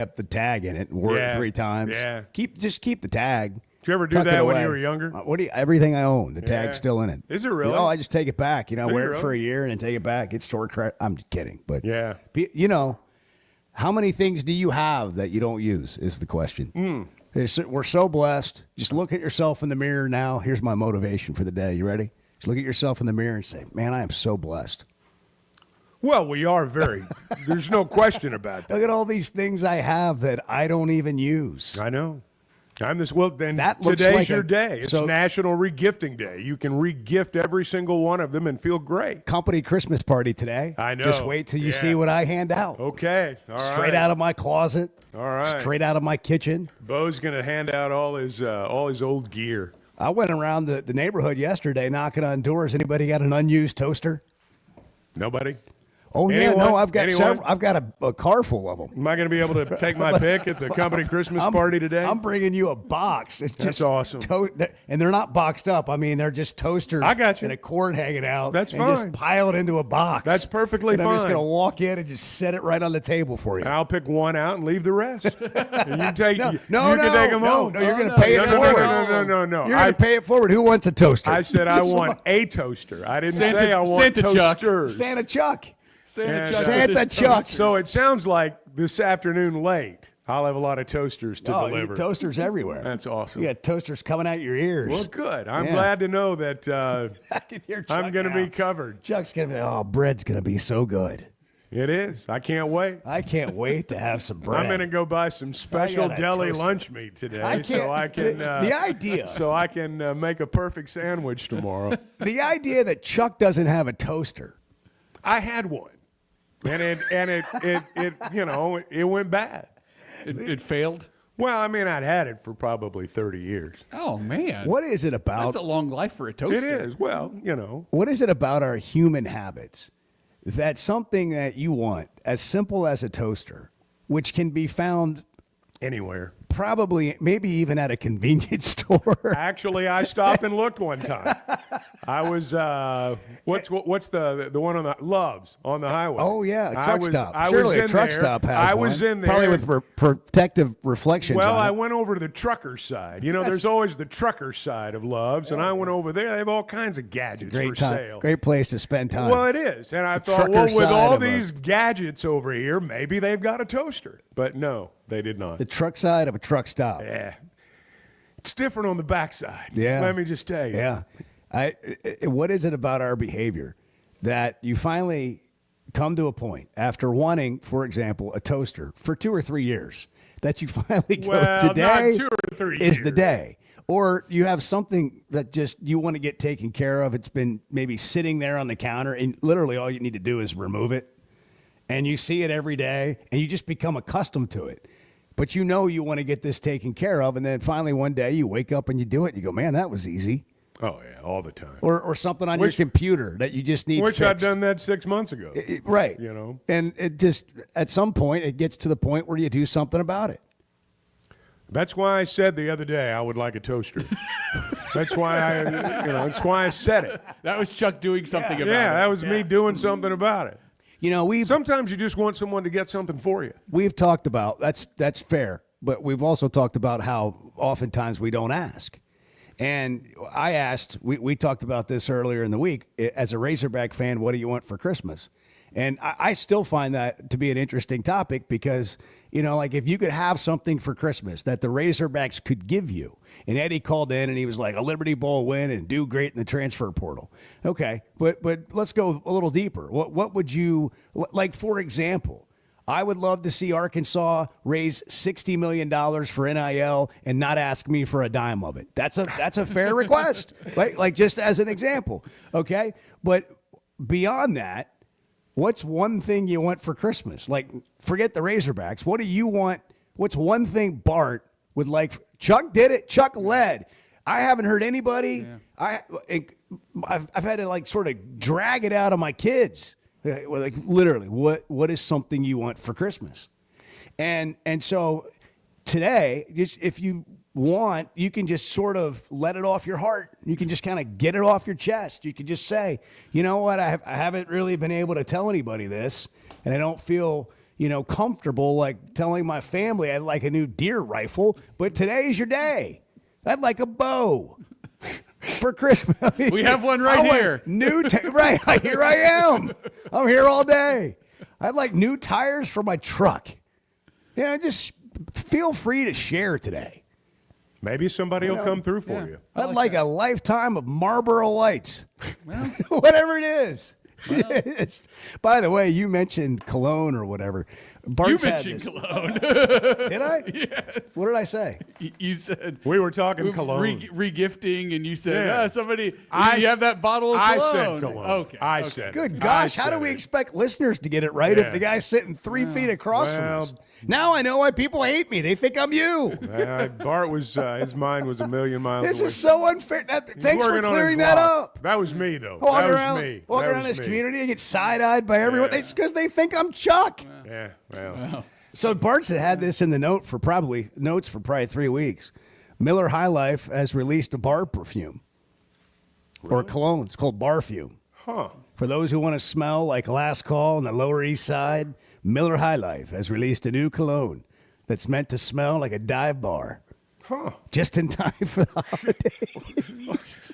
up the tag in it and wore it 3 times. Yeah. Just keep the tag. Did you ever do Tuck it that when away. you were younger? Everything I own, the tag's still in it. Is it really? I just take it back. I wear it really? for a year and then take it back. It's store credit. I'm just kidding. But, Yeah. How many things do you have that you don't use is the question. We're so blessed. Just look at yourself in the mirror now. Here's my motivation for the day. You ready? Just look at yourself in the mirror and say, man, I am so blessed. Well, we are very. There's no question about that. Look at all these things I have that I don't even use. I know. Then That looks today's like your day. It's so- National Regifting Day. You can regift every single one of them and feel great. Company Christmas party today. I know. Just wait till you Yeah. see what I hand out. Okay. All right. Straight out of my closet. All right. Straight out of my kitchen. Bo's going to hand out all his old gear. I went around the neighborhood yesterday knocking on doors. Anybody got an unused toaster? Nobody? Oh, yeah. Anyone? No, I've got Anyone? several. I've got a car full of them. Am I going to be able to take my pick at the company Christmas party today? I'm bringing you a box. It's That's just awesome. And they're not boxed up. I mean, they're just toasters. I got you. And a cord hanging out. That's and fine. Just piled into a box. That's perfectly and I'm just fine. going to walk in and just set it right on the table for you. I'll pick one out and leave the rest. And you can take, No, you no, can take them no, home. no, you're going to pay it no, forward. No. You're going to pay it forward. Who wants a toaster? I said I Just want a toaster. I didn't say I want Santa Chuck. toasters. Santa Chuck. And, Santa Chuck. So it sounds like this afternoon late, I'll have a lot of toasters to Oh, you deliver. get toasters everywhere. That's awesome. You got toasters coming out your ears. Well, good. I'm Yeah. glad to know that I can hear Chuck I'm going to now. be covered. Chuck's going to be, bread's going to be so good. It is. I can't wait. I can't wait to have some bread. I'm going to go buy some special got a deli toaster. lunch meat today, I can't- so I can. the idea. So I can make a perfect sandwich tomorrow. The idea that Chuck doesn't have a toaster. I had one, and it went bad. It failed. Well, I mean, I'd had it for probably 30 years. Oh man, What is it about? That's a long life for a toaster. It is. Well, What is it about our human habits that something that you want, as simple as a toaster, which can be found anywhere. probably, maybe even at a convenience store? Actually, I stopped and looked one time. I was what's the one on the Love's on the highway? Oh yeah, a I truck was- stop. I Surely was a in truck there. stop has I was one. in there. Probably with protective reflections. Well, on I it. went over to the trucker side. There's always the trucker side of Love's, and I went over there. They have all kinds of gadgets Great for time. sale. Great place to spend time. Well, it is. And I thought, trucker well, with side all of a- these gadgets over here, maybe they've got a toaster. But no, they did not. the truck side of a truck stop. Yeah. It's different on the backside. Yeah. Let me just tell you. Yeah. What is it about our behavior that you finally come to a point after wanting, for example, a toaster for 2 or 3 years, that you finally go, Well, today not 2 or 3 is the years. day? Or you have something that just you want to get taken care of. It's been maybe sitting there on the counter, and literally all you need to do is remove it. And you see it every day, and you just become accustomed to it. But you want to get this taken care of, and then finally one day you wake up and you do it, and you go, man, that was easy. Oh, yeah, all the time. Or something on your computer that you just need Which fixed. I'd done that 6 months ago. Right. And it just, at some point, it gets to the point where you do something about it. that's why I said the other day I would like a toaster. That's why that's why I said it. That was Chuck doing something about it. Yeah, that was me doing something about it. Sometimes you just want someone to get something for you. We've talked about, that's fair, but we've also talked about how oftentimes we don't ask. And I asked, we talked about this earlier in the week, as a Razorback fan, what do you want for Christmas? And I still find that to be an interesting topic because, like if you could have something for Christmas that the Razorbacks could give you, and Eddie called in and he was like, a Liberty Bowl win and do great in the transfer portal. Okay, but let's go a little deeper. What would you, like for example, I would love to see Arkansas raise $60 million for NIL and not ask me for a dime of it. That's a fair request, like just as an example, okay? But beyond that, what's one thing you want for Christmas? Like, forget the Razorbacks. What do you want? What's one thing Bart would like? Chuck did it. Chuck led. I haven't heard anybody. Yeah. I've had to like sort of drag it out of my kids. Like literally, what is something you want for Christmas? And so today, just if you want, you can just sort of let it off your heart. You can just kind of get it off your chest. You can just say, you know what, I haven't really been able to tell anybody this, and I don't feel, comfortable like telling my family I'd like a new deer rifle, but today's your day. I'd like a bow for Christmas. We have one right I want here. Right, here I am. I'm here all day. I'd like new tires for my truck. Just feel free to share today. Maybe somebody will come through for you. I'd like a lifetime of Marlboro Lights. Whatever it is. By the way, you mentioned cologne or whatever. Bart's You had mentioned this. cologne. Did I? Yes. What did I say? You said We were talking cologne. Regifting, and you said, Yeah. somebody, I you have that bottle of I cologne. said cologne. Okay. I okay. said it. Good I gosh, how said do we it. expect listeners to get it right Yeah. if the guy's sitting 3 feet across from well- us? Now I know why people hate me. They think I'm you. Bart was his mind was a million miles This away. is so unfair. He's Thanks for working on clearing his that lock. up. That was me though. Walking that was around, me. walking That around was this me. community, I get side-eyed by everyone. Yeah. It's because they think I'm Chuck. Yeah. Well. So Bart's had this in the notes for probably 3 weeks. Miller High Life has released a bar perfume or cologne. It's called Barfume. Huh. For those who want to smell like Last Call on the Lower East Side, Miller High Life has released a new cologne that's meant to smell like a dive bar. Huh. Just in time for the holidays.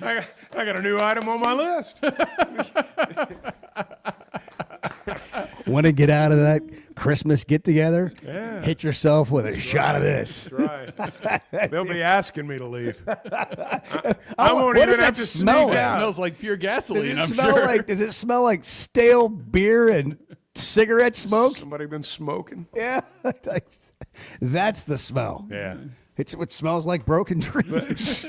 I got a new item on my list. Want to get out of that Christmas get-together? Yeah. Hit yourself with a shot of this. That's right. They'll be asking me to leave. I won't what even does have that to smell sneak like? It out. smells like pure gasoline, I'm smell sure. like? Does it smell like stale beer and cigarette smoke? Somebody been smoking? Yeah, that's the smell. Yeah. It's what smells like broken dreams.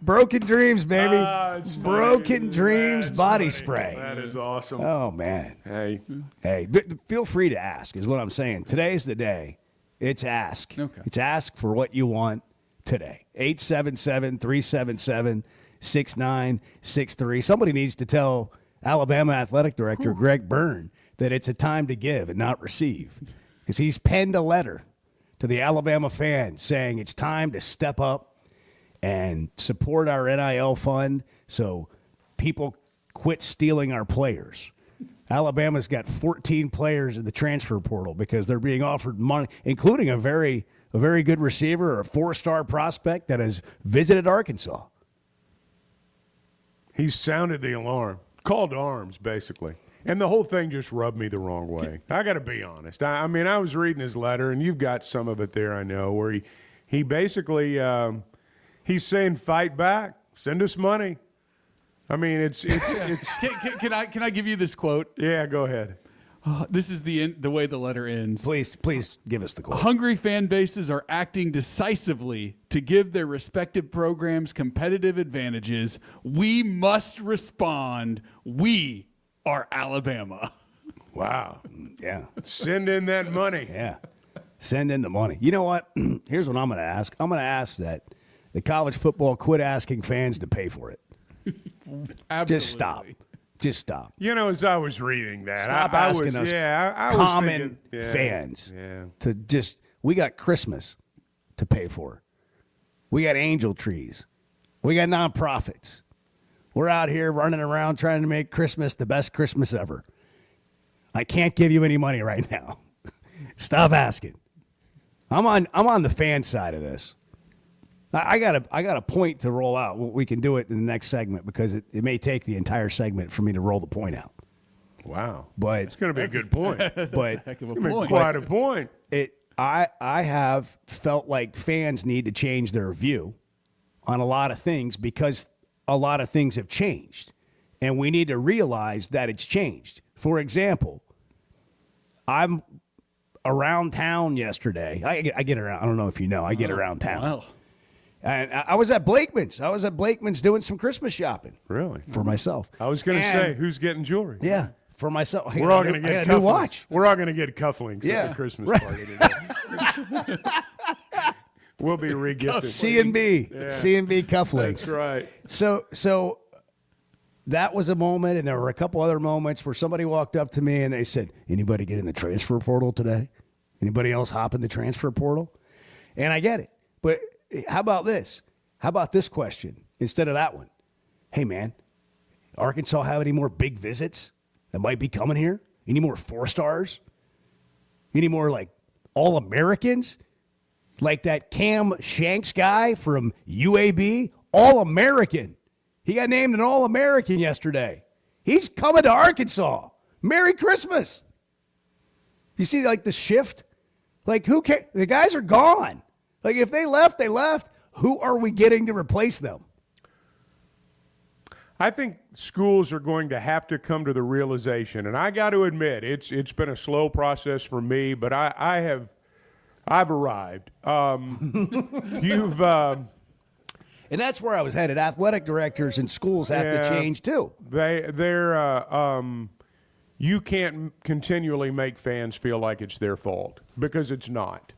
Broken dreams, baby. It's Broken funny. dreams That's body funny. spray. That is awesome. Oh man. Hey. Hey, feel free to ask, is what I'm saying. Today's the day. It's ask. Okay. It's ask for what you want today. 877-377-6963. Somebody needs to tell Alabama Athletic Director Greg Byrne that it's a time to give and not receive, because he's penned a letter to the Alabama fans saying it's time to step up and support our NIL fund so people quit stealing our players. Alabama's got 14 players in the transfer portal because they're being offered money, including a very good receiver or a 4-star prospect that has visited Arkansas. He sounded the alarm. Called to arms, basically. And the whole thing just rubbed me the wrong way. I got to be honest. I mean, I was reading his letter, and you've got some of it there, I know, where he basically he's saying, fight back, send us money. I mean, it's Can I give you this quote? yeah, go ahead. This is the way the letter ends. Please give us the quote. Hungry fan bases are acting decisively to give their respective programs competitive advantages. We must respond. We are Alabama. Wow. Yeah. Send in that money. Yeah. Send in the money. You know what? Here's what I'm going to ask. I'm going to ask that the college football quit asking fans to pay for it. Absolutely. Just stop. Just stop. You know, as I was reading that, Stop I asking was, us I was common thinking, yeah, fans Yeah. to just, we got Christmas to pay for. We got angel trees. We got nonprofits. We're out here running around trying to make Christmas the best Christmas ever. I can't give you any money right now. Stop asking. I'm on the fan side of this. I got a point to roll out. We can do it in the next segment because it may take the entire segment for me to roll the point out. Wow. But It's going to be a good point. but Heck of a It's gonna be point. quite a point. I have felt like fans need to change their view on a lot of things because a lot of things have changed, and we need to realize that it's changed. For example, I'm around town yesterday. I get around. I don't know if you know. I get around town. Wow. And I was at Blakeman's. I was at Blakeman's doing some Christmas shopping Really? for myself. I was going to And- say, who's getting jewelry? yeah, for myself. We're all going to I get got a new cufflinks. watch. We're all going to get cufflinks Yeah, at the Christmas right. party today. We'll be re-gifted. C&B, C&B cufflinks. That's right. So that was a moment, and there were a couple other moments where somebody walked up to me and they said, "Anybody get in the transfer portal today? Anybody else hop in the transfer portal?" And I get it, but how about this? How about this question instead of that one? Hey, man, Arkansas have any more big visits that might be coming here? Any more 4 stars? You need more like All-Americans? Like that Cam Shanks guy from UAB? All-American. He got named an All-American yesterday. He's coming to Arkansas. Merry Christmas. You see, like, the shift? Like, who cares? The guys are gone. Like, if they left, they left. Who are we getting to replace them? I think schools are going to have to come to the realization, and I got to admit, it's been a slow process for me, but I've arrived. You've And that's where I was headed. Athletic directors and schools have to change too. You can't continually make fans feel like it's their fault, because it's not.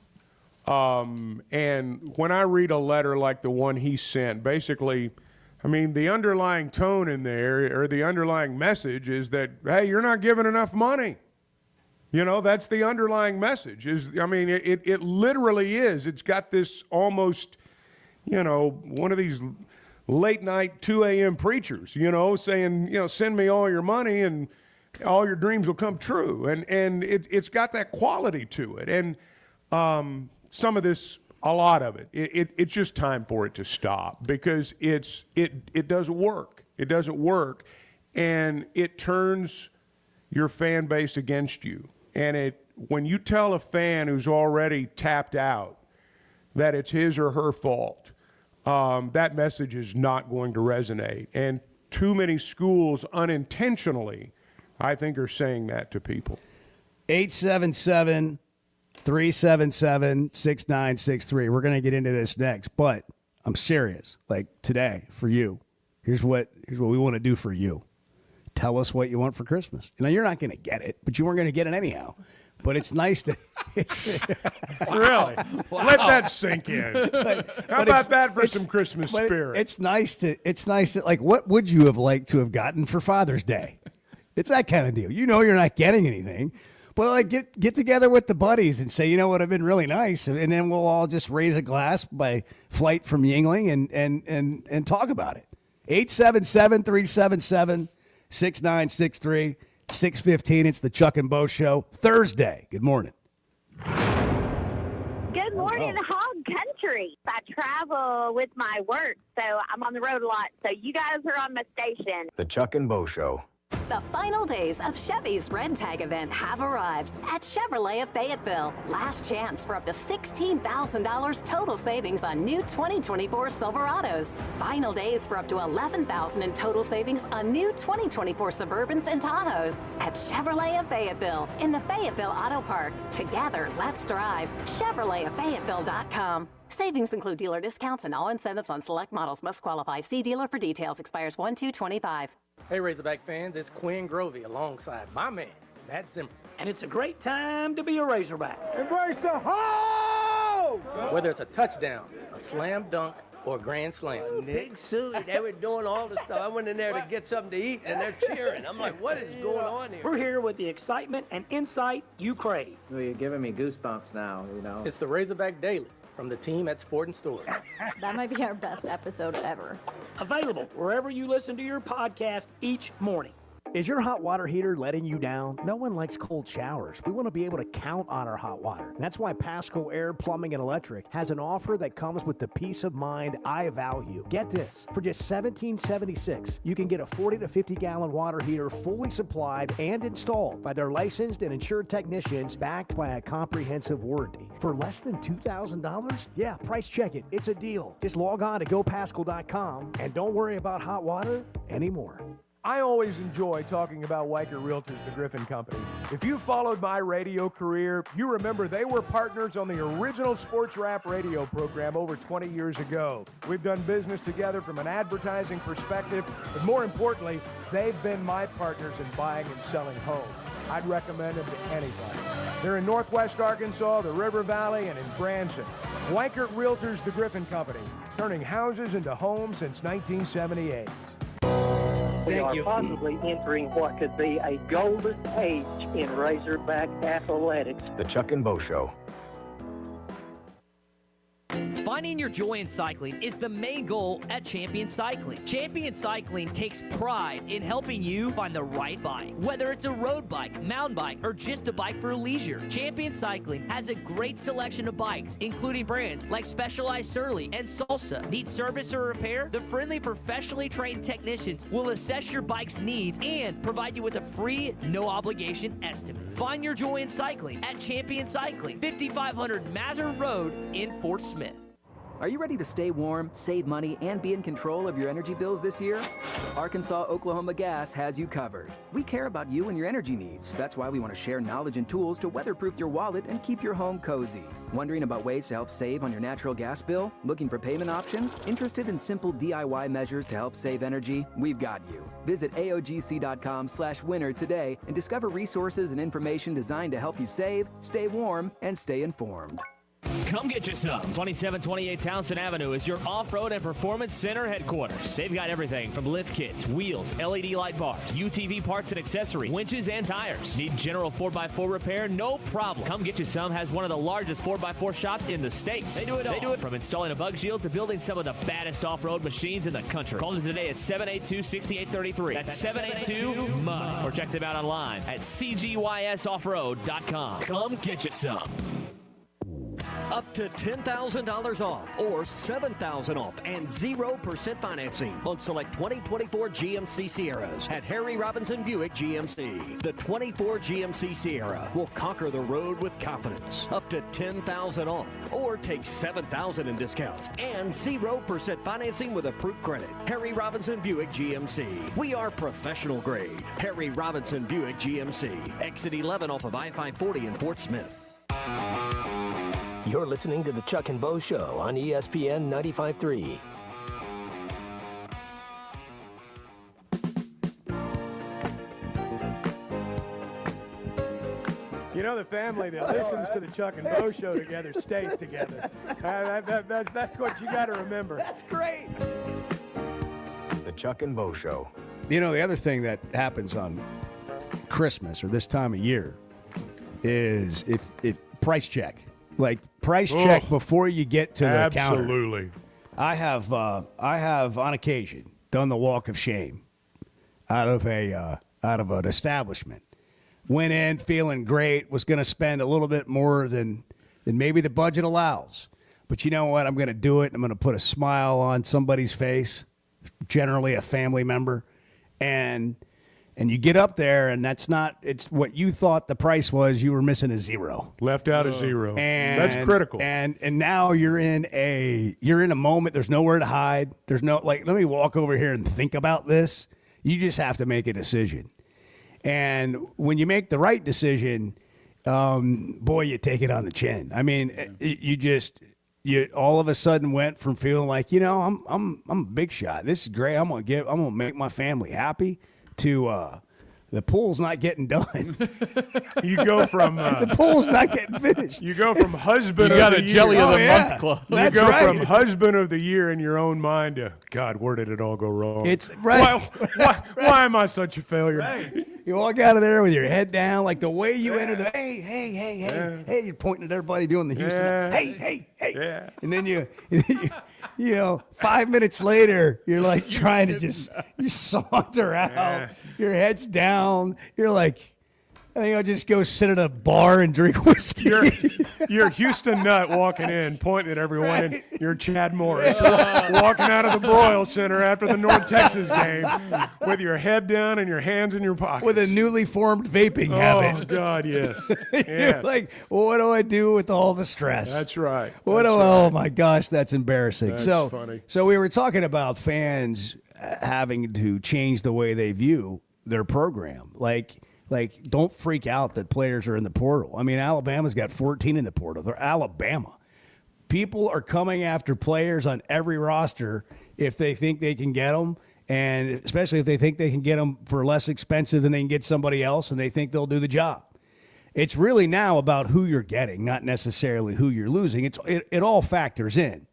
And when I read a letter like the one he sent, basically, I mean, the underlying tone in there, or the underlying message, is that, hey, you're not giving enough money. You know, that's the underlying message. It literally is. It's got this almost, one of these late night 2 a.m. preachers, saying, send me all your money and all your dreams will come true. And it's got that quality to it. And some of this, a lot of it, it's just time for it to stop, because it doesn't work. It doesn't work. And it turns your fan base against you. And when you tell a fan who's already tapped out that it's his or her fault, that message is not going to resonate. And too many schools unintentionally, I think, are saying that to people. 877-377-6963. We're going to get into this next, but I'm serious. Like, today, for you, here's what we want to do for you. Tell us what you want for Christmas. You're not going to get it, but you weren't going to get it anyhow. But it's nice to. Really? Wow. Let that sink in. How about that for some Christmas spirit? It's nice to. Like, what would you have liked to have gotten for Father's Day? It's that kind of deal. You're not getting anything, but like get together with the buddies and say, what would have been really nice, and then we'll all just raise a glass by flight from Yingling and talk about it. 877-377-6963, 6:15. It's the Chuck and Bo Show. Thursday. Good morning. Good morning, Hog Country. I travel with my work, so I'm on the road a lot. So you guys are on my station. The Chuck and Bo Show. The final days of Chevy's Red Tag event have arrived at Chevrolet of Fayetteville. Last chance for up to $16,000 total savings on new 2024 Silverados. Final days for up to $11,000 in total savings on new 2024 Suburbans and Tahoes. At Chevrolet of Fayetteville in the Fayetteville Auto Park. Together, let's drive. ChevroletofFayetteville.com. Savings include dealer discounts and all incentives on select models. Must qualify. See dealer for details. Expires 1/2/25. Hey, Razorback fans, it's Quinn Grovey alongside my man, Matt Zimmer. And it's a great time to be a Razorback. Embrace the home! Whether it's a touchdown, a slam dunk, or a grand slam. Big Sully, they were doing all the stuff. I went in there to get something to eat, and they're cheering. I'm like, what is going on here? We're here with the excitement and insight you crave. Well, you're giving me goosebumps now, It's the Razorback Daily from the team at Sport and Store. That might be our best episode ever. Available wherever you listen to your podcast each morning. Is your hot water heater letting you down? No one likes cold showers. We want to be able to count on our hot water. That's why Pasco Air Plumbing and Electric has an offer that comes with the peace of mind I value. Get this, for just $17.76, you can get a 40 to 50 gallon water heater fully supplied and installed by their licensed and insured technicians, backed by a comprehensive warranty. For less than $2,000? Yeah, price check it. It's a deal. Just log on to gopascal.com and don't worry about hot water anymore. I always enjoy talking about Weichert Realtors, the Griffin Company. If you followed my radio career, you remember they were partners on the original sports rap radio program over 20 years ago. We've done business together from an advertising perspective, but more importantly, they've been my partners in buying and selling homes. I'd recommend them to anybody. They're in Northwest Arkansas, the River Valley, and in Branson. Weichert Realtors, the Griffin Company, turning houses into homes since 1978. We are possibly entering what could be a golden age in Razorback athletics. The Chuck and Bo Show. Finding your joy in cycling is the main goal at Champion Cycling. Champion Cycling takes pride in helping you find the right bike. Whether it's a road bike, mountain bike, or just a bike for leisure, Champion Cycling has a great selection of bikes, including brands like Specialized Surly and Salsa. Need service or repair? The friendly, professionally trained technicians will assess your bike's needs and provide you with a free, no-obligation estimate. Find your joy in cycling at Champion Cycling, 5500 Mazur Road in Fort Smith. Are you ready to stay warm, save money, and be in control of your energy bills this year? Arkansas Oklahoma Gas has you covered. We care about you and your energy needs. That's why we want to share knowledge and tools to weatherproof your wallet and keep your home cozy. Wondering about ways to help save on your natural gas bill? Looking for payment options? Interested in simple DIY measures to help save energy? We've got you. Visit AOGC.com/winner today and discover resources and information designed to help you save, stay warm, and stay informed. Come get you some. 2728 Townsend Avenue is your off-road and performance center headquarters. They've got everything from lift kits, wheels, LED light bars, UTV parts and accessories, winches and tires. Need general 4x4 repair? No problem. Come Get You Some has one of the largest 4x4 shops in the States. They do it all. They do it from installing a bug shield to building some of the baddest off-road machines in the country. Call them today at 782-6833. That's 782-MUD. Or check them out online at cgysoffroad.com. Come get you some. Up to $10,000 off or $7,000 off and 0% financing on select 2024 GMC Sierras at Harry Robinson Buick GMC. The 24 GMC Sierra will conquer the road with confidence. Up to $10,000 off or take $7,000 in discounts and 0% financing with approved credit. Harry Robinson Buick GMC. We are professional grade. Harry Robinson Buick GMC. Exit 11 off of I-540 in Fort Smith. You're listening to the Chuck and Bo Show on ESPN 95.3. You know, the family that listens to the Chuck and Bo Show together stays together. That's what you got to remember. That's great. The Chuck and Bo Show. You know, the other thing that happens on Christmas or this time of year is if price check. Like price check before you get to the counter. Absolutely. I have on occasion done the walk of shame out of an establishment. Went in feeling great, was going to spend a little bit more than maybe the budget allows. But you know what? I'm going to do it. I'm going to put a smile on somebody's face, generally a family member, and you get up there, and it's what you thought the price was. You were missing a zero. Left out a zero. And that's critical. And now you're in a moment. There's nowhere to hide. There's no, let me walk over here and think about this. You just have to make a decision. And when you make the right decision, boy, you take it on the chin. I mean, you all of a sudden went from feeling like, I'm a big shot. This is great. I'm gonna make my family happy. To the pool's not getting done. You go from the pool's not getting finished. You go from husband you of got the a year. jelly of the month club. You go from husband of the year in your own mind to God. Where did it all go wrong? It's right. Why am I such a failure? Right. You walk out of there with your head down, like the way you enter the hey, you're pointing at everybody doing the Houston. Hey. Yeah. And then you 5 minutes later, you're like trying to you saunter out. Yeah. Your head's down. You're like, I think I'll just go sit at a bar and drink whiskey. You're Houston Nutt walking in, pointing at everyone, and you're Chad Morris walking out of the Broyle Center after the North Texas game with your head down and your hands in your pockets. With a newly formed vaping habit. Oh, God, yes. You're like, well, what do I do with all the stress? That's right. Oh, my gosh, that's embarrassing. That's funny. So we were talking about fans having to change the way they view their program. Like, don't freak out that players are in the portal. I mean, Alabama's got 14 in the portal. They're Alabama. People are coming after players on every roster if they think they can get them, and especially if they think they can get them for less expensive than they can get somebody else, and they think they'll do the job. It's really now about who you're getting, not necessarily who you're losing. It all factors in.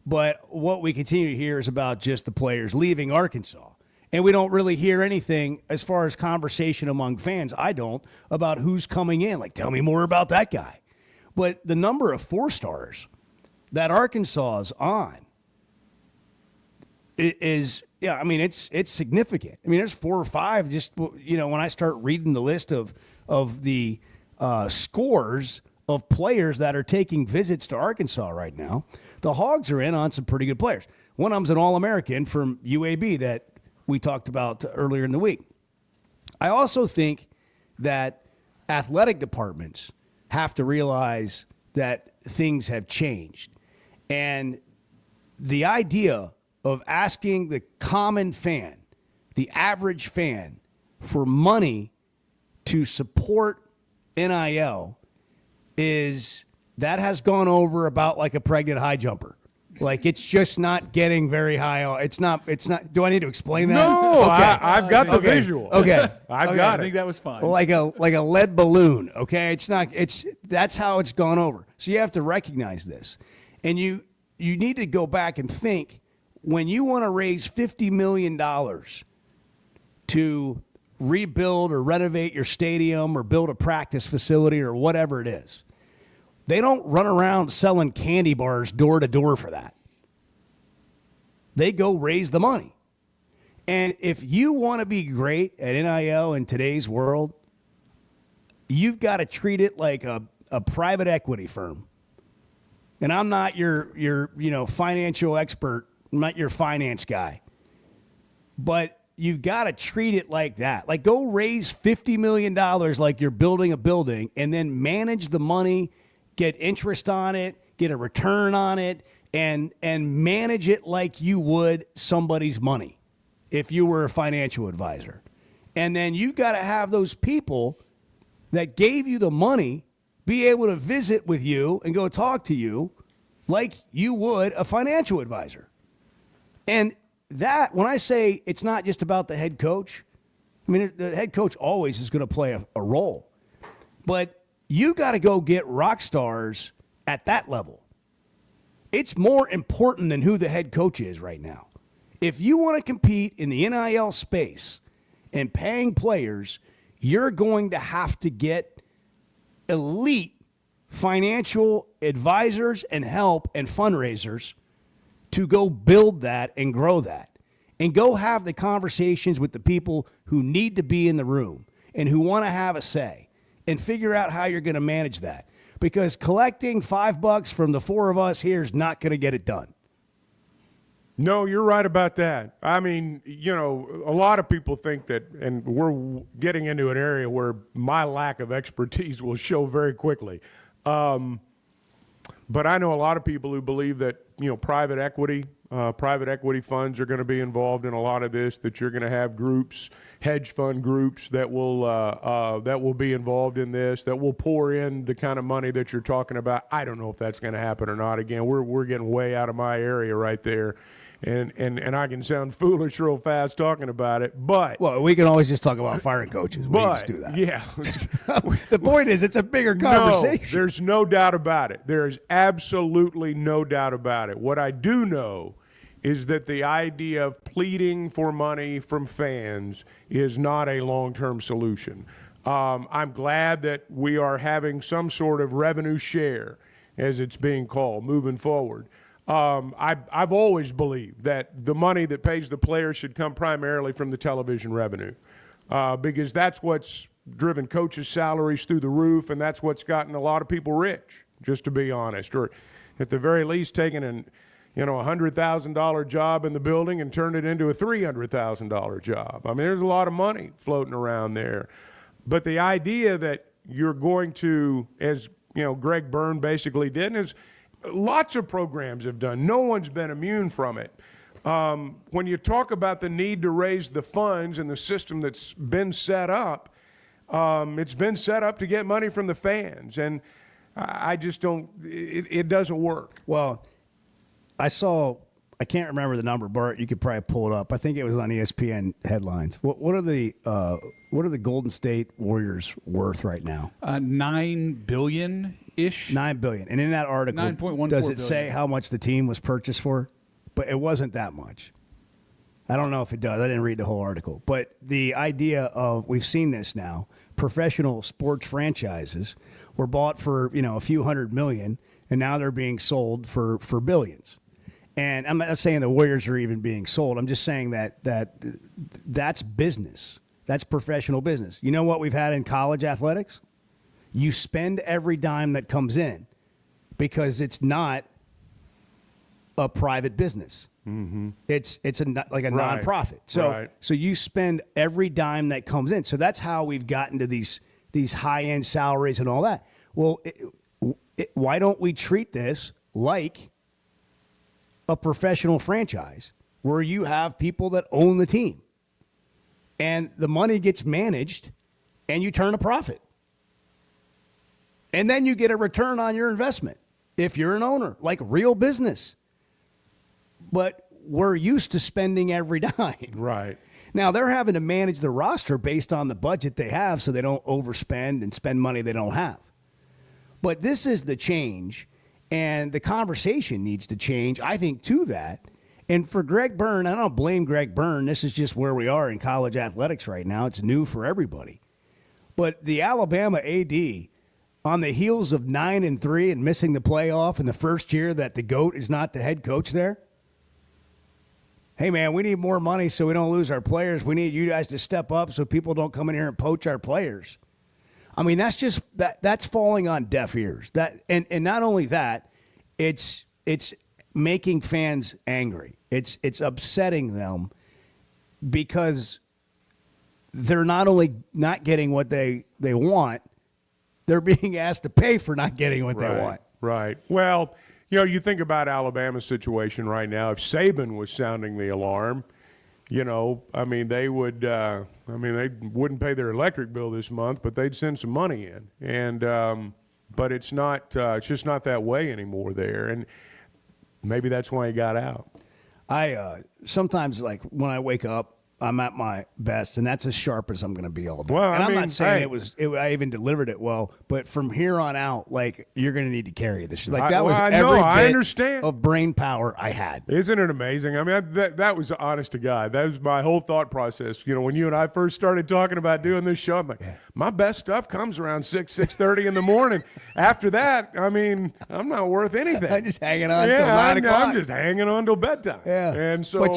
But what we continue to hear is about just the players leaving Arkansas. And we don't really hear anything as far as conversation among fans. I don't, about who's coming in. Like, tell me more about that guy. But the number of 4-stars that Arkansas is on is it's significant. I mean, there's 4 or 5 just, when I start reading the list of the scores of players that are taking visits to Arkansas right now. The Hogs are in on some pretty good players. One of them's an All-American from UAB that we talked about earlier in the week. I also think that athletic departments have to realize that things have changed. And the idea of asking the common fan, the average fan, for money to support NIL that has gone over about like a pregnant high jumper. Like, it's just not getting very high. It's not. Do I need to explain that? No, okay. I've got the visual. Okay. I've got it. I think that was fine. Like a lead balloon. Okay. That's how it's gone over. So you have to recognize this. And you need to go back and think, when you want to raise $50 million to rebuild or renovate your stadium or build a practice facility or whatever it is, they don't run around selling candy bars door to door for that. They go raise the money. And if you want to be great at NIL in today's world, you've got to treat it like a private equity firm. And I'm not your financial expert. I'm not your finance guy. But you've got to treat it like that. Like, go raise $50 million like you're building a building, and then manage the money, get interest on it, get a return on it, and manage it like you would somebody's money if you were a financial advisor. And then you've got to have those people that gave you the money be able to visit with you and go talk to you like you would a financial advisor. And that, when I say it's not just about the head coach, I mean, the head coach always is going to play a role. But you got to go get rock stars at that level. It's more important than who the head coach is right now. If you want to compete in the NIL space and paying players, you're going to have to get elite financial advisors and help and fundraisers to go build that and grow that. And go have the conversations with the people who need to be in the room and who want to have a say, and figure out how you're going to manage that. Because collecting $5 from the 4 of us here is not going to get it done. No, you're right about that. I mean, a lot of people think that, and we're getting into an area where my lack of expertise will show very quickly. But I know a lot of people who believe that, private equity funds are going to be involved in a lot of this, that you're going to have groups, hedge fund groups that will be involved in this, that will pour in the kind of money that you're talking about. I don't know if that's going to happen or not. Again, we're getting way out of my area right there. And I can sound foolish real fast talking about it, but... Well, we can always just talk about firing coaches. We just do that. Yeah. The point is, it's a bigger conversation. No, there's no doubt about it. There is absolutely no doubt about it. What I do know is that the idea of pleading for money from fans is not a long-term solution. I'm glad that we are having some sort of revenue share, as it's being called, moving forward. I've always believed that the money that pays the players should come primarily from the television revenue, because that's what's driven coaches' salaries through the roof, and that's what's gotten a lot of people rich, just to be honest, or at the very least taking a $100,000 job in the building and turned it into a $300,000 job. I mean, there's a lot of money floating around there. But the idea that you're going to, as Greg Byrne basically did, and as lots of programs have done, no one's been immune from it. When you talk about the need to raise the funds and the system that's been set up, it's been set up to get money from the fans. And I just don't, it doesn't work. Well, I can't remember the number, Bart. You could probably pull it up. I think it was on ESPN headlines. What are the Golden State Warriors worth right now? $9 billion-ish. $9 billion. And in that article, 9.14 does it billion. say how much the team was purchased for? But it wasn't that much. I don't know if it does. I didn't read the whole article. But the idea of, we've seen this now, professional sports franchises were bought for, a few $100 million, and now they're being sold for billions. And I'm not saying the Warriors are even being sold. I'm just saying that's business. That's professional business. You know what we've had in college athletics? You spend every dime that comes in because it's not a private business. Mm-hmm. It's like a nonprofit. So you spend every dime that comes in. So that's how we've gotten to these high end salaries and all that. Well, why don't we treat this like a professional franchise where you have people that own the team and the money gets managed and you turn a profit? And then you get a return on your investment if you're an owner, like real business. But we're used to spending every dime. Right. Now, they're having to manage the roster based on the budget they have so they don't overspend and spend money they don't have. But this is the change, and the conversation needs to change, I think, to that. And for Greg Byrne, I don't blame Greg Byrne. This is just where we are in college athletics right now. It's new for everybody. But the Alabama AD, on the heels of 9-3 and missing the playoff in the first year that the GOAT is not the head coach there, hey, man, we need more money so we don't lose our players. We need you guys to step up so people don't come in here and poach our players. I mean, that's falling on deaf ears. And not only that, it's making fans angry. It's upsetting them because they're not only not getting what they want, they're being asked to pay for not getting what they want. Right. Well, you think about Alabama's situation right now. If Saban was sounding the alarm, they would. They wouldn't pay their electric bill this month, but they'd send some money in. And but it's not. It's just not that way anymore there. And maybe that's why he got out. I sometimes, like, when I wake up, I'm at my best, and that's as sharp as I'm going to be all day. Well, and I'm not saying I even delivered it well, but from here on out, like, you're going to need to carry this. Like, that was every bit of brain power I had. Isn't it amazing? I mean, that was honest to God. That was my whole thought process. When you and I first started talking about doing this show, I'm like, my best stuff comes around 6:30 in the morning. After that, I mean, I'm not worth anything. I'm just hanging on till 9 o'clock. I'm just hanging on till bedtime. Yeah. And so, but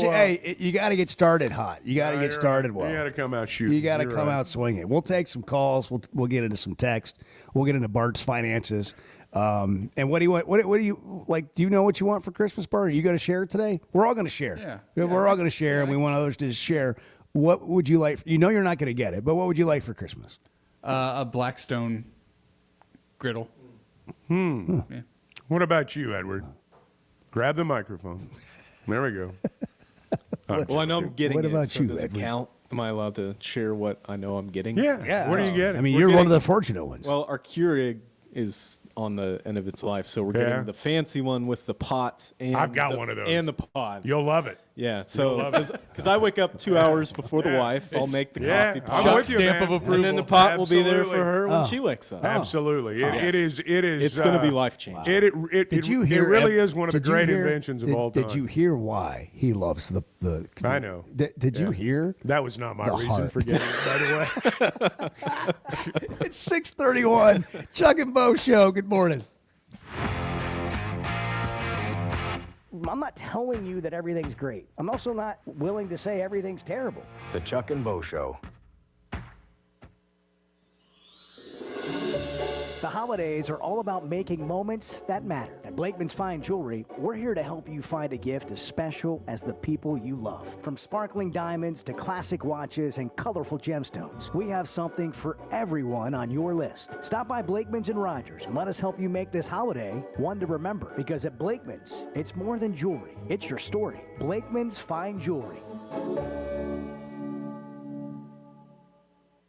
you got to get started hot. You got to get started well. You got to come out shooting. You got to come out swinging. We'll take some calls. We'll get into some text. We'll get into Bart's finances. And what do you want? What do you like? Do you know what you want for Christmas, Bart? Are you going to share today? We're all going to share. Yeah. We're all going to share, and we want others to share. What would you like? You're not going to get it, but what would you like for Christmas? A Blackstone griddle. Yeah. What about you, Edward? Grab the microphone. There we go. Well, I know I'm getting what it. About so you, does it Edward? count? Am I allowed to share what I know I'm getting? Yeah. What are you getting? I mean, you're one of the fortunate ones. Well, our Keurig is on the end of its life, so we're getting the fancy one with the pot. And I've got one of those. And the pod. You'll love it. Yeah, so because I wake up 2 hours before the wife, I'll make the coffee pot. I'm with you, stamp man. of approval. And then the pot will be there Absolutely. for her when she wakes up. Absolutely. It is. It's going to be life-changing. It really is one of the great inventions of all time. Did you hear why he loves the I know. Did you hear? That was not my reason for getting it, by the way. It's 6:31. Chuck and Bo Show. Good morning. I'm not telling you that everything's great. I'm also not willing to say everything's terrible. The Chuck and Bo Show. The holidays are all about making moments that matter. At Blakeman's Fine Jewelry, we're here to help you find a gift as special as the people you love. From sparkling diamonds to classic watches and colorful gemstones, we have something for everyone on your list. Stop by Blakeman's in Rogers and let us help you make this holiday one to remember. Because at Blakeman's, it's more than jewelry. It's your story. Blakeman's Fine Jewelry.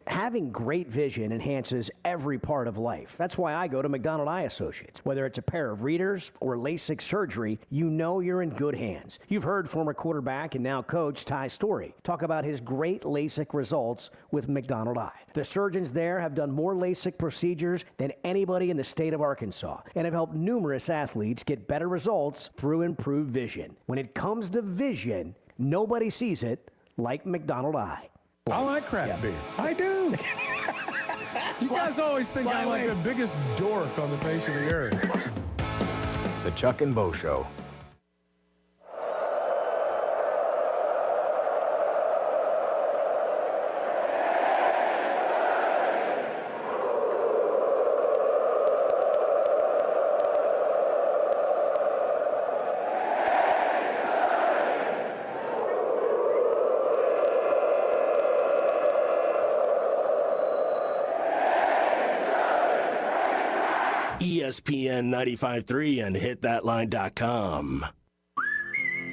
Having great vision enhances every part of life. That's why I go to McDonald Eye Associates. Whether it's a pair of readers or LASIK surgery, you know you're in good hands. You've heard former quarterback and now coach Ty Story talk about his great LASIK results with McDonald Eye. The surgeons there have done more LASIK procedures than anybody in the state of Arkansas and have helped numerous athletes get better results through improved vision. When it comes to vision, nobody sees it like McDonald Eye. I like craft beer. I do. You guys always think I'm like the biggest dork on the face of the earth. The Chuck and Bo Show. ESPN 95.3 and hitthatline.com.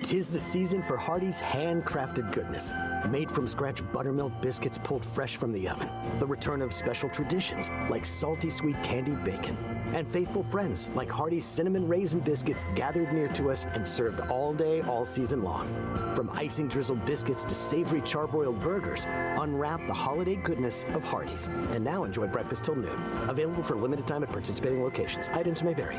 Tis the season for Hardee's handcrafted goodness. Made from scratch buttermilk biscuits pulled fresh from the oven. The return of special traditions like salty sweet candied bacon. And faithful friends like Hardee's cinnamon raisin biscuits gathered near to us and served all day, all season long. From icing drizzled biscuits to savory charbroiled burgers, unwrap the holiday goodness of Hardee's. And now enjoy breakfast till noon. Available for limited time at participating locations. Items may vary.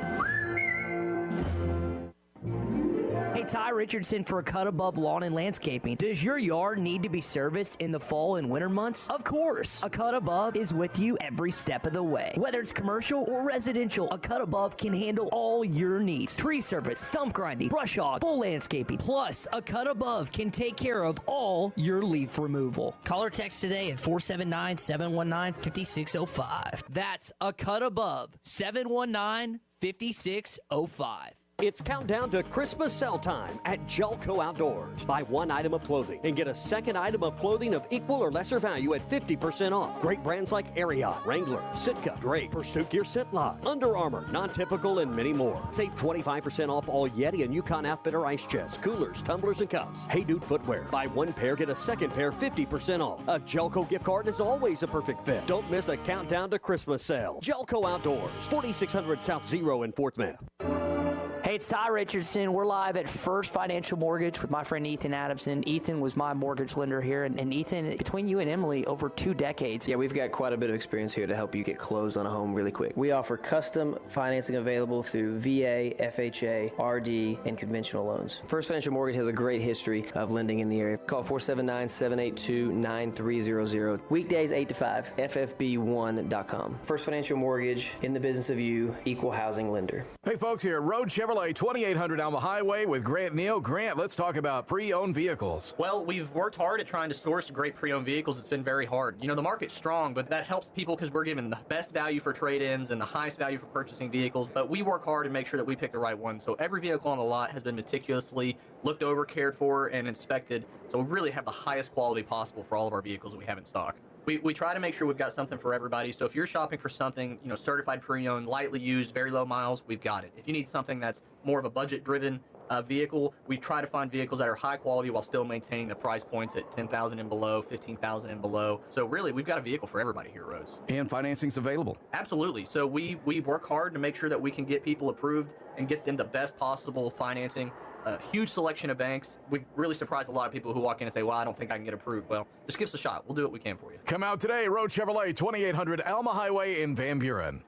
Hey, Ty Richardson for A Cut Above Lawn and Landscaping. Does your yard need to be serviced in the fall and winter months? Of course. A Cut Above is with you every step of the way. Whether it's commercial or residential, A Cut Above can handle all your needs. Tree service, stump grinding, brush hog, full landscaping. Plus, A Cut Above can take care of all your leaf removal. Call or text today at 479-719-5605. That's A Cut Above, 719-5605. It's countdown to Christmas sale time at Jelco Outdoors. Buy one item of clothing and get a second item of clothing of equal or lesser value at 50% off. Great brands like Ariat, Wrangler, Sitka, Drake, Pursuit Gear Scentlock, Under Armour, Non-Typical, and many more. Save 25% off all Yeti and Yukon Outfitter ice chests, coolers, tumblers, and cups. Hey Dude Footwear. Buy one pair, get a second pair 50% off. A Jelco gift card is always a perfect fit. Don't miss the countdown to Christmas sale. Jelco Outdoors, 4600 South Zero in Fort Smith. Hey, it's Ty Richardson. We're live at First Financial Mortgage with my friend Ethan Adamson. Ethan was my mortgage lender here, and Ethan, between you and Emily, over 2 decades. Yeah, we've got quite a bit of experience here to help you get closed on a home really quick. We offer custom financing available through VA, FHA, RD, and conventional loans. First Financial Mortgage has a great history of lending in the area. Call 479-782-9300. Weekdays 8 to 5, ffb1.com. First Financial Mortgage, in the business of you, equal housing lender. Hey folks, here at Road Chevrolet, 2800 Alma Highway with Grant Neal. Grant, let's talk about pre-owned vehicles. Well, we've worked hard at trying to source great pre-owned vehicles. It's been very hard. You know, the market's strong, but that helps people because we're giving the best value for trade-ins and the highest value for purchasing vehicles. But we work hard and make sure that we pick the right one. So every vehicle on the lot has been meticulously looked over, cared for, and inspected. So we really have the highest quality possible for all of our vehicles that we have in stock. We try to make sure we've got something for everybody. So if you're shopping for something, you know, certified pre-owned, lightly used, very low miles, we've got it. If you need something that's more of a budget-driven vehicle, we try to find vehicles that are high quality while still maintaining the price points at $10,000 and below, $15,000 and below. So really, we've got a vehicle for everybody here at Rhodes. And financing's available. Absolutely. So we work hard to make sure that we can get people approved and get them the best possible financing. A huge selection of banks. We've really surprised a lot of people who walk in and say, well, I don't think I can get approved. Well, just give us a shot. We'll do what we can for you. Come out today, Road Chevrolet, 2800 Alma Highway in Van Buren.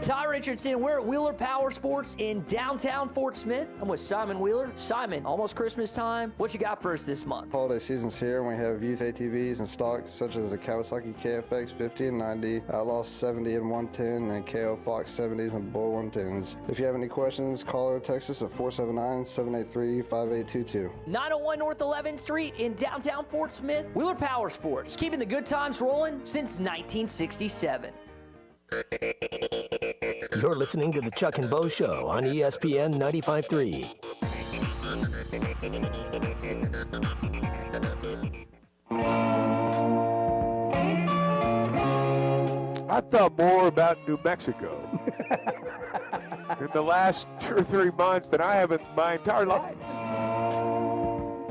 Ty Richardson, we're at Wheeler Power Sports in downtown Fort Smith. I'm with Simon Wheeler. Simon, almost Christmas time. What you got for us this month? Holiday season's here, and we have youth ATVs in stock, such as the Kawasaki KFX 50 and 90, Outlaw 70 and 110, and KO Fox 70s and Bull 110s. If you have any questions, call or text us at 479-783-5822. 901 North 11th Street in downtown Fort Smith. Wheeler Power Sports, keeping the good times rolling since 1967. You're listening to the Chuck and Bo Show on ESPN 95.3. I thought more about New Mexico in the last 2 or 3 months than I have in my entire life.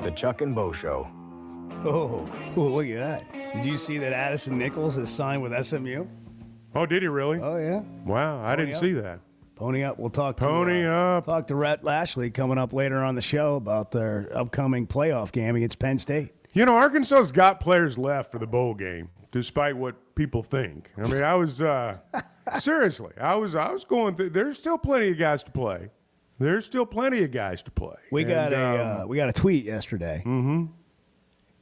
The Chuck and Bo Show. Oh, look at that. Did you see that Addison Nichols has signed with SMU? Oh, did he really? Oh, yeah. Wow, I didn't see that. Pony up. We'll talk to up. Talk to Rhett Lashley coming up later on the show about their upcoming playoff game against Penn State. You know, Arkansas's got players left for the bowl game, despite what people think. I mean, I was seriously, I was going through. There's still plenty of guys to play. There's still plenty of guys to play. We got a tweet yesterday. Mm-hmm.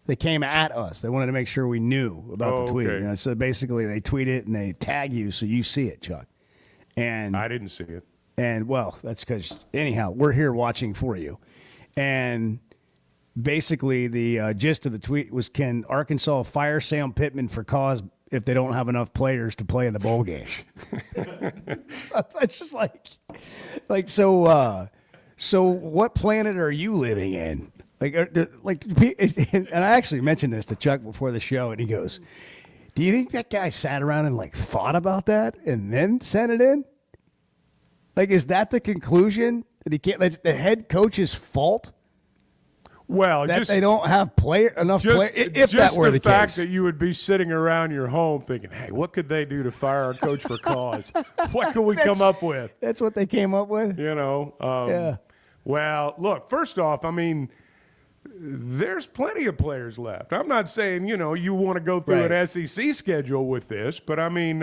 They came at us. They wanted to make sure we knew about the tweet. Okay. You know, so basically, they tweet it and they tag you so you see it, Chuck. And I didn't see it. And, well, that's because, anyhow, we're here watching for you. And basically the gist of the tweet was, can Arkansas fire Sam Pittman for cause if they don't have enough players to play in the bowl game? It's just so what planet are you living in? And I actually mentioned this to Chuck before the show, and he goes, do you think that guy sat around and thought about that and then sent it in? Is that the conclusion? That he can't, that's the head coach's fault? Well, that they don't have enough players. If that were the fact case, that you would be sitting around your home thinking, "Hey, what could they do to fire our coach for cause? What can we come up with?" That's what they came up with. Yeah. Well, look. First off, I mean, there's plenty of players left. I'm not saying you want to go through an SEC schedule with this, but I mean,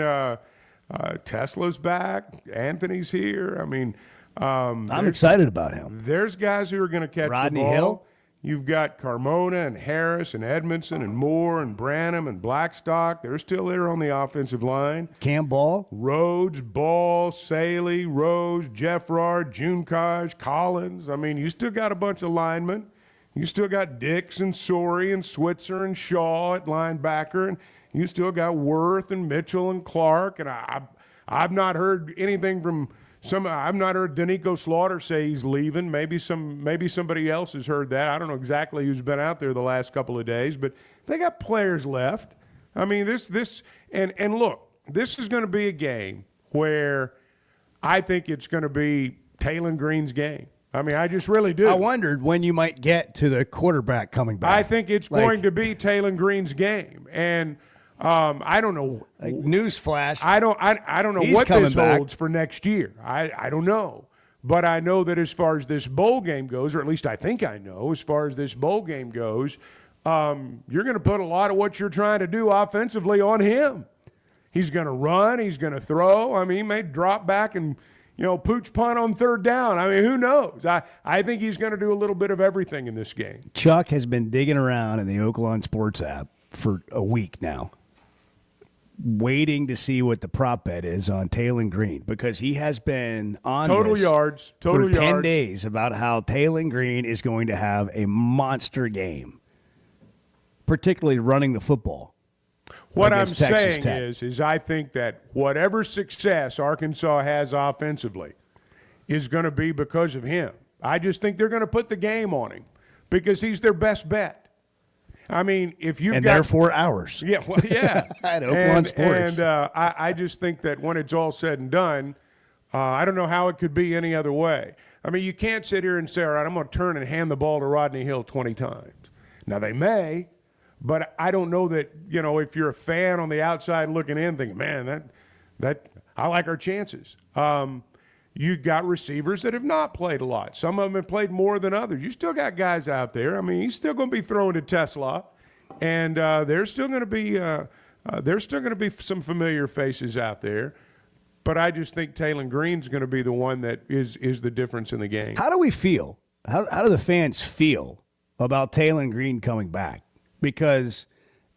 Tesla's back. Anthony's here. I mean, I'm excited about him. There's guys who are going to catch Rodney the ball. Hill. You've got Carmona and Harris and Edmondson and Moore and Branham and Blackstock. They're still there on the offensive line. Cam Ball. Rhodes, Ball, Saley, Rose, Jeffrard, Junekaj, Collins. I mean, you still got a bunch of linemen. You still got Dix and Sorey and Switzer and Shaw at linebacker. And you still got Worth and Mitchell and Clark. And I've not heard anything from I've not heard Danico Slaughter say he's leaving. Maybe somebody else has heard that. I don't know exactly who's been out there the last couple of days, but they got players left. I mean, and look, this is going to be a game where I think it's going to be Taylon Green's game. I mean, I just really do. I wondered when you might get to the quarterback coming back. I think it's going to be Taylon Green's game, and I don't know. Newsflash. I don't know what this holds for next year. I don't know. But I know that as far as this bowl game goes, or at least I think I know, as far as this bowl game goes, you're going to put a lot of what you're trying to do offensively on him. He's going to run. He's going to throw. I mean, he may drop back and, pooch punt on third down. I mean, who knows? I think he's going to do a little bit of everything in this game. Chuck has been digging around in the Oaklawn Sports app for a week now, waiting to see what the prop bet is on Taylon Green, because he has been on total this yards for 10 days about how Taylon Green is going to have a monster game, particularly running the football. What I'm saying is I think that whatever success Arkansas has offensively is going to be because of him. I just think they're going to put the game on him because he's their best bet. I mean, if you've got therefore ours. Yeah, well, yeah. At Oaklawn Sports. And I just think that when it's all said and done, I don't know how it could be any other way. I mean, you can't sit here and say, all right, I'm going to turn and hand the ball to Rodney Hill 20 times. Now, they may, but I don't know that, if you're a fan on the outside looking in thinking, man, that I like our chances. You got receivers that have not played a lot. Some of them have played more than others. You still got guys out there. I mean, he's still going to be throwing to Tesla, and there's still going to be some familiar faces out there. But I just think Taylon Green's going to be the one that is the difference in the game. How do we feel? How do the fans feel about Taylon Green coming back? Because,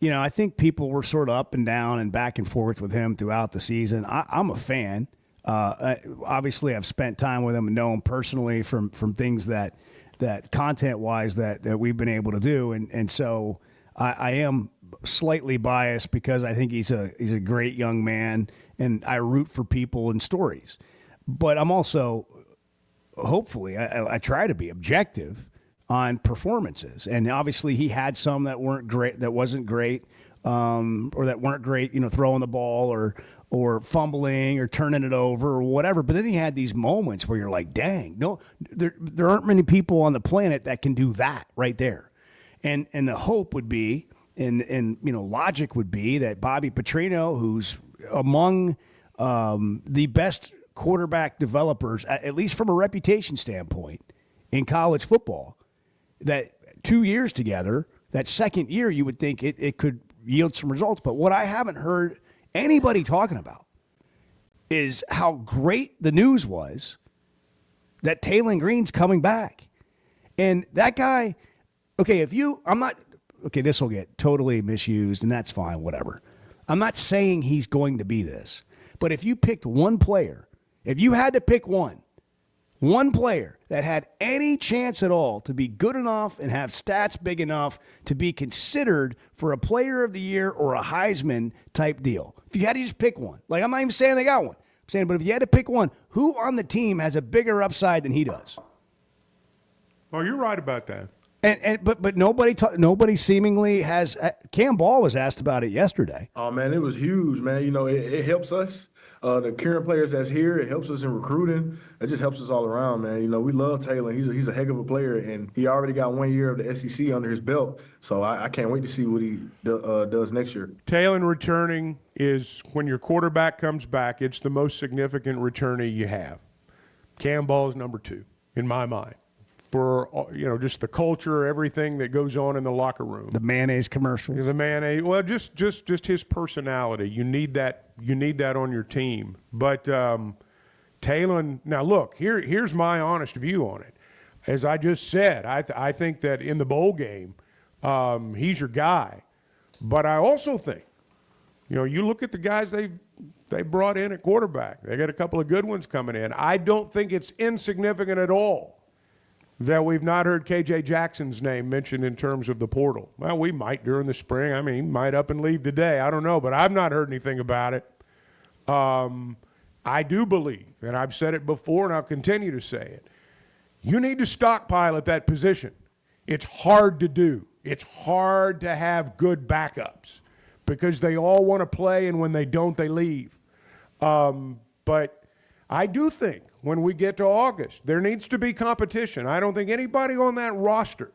I think people were sort of up and down and back and forth with him throughout the season. I'm a fan. Obviously, I've spent time with him and know him personally from things that content-wise that we've been able to do. And so I am slightly biased because I think he's a great young man, and I root for people and stories. But I'm also, hopefully, I try to be objective on performances. And obviously, he had some that weren't great, that wasn't great, or that weren't great, throwing the ball or fumbling or turning it over or whatever. But then he had these moments where you're like, dang, no, there aren't many people on the planet that can do that right there. And the hope would be, and logic would be that Bobby Petrino, who's among the best quarterback developers, at least from a reputation standpoint, in college football, that 2 years together, that second year, you would think it could yield some results. But what I haven't heard anybody talking about is how great the news was that Taylon Green's coming back. And that guy, this will get totally misused, and that's fine, whatever. I'm not saying he's going to be this. But if you picked one player, if you had to pick one one player that had any chance at all to be good enough and have stats big enough to be considered for a player of the year or a Heisman type deal. If you had to just pick one, like I'm not even saying they got one. I'm saying, but if you had to pick one, who on the team has a bigger upside than he does? Oh, you're right about that. But nobody seemingly has. Cam Ball was asked about it yesterday. Oh man, it was huge, man. You know, it helps us. The current players that's here, it helps us in recruiting. It just helps us all around, man. You know, we love Taylor. He's a heck of a player, and he already got 1 year of the SEC under his belt. So I can't wait to see what he does next year. Taylor returning is, when your quarterback comes back, it's the most significant returnee you have. Cam Ball is number 2, in my mind, for, you know, just the culture, everything that goes on in the locker room. The mayonnaise commercials. The mayonnaise. Well, just his personality. You need that. You need that on your team. But Taylor. Now look, here's my honest view on it. As I just said, I think that in the bowl game, he's your guy. But I also think, you know, you look at the guys they brought in at quarterback. They got a couple of good ones coming in. I don't think it's insignificant at all that we've not heard KJ Jackson's name mentioned in terms of the portal. Well, we might during the spring. I mean, he might up and leave today. I don't know, but I've not heard anything about it. I do believe, and I've said it before and I'll continue to say it, you need to stockpile at that position. It's hard to do. It's hard to have good backups because they all want to play, and when they don't, they leave. But I do think when we get to August, there needs to be competition. I don't think anybody on that roster,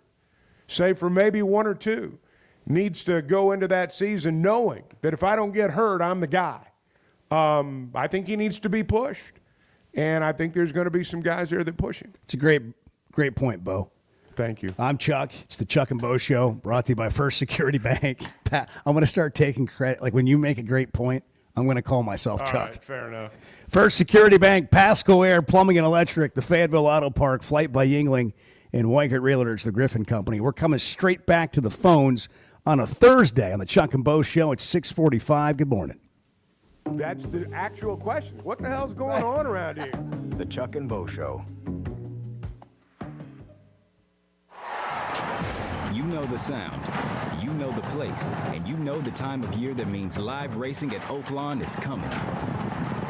save for maybe 1 or 2, needs to go into that season knowing that if I don't get hurt, I'm the guy. I think he needs to be pushed, and I think there's going to be some guys there that push him. It's a great point, Bo. Thank you. I'm Chuck. It's the Chuck and Bo Show, brought to you by First Security Bank. Pat, I'm going to start taking credit. Like when you make a great point, I'm going to call myself All Chuck. right, fair enough. First Security Bank, Pasco Air Plumbing and Electric, the Fayetteville Auto Park, Flight by Yingling, and Weikert Realtors, the Griffin Company. We're coming straight back to the phones on a Thursday on the Chuck and Bo Show at 6:45. Good morning. That's the actual question. What the hell's going on around here? The Chuck and Bo Show. You know the sound, you know the place, and you know the time of year that means live racing at Oaklawn is coming.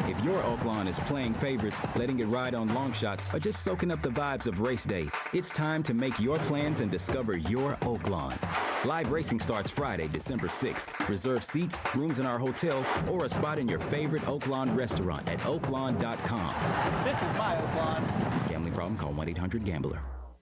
If your Oaklawn is playing favorites, letting it ride on long shots, or just soaking up the vibes of race day, it's time to make your plans and discover your Oaklawn. Live racing starts Friday, December 6th. Reserve seats, rooms in our hotel, or a spot in your favorite Oaklawn restaurant at oaklawn.com. This is my Oaklawn. Gambling problem? Call 1-800-GAMBLER.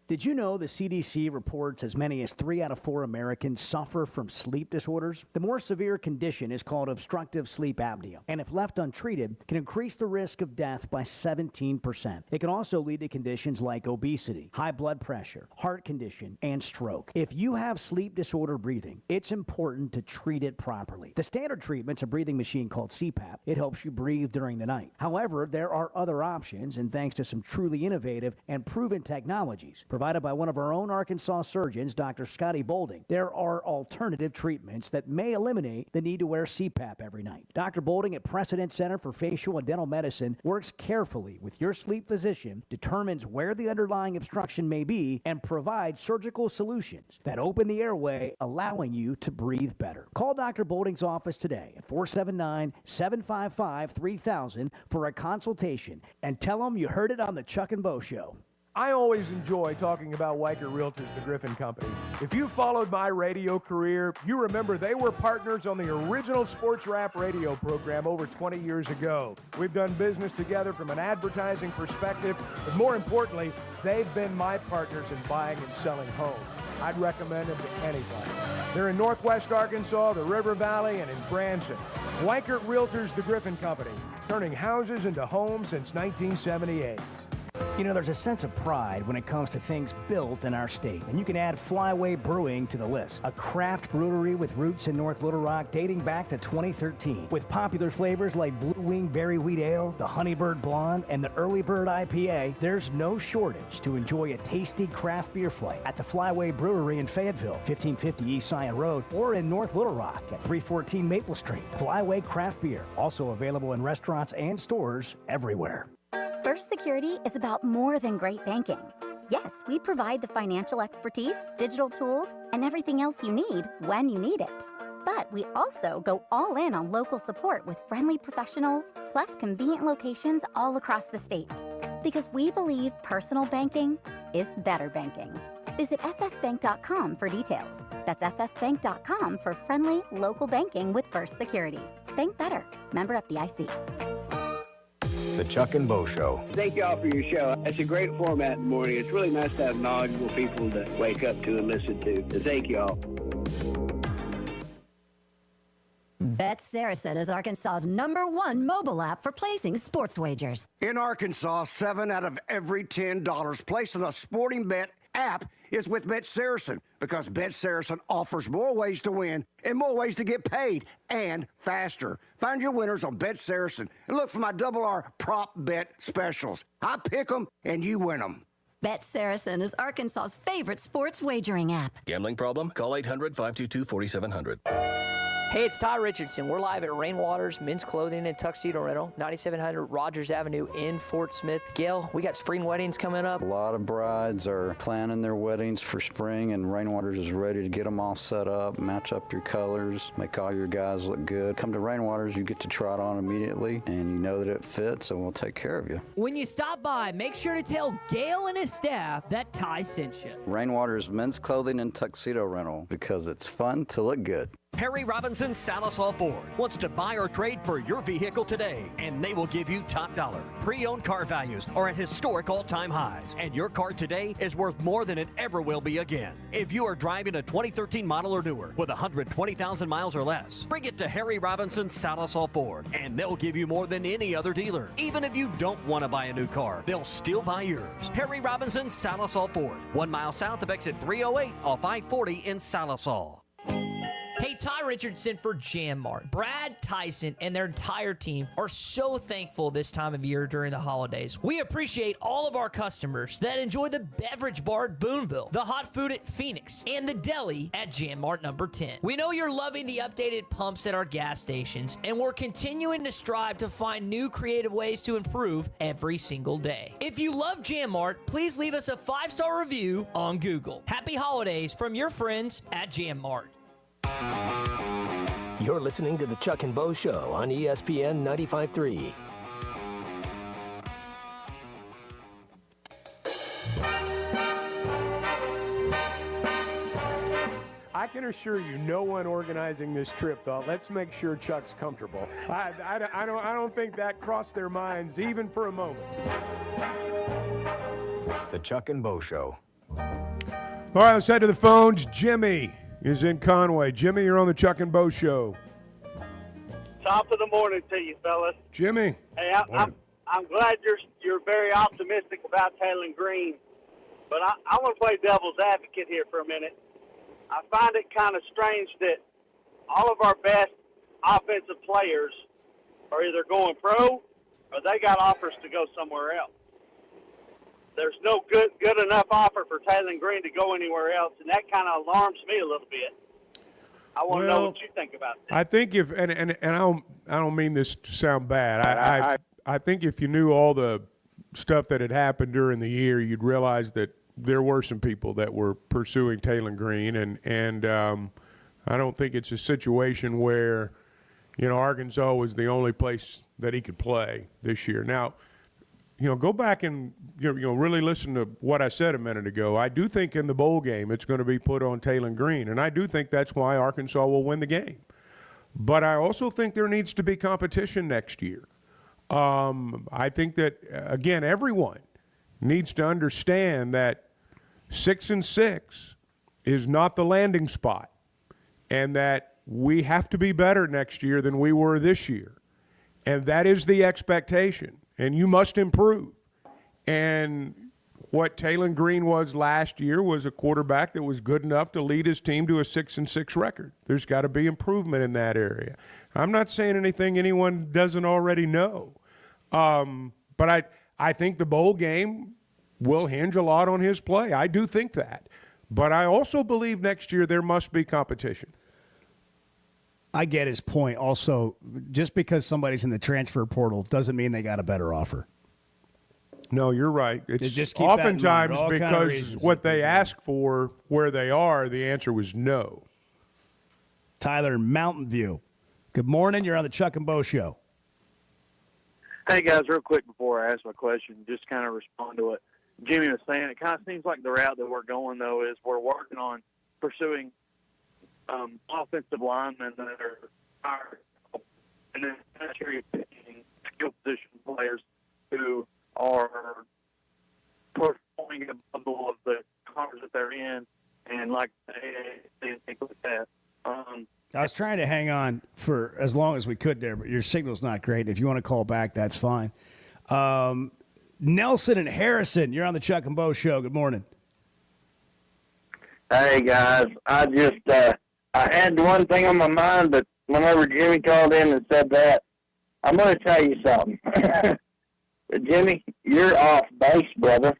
Did you know the CDC reports as many as 3 out of 4 Americans suffer from sleep disorders? The more severe condition is called obstructive sleep apnea, and if left untreated, can increase the risk of death by 17%. It can also lead to conditions like obesity, high blood pressure, heart condition, and stroke. If you have sleep disorder breathing, it's important to treat it properly. The standard treatment's a breathing machine called CPAP. It helps you breathe during the night. However, there are other options, and thanks to some truly innovative and proven technologies provided by one of our own Arkansas surgeons, Dr. Scotty Bolding, there are alternative treatments that may eliminate the need to wear CPAP every night. Dr. Bolding at Precedent Center for Facial and Dental Medicine works carefully with your sleep physician, determines where the underlying obstruction may be, and provides surgical solutions that open the airway, allowing you to breathe better. Call Dr. Bolding's office today at 479-755-3000 for a consultation and tell him you heard it on the Chuck and Bo Show. I always enjoy talking about Weikert Realtors, the Griffin Company. If you followed my radio career, you remember they were partners on the original sports rap radio program over 20 years ago. We've done business together from an advertising perspective, but more importantly, they've been my partners in buying and selling homes. I'd recommend them to anybody. They're in Northwest Arkansas, the River Valley, and in Branson. Weikert Realtors, the Griffin Company, turning houses into homes since 1978. You know, there's a sense of pride when it comes to things built in our state, and you can add Flyway Brewing to the list, a craft brewery with roots in North Little Rock dating back to 2013. With popular flavors like Blue Wing Berry Wheat Ale, the Honeybird Blonde, and the Early Bird IPA, there's no shortage to enjoy a tasty craft beer flight at the Flyway Brewery in Fayetteville, 1550 East Zion Road, or in North Little Rock at 314 Maple Street. Flyway Craft Beer, also available in restaurants and stores everywhere. First Security is about more than great banking. Yes, we provide the financial expertise, digital tools, and everything else you need when you need it. But we also go all in on local support with friendly professionals, plus convenient locations all across the state. Because we believe personal banking is better banking. Visit fsbank.com for details. That's fsbank.com for friendly, local banking with First Security. Bank better. Member FDIC. The Chuck and Bo Show. Thank you all for your show. It's a great format in the morning. It's really nice to have knowledgeable people to wake up to and listen to. So thank you all. Bet Saracen is Arkansas's #1 mobile app for placing sports wagers. In Arkansas, 7 out of every $10 placed on a sporting bet app is with Bet Saracen, because Bet Saracen offers more ways to win and more ways to get paid, and faster. Find your winners on Bet Saracen and look for my R prop bet specials. I pick them and you win them. Bet Saracen is Arkansas's favorite sports wagering app. Gambling problem? Call 800-522-4700. Hey, it's Ty Richardson. We're live at Rainwater's Men's Clothing and Tuxedo Rental, 9700 Rogers Avenue in Fort Smith. Gail, we got spring weddings coming up. A lot of brides are planning their weddings for spring, and Rainwater's is ready to get them all set up, match up your colors, make all your guys look good. Come to Rainwater's, you get to try it on immediately, and you know that it fits, and we'll take care of you. When you stop by, make sure to tell Gail and his staff that Ty sent you. Rainwater's Men's Clothing and Tuxedo Rental, because it's fun to look good. Harry Robinson Salisaw Ford wants to buy or trade for your vehicle today, and they will give you top dollar. Pre-owned car values are at historic all-time highs, and your car today is worth more than it ever will be again. If you are driving a 2013 model or newer with 120,000 miles or less, bring it to Harry Robinson Salisaw Ford, and they'll give you more than any other dealer. Even if you don't want to buy a new car, they'll still buy yours. Harry Robinson Salisaw Ford, 1 mile south of exit 308 off I-40 in Salisaw. Hey, Ty Richardson for Jam Mart. Brad Tyson and their entire team are so thankful this time of year during the holidays. We appreciate all of our customers that enjoy the beverage bar at Boonville, the hot food at Phoenix, and the deli at Jam Mart number 10. We know you're loving the updated pumps at our gas stations, and we're continuing to strive to find new creative ways to improve every single day. If you love Jam Mart, please leave us a 5-star review on Google. Happy holidays from your friends at Jam Mart. You're listening to the Chuck and Bo Show on ESPN 95.3. I can assure you, no one organizing this trip thought, let's make sure Chuck's comfortable. I don't think that crossed their minds even for a moment. The Chuck and Bo Show. All right, let's head to the phones. Jimmy is in Conway. Jimmy, you're on the Chuck and Bo Show. Top of the morning to you, fellas. Jimmy. Hey, I'm glad you're very optimistic about Taylor Green, but I want to play devil's advocate here for a minute. I find it kind of strange that all of our best offensive players are either going pro or they got offers to go somewhere else. There's no good enough offer for Taylor Green to go anywhere else, and that kind of alarms me a little bit. I want to know what you think about that. I think if and I don't mean this to sound bad. I think if you knew all the stuff that had happened during the year, you'd realize that there were some people that were pursuing Taylor Green, and I don't think it's a situation where, Arkansas was the only place that he could play this year. Now, go back and really listen to what I said a minute ago. I do think in the bowl game it's going to be put on Taylor Green, and I do think that's why Arkansas will win the game. But I also think there needs to be competition next year. I think that, again, everyone needs to understand that 6-6 is not the landing spot, and that we have to be better next year than we were this year. And that is the expectation. And you must improve. And what Taylor Green was last year was a quarterback that was good enough to lead his team to a 6-6 record. There's got to be improvement in that area. I'm not saying anything anyone doesn't already know. But I think the bowl game will hinge a lot on his play. I do think that. But I also believe next year there must be competition. I get his point. Also, just because somebody's in the transfer portal doesn't mean they got a better offer. No, you're right. It's just keep that in mind, oftentimes all kind of because reasons what that they ask for, where they are, the answer was no. Tyler in Mountain View. Good morning. You're on the Chuck and Bo Show. Hey, guys, real quick before I ask my question, just kind of respond to what Jimmy was saying. It kind of seems like the route that we're going, though, is we're working on pursuing offensive linemen that are higher, and then cherry picking skill position players who are performing above of the conference that they're in, and like and things like that. I was trying to hang on for as long as we could there, but your signal's not great. If you want to call back, that's fine. Nelson and Harrison, you're on the Chuck and Bo Show. Good morning. Hey, guys. I just, I had one thing on my mind, but whenever Jimmy called in and said that, I'm going to tell you something. Jimmy, you're off base, brother.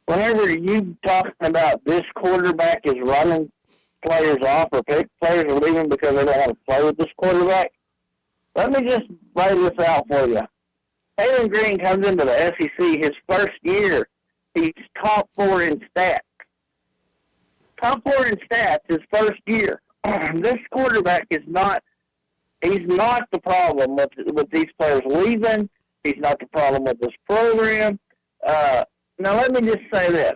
Whenever you talking about this quarterback is running players off or players are leaving because they don't want to play with this quarterback, let me just lay this out for you. Taylor Green comes into the SEC his first year. He's top 4 in stats. Top 4 in stats his first year. This quarterback is not, he's not the problem with these players leaving. He's not the problem with this program. Now, let me just say this.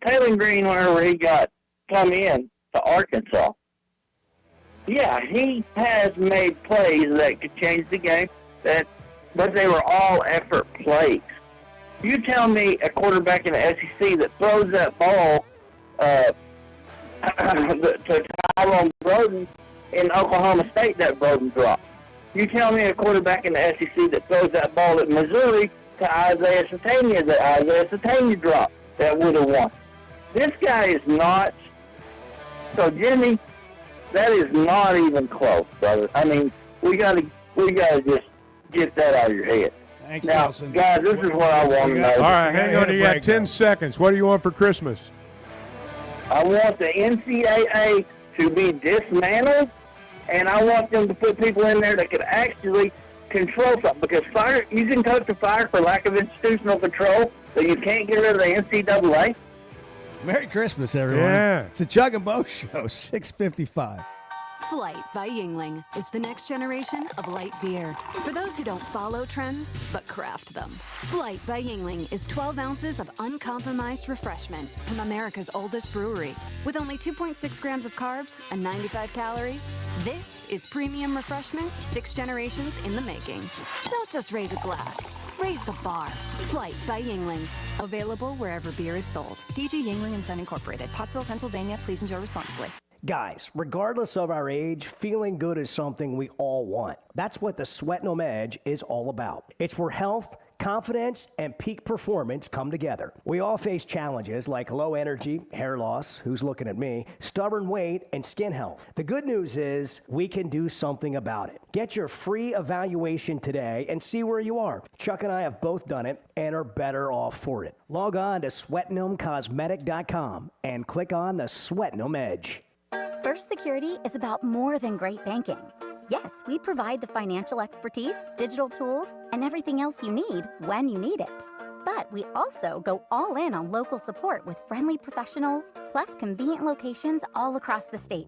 Taylor Green, whenever he come in to Arkansas, yeah, he has made plays that could change the game, but they were all effort plays. You tell me a quarterback in the SEC that throws that ball to Tyrone Broden in Oklahoma State that Broden dropped. You tell me a quarterback in the SEC that throws that ball at Missouri to Isaiah Satania that Isaiah Satania dropped that would have won. This guy is not. So, Jimmy, that is not even close, brother. I mean, we gotta just get that out of your head. Thanks, now, Nelson. guys, this is what I want to know. All right, hang on. You got 10 seconds. What do you want for Christmas? I want the NCAA to be dismantled, and I want them to put people in there that could actually control something. Because you can coach a fire for lack of institutional control, but you can't get rid of the NCAA. Merry Christmas, everyone. Yeah. It's the Chuck and Bo Show, 6:55. Flight by Yingling is the next generation of light beer. For those who don't follow trends, but craft them. Flight by Yingling is 12 ounces of uncompromised refreshment from America's oldest brewery. With only 2.6 grams of carbs and 95 calories, this is premium refreshment 6 generations in the making. Don't just raise a glass, raise the bar. Flight by Yingling. Available wherever beer is sold. DG Yingling and Son Incorporated, Pottsville, Pennsylvania. Please enjoy responsibly. Guys, regardless of our age, feeling good is something we all want. That's what the Sweatnum Edge is all about. It's where health, confidence, and peak performance come together. We all face challenges like low energy, hair loss, who's looking at me, stubborn weight, and skin health. The good news is we can do something about it. Get your free evaluation today and see where you are. Chuck and I have both done it and are better off for it. Log on to SweatnumCosmetic.com and click on the Sweatnum Edge. First Security is about more than great banking. Yes, we provide the financial expertise, digital tools, and everything else you need when you need it. But we also go all in on local support with friendly professionals, plus convenient locations all across the state.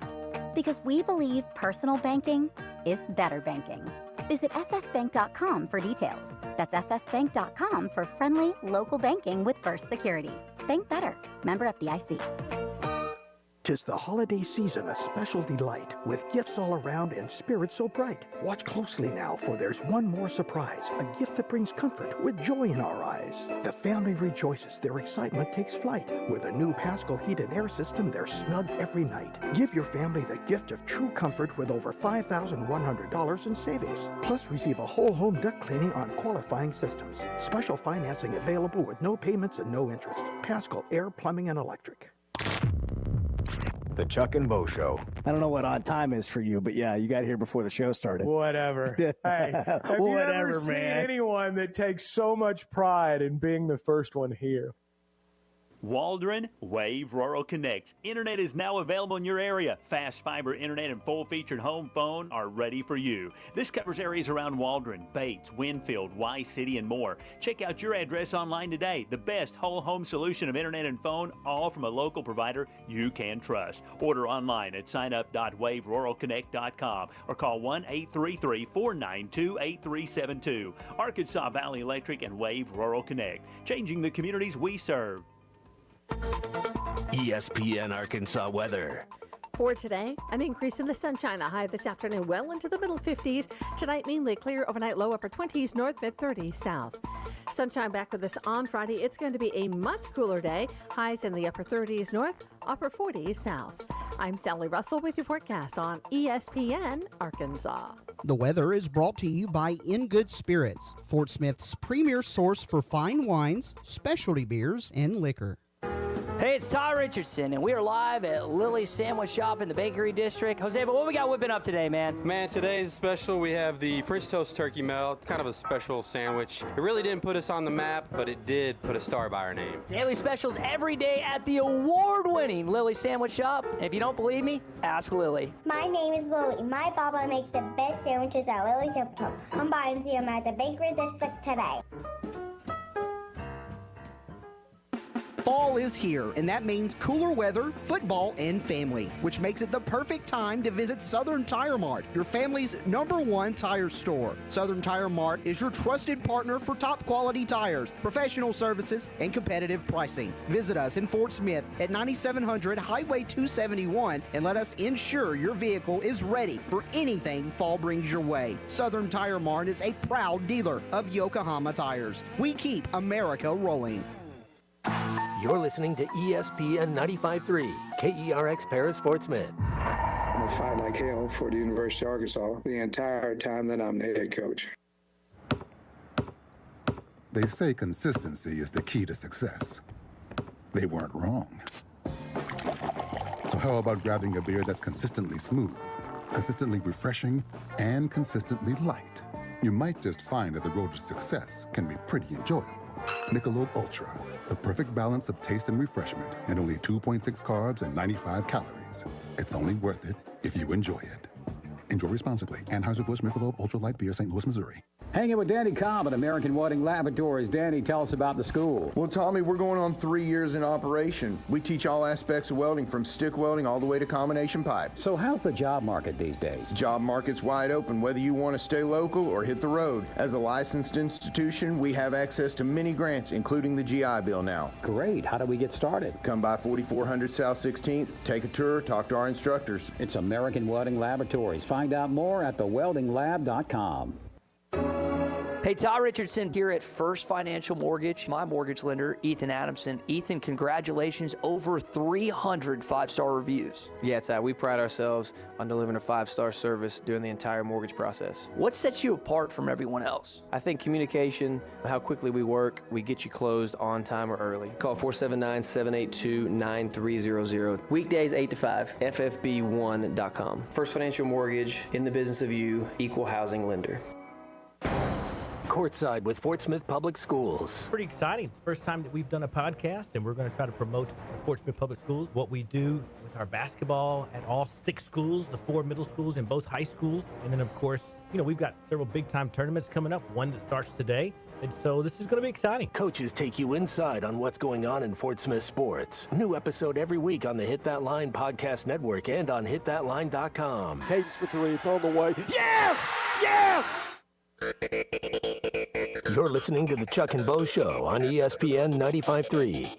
Because we believe personal banking is better banking. Visit fsbank.com for details. That's fsbank.com for friendly, local banking with First Security. Bank better. Member FDIC. 'Tis the holiday season, a special delight, with gifts all around and spirits so bright. Watch closely now, for there's one more surprise, a gift that brings comfort with joy in our eyes. The family rejoices, their excitement takes flight. With a new Paschal heated air system, they're snug every night. Give your family the gift of true comfort with over $5,100 in savings. Plus, receive a whole home duct cleaning on qualifying systems. Special financing available with no payments and no interest. Paschal Air, Plumbing, and Electric. The Chuck and Bo Show. I don't know what on time is for you, but yeah, you got here before the show started. Whatever. Hey, have you ever seen anyone that takes so much pride in being the first one here? Waldron Wave Rural Connects. Internet is now available in your area. Fast fiber internet and full-featured home phone are ready for you. This covers areas around Waldron, Bates, Winfield, Y-City, and more. Check out your address online today. The best whole home solution of internet and phone, all from a local provider you can trust. Order online at signup.waveruralconnect.com or call 1-833-492-8372. Arkansas Valley Electric and Wave Rural Connect, changing the communities we serve. ESPN Arkansas weather. For today, an increase in the sunshine, a high this afternoon well into the middle 50s. Tonight, mainly clear, overnight low upper 20s, north mid 30s south. Sunshine back with us on Friday. It's going to be a much cooler day. Highs in the upper 30s north, upper 40s south. I'm Sally Russell with your forecast on ESPN Arkansas. The weather is brought to you by In Good Spirits, Fort Smith's premier source for fine wines, specialty beers, and liquor. Hey, it's Ty Richardson, and we are live at Lily's Sandwich Shop in the Bakery District. Jose, but what we got whipping up today, man? Man, today's special. We have the French toast turkey melt, kind of a special sandwich. It really didn't put us on the map, but it did put a star by our name. Daily specials every day at the award-winning Lily's Sandwich Shop. And if you don't believe me, ask Lily. My name is Lily. My papa makes the best sandwiches at Lily's Sandwich Shop. I'm buying them at the Bakery District today. Fall is here, and that means cooler weather, football, and family, which makes it the perfect time to visit Southern Tire Mart, your family's #1 tire store. Southern Tire Mart is your trusted partner for top quality tires, professional services, and competitive pricing. Visit us in Fort Smith at 9700 Highway 271 and let us ensure your vehicle is ready for anything fall brings your way. Southern Tire Mart is a proud dealer of Yokohama tires. We keep America rolling. You're listening to ESPN 95.3, KERX Paris, Fort Smith. I'm a fight like hell for the University of Arkansas the entire time that I'm the head coach. They say consistency is the key to success. They weren't wrong. So how about grabbing a beer that's consistently smooth, consistently refreshing, and consistently light? You might just find that the road to success can be pretty enjoyable. Michelob Ultra, the perfect balance of taste and refreshment, and only 2.6 carbs and 95 calories. It's only worth it if you enjoy it. Enjoy responsibly. Anheuser-Busch Michelob Ultra Light Beer, St. Louis, Missouri. Hanging with Danny Cobb at American Wedding Laboratories. Danny, tell us about the school. Well, Tommy, we're going on 3 years in operation. We teach all aspects of welding, from stick welding all the way to combination pipe. So how's the job market these days? Job market's wide open, whether you want to stay local or hit the road. As a licensed institution, we have access to many grants, including the GI Bill now. Great. How do we get started? Come by 4400 South 16th, take a tour, talk to our instructors. It's American Welding Laboratories. Find out more at theweldinglab.com. Hey, Ty Richardson here at First Financial Mortgage. My mortgage lender, Ethan Adamson. Ethan, congratulations, over 300 five-star reviews. Yeah, Ty, we pride ourselves on delivering a five-star service during the entire mortgage process. What sets you apart from everyone else? I think communication, how quickly we work, we get you closed on time or early. Call 479-782-9300. Weekdays 8 to 5, ffb1.com. First Financial Mortgage, in the business of you, equal housing lender. Courtside with Fort Smith Public Schools. Pretty exciting. First time that we've done a podcast, and we're going to try to promote Fort Smith Public Schools, what we do with our basketball at all 6 schools, the 4 middle schools and both high schools. And then, of course, you know, we've got several big-time tournaments coming up, one that starts today. And so this is going to be exciting. Coaches take you inside on what's going on in Fort Smith sports. New episode every week on the Hit That Line podcast network and on hitthatline.com. Cadence for 3. It's on the way. Yes! Yes! You're listening to the Chuck and Bo Show on ESPN 95.3.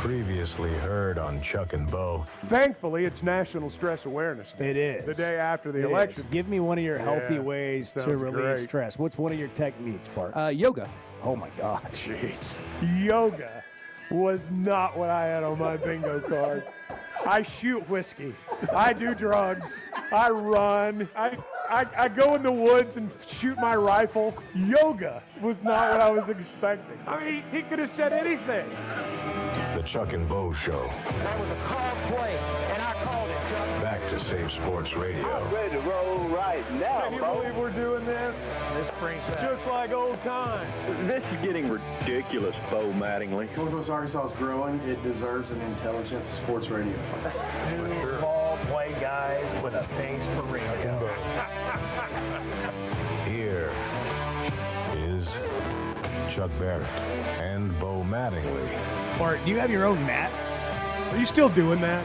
Previously heard on Chuck and Bo. Thankfully, it's National Stress Awareness Day. It is. The day after the It election. is. Give me one of your healthy ways to sounds relieve great. stress. What's one of your techniques, Bart? Yoga. Oh, my God. Jeez. Yoga was not what I had on my bingo card. I shoot whiskey. I do drugs. I run. I go in the woods and shoot my rifle. Yoga was not what I was expecting. I mean, he could have said anything. The Chuck and Bo Show. That was a called play, and I called it. Back to Save Sports Radio. Ready to roll right now. Can you believe we're doing this? This brings back. Just like old times. This is getting ridiculous, Bo Mattingly. Northwest Arkansas is growing. It deserves an intelligent sports radio. Two ball play guys with a face for radio. Here is Chuck Barrett and Bo Mattingly. Bart, do you have your own mat? Are you still doing that?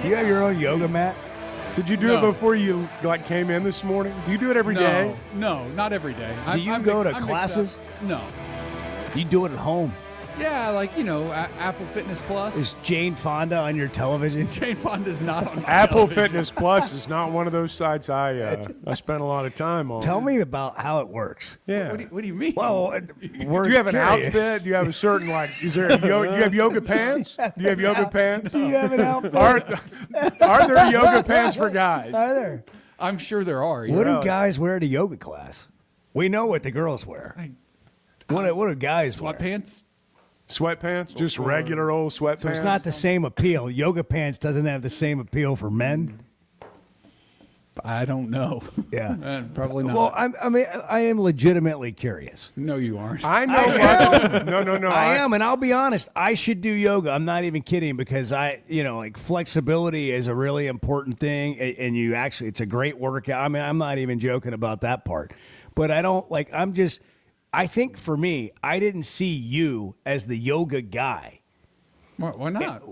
Do you have your own yoga mat? Did you do it before you came in this morning? Do you do it every day? No, not every day. Do you go to classes? No. Do you do it at home? Yeah, like, Apple Fitness Plus. Is Jane Fonda on your television? Jane Fonda's not on my Apple television. Fitness Plus is not one of those sites I spent a lot of time on. Tell me about how it works. Yeah. What do you mean? Well, Do you have an outfit? Do you have a certain, is there do you have yoga pants? Do you have yoga pants? Do you have an outfit? Are there yoga pants for guys? Are there? I'm sure there are. What do guys wear to yoga class? We know what the girls wear. What do guys wear? Sweatpants? Sweatpants? Just regular old sweatpants? So it's not the same appeal. Yoga pants doesn't have the same appeal for men? I don't know. Yeah. Probably not. Well, I am legitimately curious. No, you aren't. I know. No. I am, and I'll be honest. I should do yoga. I'm not even kidding because flexibility is a really important thing, and it's a great workout. I mean, I'm not even joking about that part. But I think for me, I didn't see you as the yoga guy. Why not?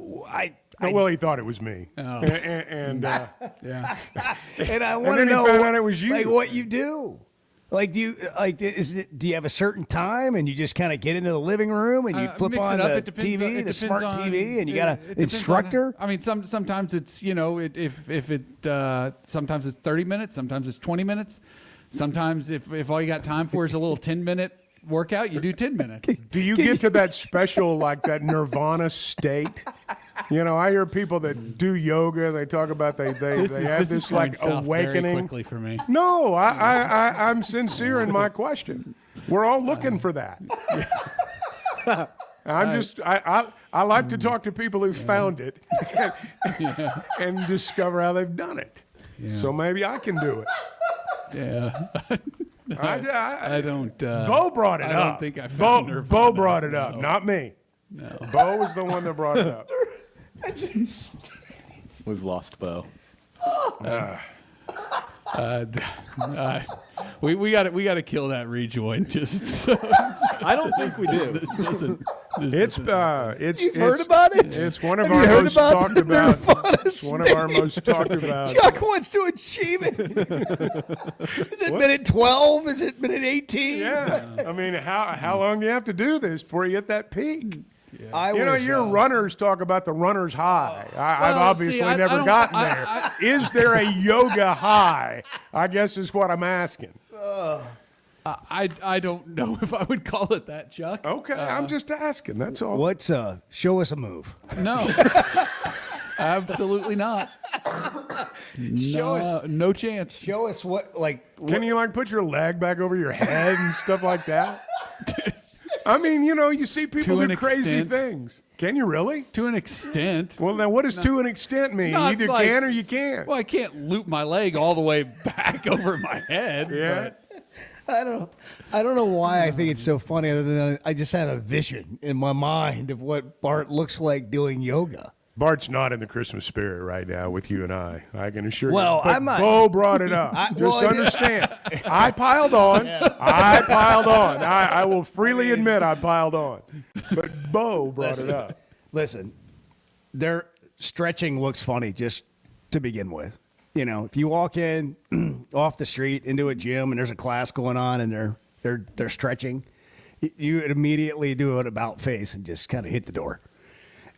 Well, he thought it was me. Oh. And yeah. And I And want to then he know found out it was you. like what you do. Like, do you have a certain time and you just kind of get into the living room and you flip Mix on it up. the It depends TV, on- the smart TV, and you got it an depends instructor? I mean, sometimes it's sometimes it's 30 minutes, sometimes it's 20 minutes. Sometimes if all you got time for is a little 10-minute workout, you do 10 minutes. do you get to that special, that nirvana state? I hear people that do yoga. They talk about they have this going south awakening. very quickly for me. No, I'm sincere in my question. We're all looking for that. I like to talk to people who found it and discover how they've done it. Yeah. So maybe I can do it. Yeah. I don't. Bo brought it up. I don't think I found Bo Nirvana. brought it up, not me. No. Bo was the one that brought it up. We've lost Bo. We got to kill that rejoin. Just I don't think we do. It's You've heard about it? It's one of Have you our heard most about talked the about. Nirvana It's one of our most talked about. Chuck wants to achieve it. Is it minute 12? Is it minute 18? Yeah. I mean, how long do you have to do this before you hit that peak? Yeah. Your runners talk about the runner's high. I've Well, obviously see, I never don't- gotten I- there. Is there a yoga high? I guess is what I'm asking. I don't know if I would call it that, Chuck. Okay, I'm just asking. That's all. What's show us a move? No. Absolutely not. Show us. No chance. Show us what Can you put your leg back over your head and stuff like that? I mean, you see people To do an crazy extent. things. Can you really? To an extent. Well, now what does to an extent mean? Not You either like- can or you can't. Well, I can't loop my leg all the way back over my head. Yeah. I don't know why I think it's so funny. Other than I just have a vision in my mind of what Bart looks like doing yoga. Bart's not in the Christmas spirit right now with you and I can assure Well, you. But I'm not- Bo brought it up. Just understand. I piled on. I piled on. I will freely admit I piled on. But Bo brought it up. Listen, their stretching looks funny just to begin with. If you walk in off the street into a gym and there's a class going on and they're stretching, you would immediately do an about face and just kind of hit the door.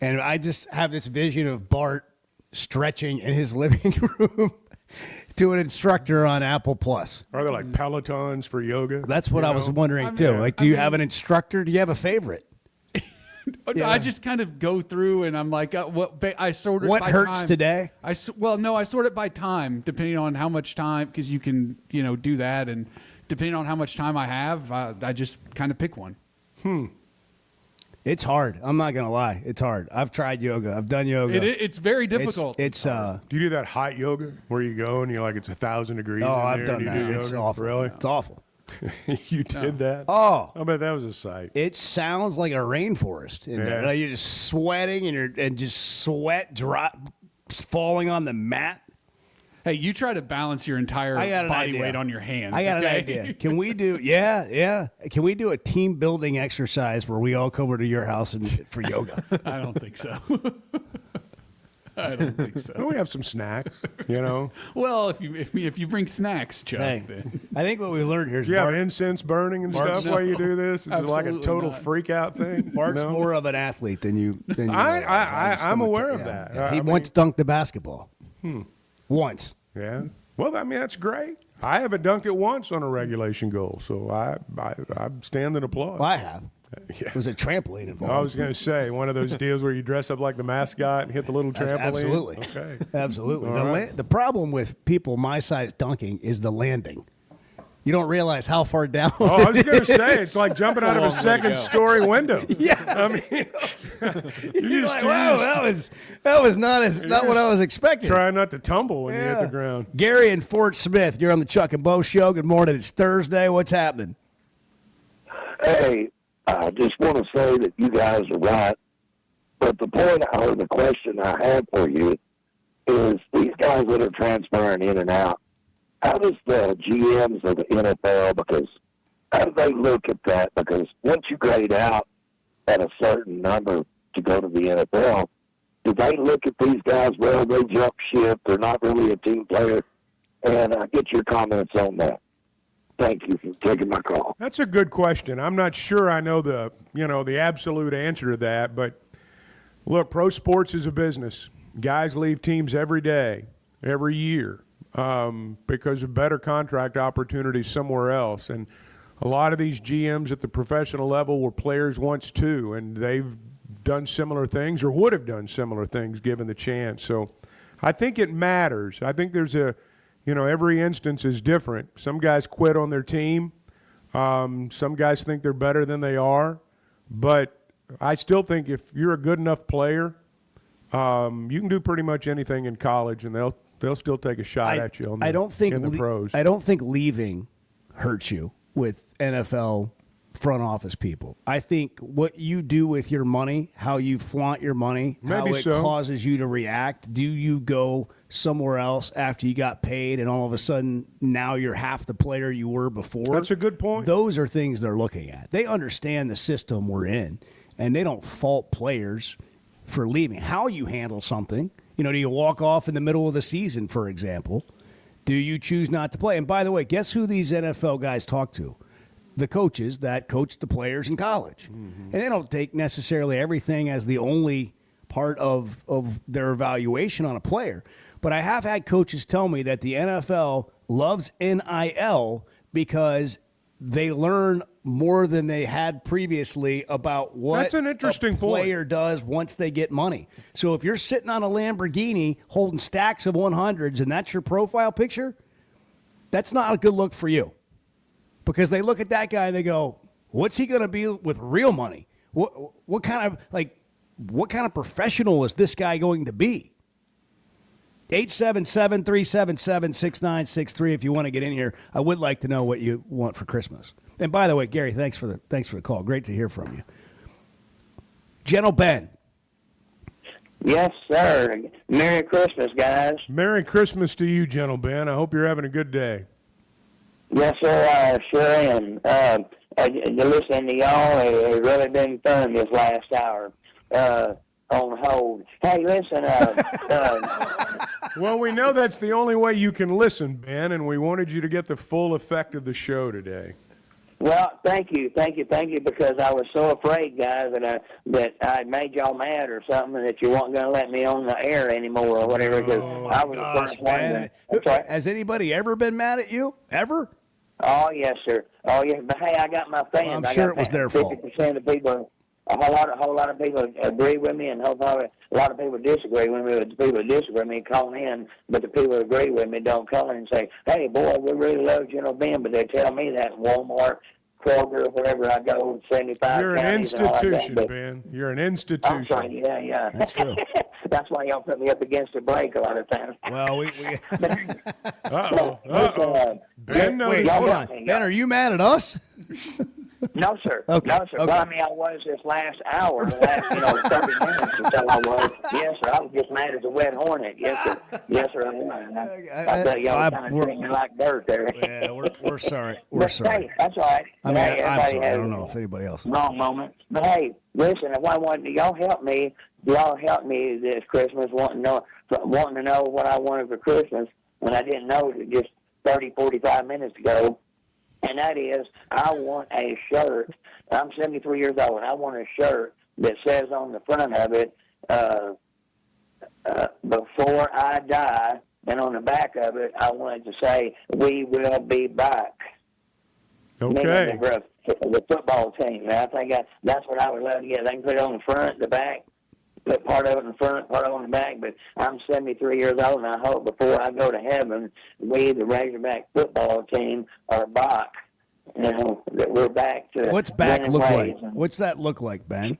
And I just have this vision of Bart stretching in his living room to an instructor on Apple Plus. Are there Pelotons for yoga? That's what I was wondering too. Do you have an instructor? Do you have a favorite? I just kind of go through and I'm like, I sort it What by hurts time. today? I sort it by time, depending on how much time, because you can, do that. And depending on how much time I have, I just kind of pick one. It's hard. I'm not going to lie. It's hard. I've tried yoga. I've done yoga. It's very difficult. Do you do that hot yoga where you go and you're like, it's 1,000 degrees? Oh, in I've there done and you that. do It's yoga? awful. Really? It's awful. You did that? Oh. I bet that was a sight. It sounds like a rainforest in there. Yeah. Like you're just sweating and just sweat falling on the mat. Hey, you try to balance your entire I got an body idea. weight on your hands. I got okay? an idea. Can we do? Yeah. Can we do a team building exercise where we all come over to your house and for yoga? I don't think so. I don't think so. Well, we have some snacks, you know. Well, if you bring snacks, Chuck, Hey, then I think what we learned here is Do you have incense burning and Mark's- stuff while you do this? Is it like a Absolutely total not. freak out thing? Mark's No? more of an athlete than you. I'm aware of that. He I once dunked the basketball. Hmm. Once. Yeah. Well, I mean, that's great. I haven't dunked it once on a regulation goal, so I stand and applaud. Well, I have. Yeah. Was a trampoline involved? I was going to say one of those deals where you dress up like the mascot and hit the little trampoline. Absolutely. Okay. Absolutely. All The, right. the problem with people my size dunking is the landing. You don't realize how far down. Oh, I was it going to say, is. it's like jumping out of a It's a long way to go. second-story window. Yeah. I mean, You're like, wow, that was not what I was expecting. Try not to tumble when you hit the ground. Gary in Fort Smith, you're on the Chuck and Bo Show. Good morning. It's Thursday. What's happening? Hey, I just want to say that you guys are right. But the point or the question I have for you is these guys that are transferring in and out, how does the GMs of the NFL, because how do they look at that? Because once you grade out at a certain number to go to the NFL, do they look at these guys, well, they jump ship, they're not really a team player? And I get your comments on that. Thank you for taking my call. That's a good question. I'm not sure I know the absolute answer to that, but look, pro sports is a business. Guys leave teams every day, every year, because of better contract opportunities somewhere else. And a lot of these GMs at the professional level were players once too, and they've done similar things or would have done similar things given the chance. So I think it matters. I think there's every instance is different. Some guys quit on their team. Some guys think they're better than they are. But I still think if you're a good enough player, you can do pretty much anything in college, and they'll still take a shot at you in the pros. I don't think leaving hurts you with NFL front office people. I think what you do with your money, how you flaunt your money, how Maybe it so. causes you to react. Do you go somewhere else after you got paid and all of a sudden now you're half the player you were before? That's a good point. Those are things they're looking at. They understand the system we're in, and they don't fault players for leaving. How you handle something, do you walk off in the middle of the season, for example? Do you choose not to play? And by the way, guess who these NFL guys talk to? The coaches that coach the players in college. And they don't take necessarily everything as the only part of their evaluation on a player. But I have had coaches tell me that the NFL loves NIL because they learn more than they had previously about what That's an interesting a player does once they get money. So if you're sitting on a Lamborghini holding stacks of 100s and that's your profile picture, that's not a good look for you. Because they look at that guy and they go, what's he going to be with real money? What kind of professional is this guy going to be? 877-377-6963 if you want to get in here. I would like to know what you want for Christmas. And by the way, Gary, thanks for the call. Great to hear from you. Gentle Ben. Yes, sir. Merry Christmas, guys. Merry Christmas to you, Gentle Ben. I hope you're having a good day. Yes, sir, I sure am. Listening to y'all, it really been fun this last hour on hold. Hey, listen. Well, we know that's the only way you can listen, Ben, and we wanted you to get the full effect of the show today. Well, thank you, because I was so afraid, guys, that I made y'all mad or something, and that you weren't going to let me on the air anymore or whatever. Because I was the first one. That's right. Has anybody ever been mad at you? Ever? Oh, yes, sir. Oh, yes. But, hey, I got my fans. Well, I'm I sure got it was their 50% of people, a whole lot of people agree with me, and a lot of people disagree with me. The people that disagree with me call in, but the people that agree with me don't call in and say, hey, boy, we really love Ben, but they tell me that in Walmart Kroger, wherever I go, 75 You're an counties and all like that, institution, but- Ben. You're an I'm institution. sorry, yeah. That's true. That's why y'all put me up against the break a lot of times. Well, we Uh-oh. Ben knows. wait, hold on. Ben, are you mad at us? No, sir. Okay, No, sir. okay. Well, I mean, I was this last hour, the last 30 minutes until I was. Yes, sir. I was just mad as a wet hornet. Yes, sir. Yes, sir. I was. I thought y'all kind of treating me like dirt there. Yeah, we're sorry. We're But, sorry. Hey, that's all right. I mean, Hey, I'm everybody sorry. I has don't know if anybody else. wrong moments. But hey, listen, if I want, y'all help me. Y'all help me this Christmas, wanting to know what I wanted for Christmas when I didn't know it just 30, 45 minutes ago. And that is, I want a shirt. I'm 73 years old, and I want a shirt that says on the front of it, before I die, and on the back of it, I want it to say, we will be back. Okay. Meaning the football team. And I think that's what I would love to get. They can put it on the front, the back, put part of it in the front, part of it on the back. But I'm 73 years old, and I hope before I go to heaven, we, the Razorback football team, are back. You know, that we're back to What's back winning look ways. like? What's that look like, Ben?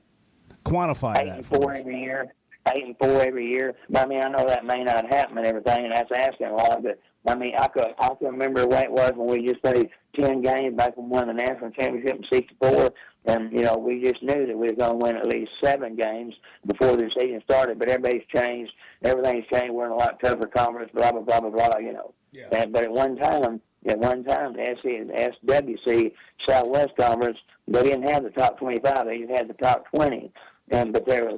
Quantify that. 8-4 every year. 8-4 every year. But I mean, I know that may not happen and everything, and that's asking a lot. But I mean, I can remember what it was when we just played 10 games back when we won the national championship in '64, and you know we just knew that we were going to win at least 7 games before the season started. But everybody's changed. Everything's changed. We're in a lot tougher conference. Blah blah blah blah blah. You know. Yeah. But at one time, the SWC Southwest Conference, they didn't have the top 25. They just had the top 20. But there was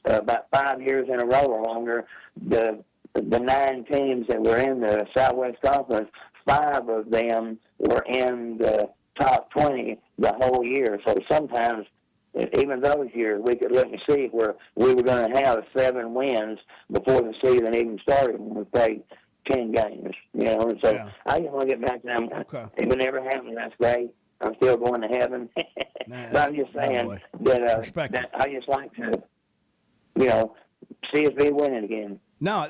about 5 years in a row or longer, the 9 teams that were in the Southwest Conference, 5 of them were in the top 20 the whole year. So sometimes, even those years, we could look and see where we were going to have 7 wins before the season even started when we played 10 games. You know, and so I just want to get back to them. Okay. If it never happened, that's great. I'm still going to heaven. But I'm just saying that I just like to, you know, see us be winning again. No,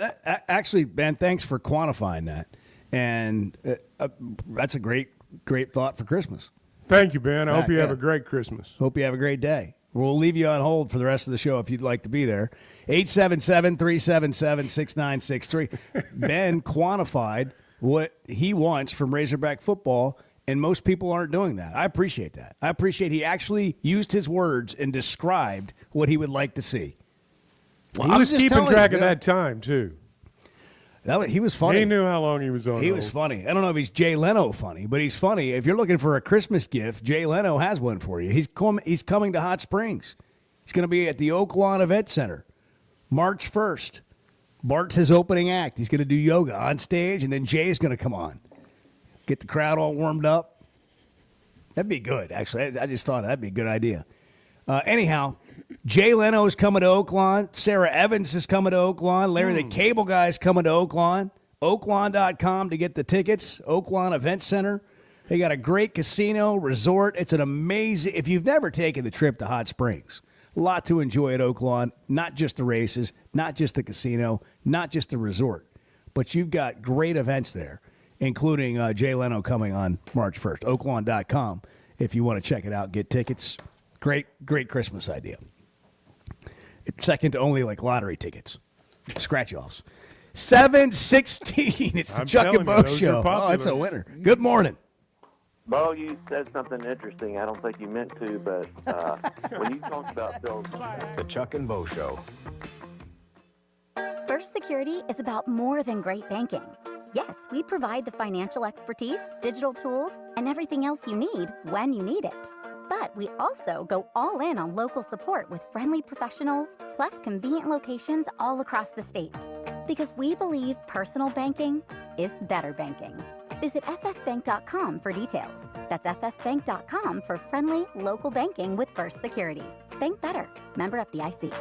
actually, Ben, thanks for quantifying that. And that's a great thought for Christmas. Thank you, Ben. I hope you have a great Christmas. Hope you have a great day. We'll leave you on hold for the rest of the show if you'd like to be there. 877-377-6963. Ben quantified what he wants from Razorback football, and most people aren't doing that. I appreciate that. I appreciate he actually used his words and described what he would like to see. Well, He was keeping track of that time, too. He was funny. He knew how long he was on. He was funny. I don't know if he's Jay Leno funny, but he's funny. If you're looking for a Christmas gift, Jay Leno has one for you. He's coming to Hot Springs. He's going to be at the Oaklawn Event Center March 1st. Bart's his opening act. He's going to do yoga on stage, and then Jay's going to come on. Get the crowd all warmed up. That'd be good, actually. I just thought that'd be a good idea. Anyhow, Jay Leno is coming to Oaklawn. Sarah Evans is coming to Oaklawn. Larry the Cable Guy is coming to Oaklawn. Oaklawn.com to get the tickets. Oaklawn Event Center. They got a great casino, resort. It's an amazing, if you've never taken the trip to Hot Springs, a lot to enjoy at Oaklawn. Not just the races, not just the casino, not just the resort, but you've got great events there, including Jay Leno coming on March 1st. Oaklawn.com if you want to check it out, get tickets. Great Christmas idea. It's second to only like lottery tickets, scratch-offs. 7:16. It's the Chuck and Bo Show. Oh, it's a winner. Good morning. Bo, you said something interesting. I don't think you meant to, but when you talked about those... The Chuck and Bo Show. First Security is about more than great banking. Yes, we provide the financial expertise, digital tools, and everything else you need when you need it. But we also go all in on local support with friendly professionals, plus convenient locations all across the state. Because we believe personal banking is better banking. Visit fsbank.com for details. That's fsbank.com for friendly, local banking with First Security. Bank better. Member FDIC.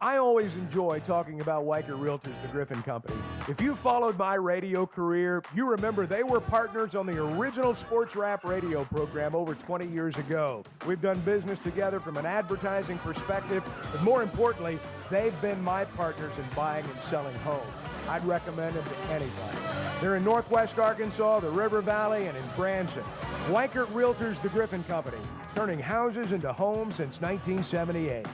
I always enjoy talking about Weicker Realtors, the Griffin Company. If you followed my radio career, you remember they were partners on the original Sports Rap radio program over 20 years ago. We've done business together from an advertising perspective, but more importantly, they've been my partners in buying and selling homes. I'd recommend them to anybody. They're in Northwest Arkansas, the River Valley, and in Branson. Weichert Realtors, the Griffin Company, turning houses into homes since 1978.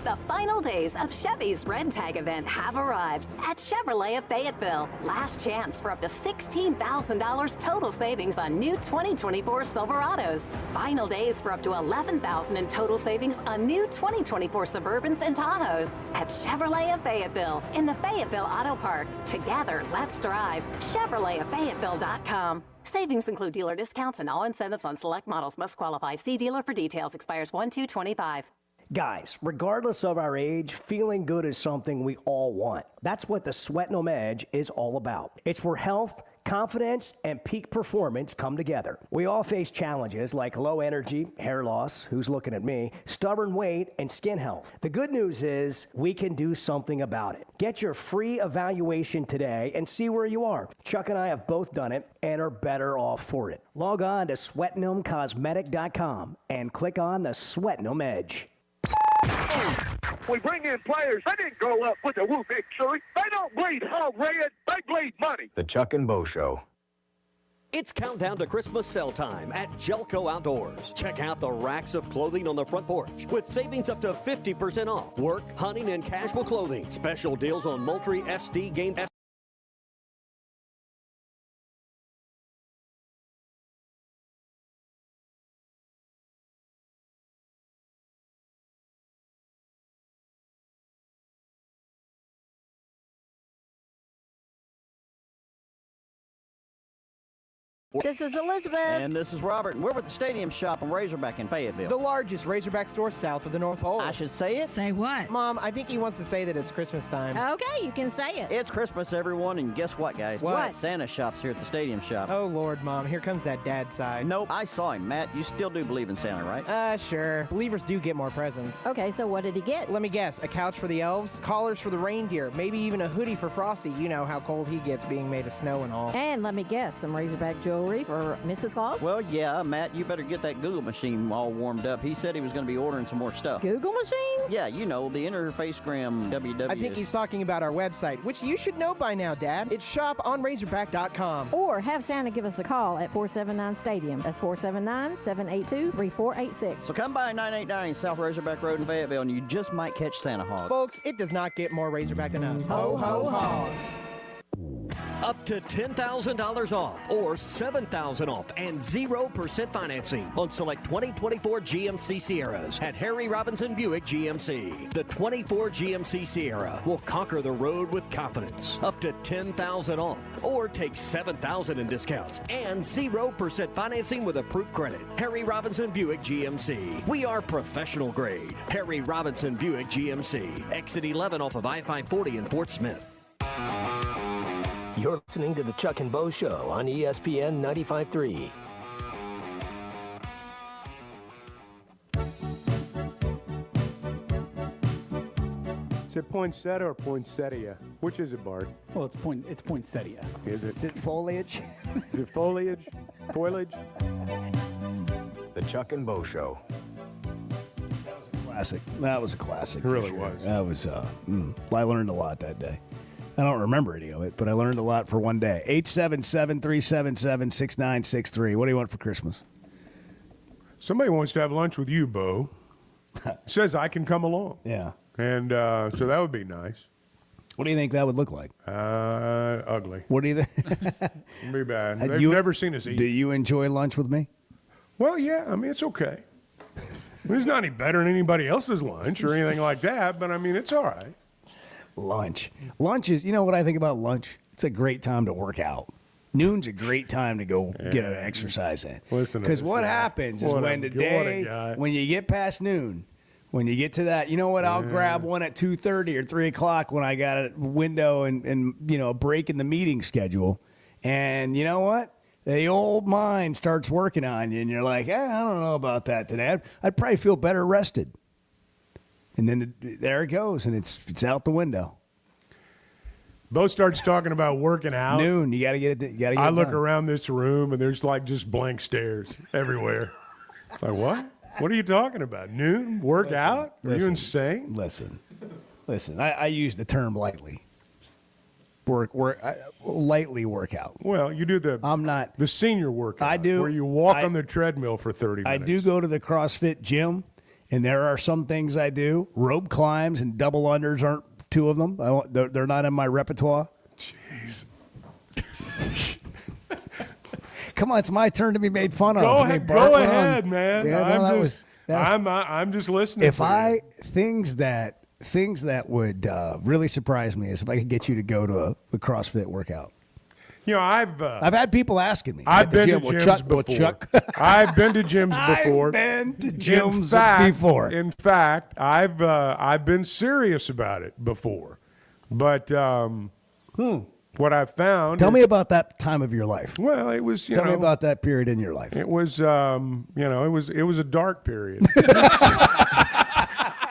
The final days of Chevy's Red Tag event have arrived at Chevrolet of Fayetteville. Last chance for up to $16,000 total savings on new 2024 Silverados. Final days for up to $11,000 in total savings on new 2024 Suburbans and Tahoes at Chevrolet of Fayetteville in the Fayetteville Auto Park. Together, let's drive. ChevroletofFayetteville.com. Savings include dealer discounts and all incentives on select models. Must qualify. See dealer for details. Expires 1/2/25. Guys, regardless of our age, feeling good is something we all want. That's what the Sweating 'em Edge is all about. It's where health, confidence, and peak performance come together. We all face challenges like low energy, hair loss, who's looking at me, stubborn weight, and skin health. The good news is we can do something about it. Get your free evaluation today and see where you are. Chuck and I have both done it and are better off for it. Log on to sweatingthemcosmetic.com and click on the Sweating 'em Edge. We bring in players. They didn't grow up with a whoop victory. They don't bleed hog red. They bleed money. The Chuck and Bo Show. It's countdown to Christmas sale time at Jelco Outdoors. Check out the racks of clothing on the front porch with savings up to 50% off. Work, hunting, and casual clothing. Special deals on Moultrie SD Game S. This is Elizabeth. And this is Robert, and we're with the Stadium Shop on Razorback in Fayetteville. The largest Razorback store south of the North Pole. I should say it? Say what? Mom, I think he wants to say that it's Christmas time. Okay, you can say it. It's Christmas, everyone, and guess what, guys? What? Santa shop's here at the Stadium Shop. Oh, Lord, Mom, here comes that dad side. Nope, I saw him. Matt, you still do believe in Santa, right? Sure. Believers do get more presents. Okay, so what did he get? Let me guess. A couch for the elves, collars for the reindeer, maybe even a hoodie for Frosty. You know how cold he gets being made of snow and all. And let me guess, some Razorback jewelry for Mrs. Claus? Well, yeah, Matt, you better get that Google machine all warmed up. He said he was going to be ordering some more stuff. Google machine? Yeah, you know, the Interfacegram WW. I think he's talking about our website, which you should know by now, Dad. It's shoponrazorback.com. Or have Santa give us a call at 479-STADIUM. That's 479-782-3486. So come by 989 South Razorback Road in Fayetteville, and you just might catch Santa Hog. Folks, it does not get more Razorback than us. Ho, ho, hogs. Up to $10,000 off or $7,000 off and 0% financing on select 2024 GMC Sierras at Harry Robinson Buick GMC. The 24 GMC Sierra will conquer the road with confidence. Up to $10,000 off or take $7,000 in discounts and 0% financing with approved credit. Harry Robinson Buick GMC. We are professional grade. Harry Robinson Buick GMC. Exit 11 off of I-540 in Fort Smith. You're listening to the Chuck and Bo Show on ESPN 95.3. Is it poinsettia or poinsettia? Which is it, Bart? Well, it's poinsettia. Is it? Is it foliage? Is it foliage? Foliage? The Chuck and Bo Show. Classic. That was a classic. It really for was. That was. I learned a lot that day. I don't remember any of it, but I learned a lot for one day. 877-377-6963. What do you want for Christmas? Somebody wants to have lunch with you, Bo. Says I can come along. Yeah. And so that would be nice. What do you think that would look like? Ugly. What do you think? It'd be bad. They've never seen us eat. Do you enjoy lunch with me? Well, yeah. I mean, it's okay. It's not any better than anybody else's lunch or anything like that, but I mean, it's all right. Lunch is, you know what I think about lunch? It's a great time to work out. Noon's a great time to go get an exercise in. Listen, because what happens is when you get past noon, when you get to that, you know what? I'll grab one at 2:30 or 3 o'clock when I got a window and you know a break in the meeting schedule, and you know what? The old mind starts working on you, and you're like, I don't know about that today. I'd probably feel better rested. And then there it goes, and it's out the window. Bo starts talking about working out. Noon, you got to get it. I look around this room, and there's like just blank stares everywhere. It's like, what? What are you talking about? Noon? Work out? Are you insane? Listen. I use the term lightly. lightly work out. Well, you do the senior workout. I do. Where you walk on the treadmill for 30 minutes. I do go to the CrossFit gym, and there are some things I do. Rope climbs and double unders aren't two of them. They're not in my repertoire. Jeez. Come on, it's my turn to be made fun of. Go Okay, ahead, Bart, go we're on. ahead, man. Yeah, I'm just listening. Things that would really surprise me is if I could get you to go to a CrossFit workout. You know, I've had people asking me. I've been to Well, gyms before. I've been to gyms before. I've been to gyms before. In fact, I've been serious about it before. But what I've found. Tell me about that time of your life. Well, it was. Tell me about that period in your life. It was. It was a dark period.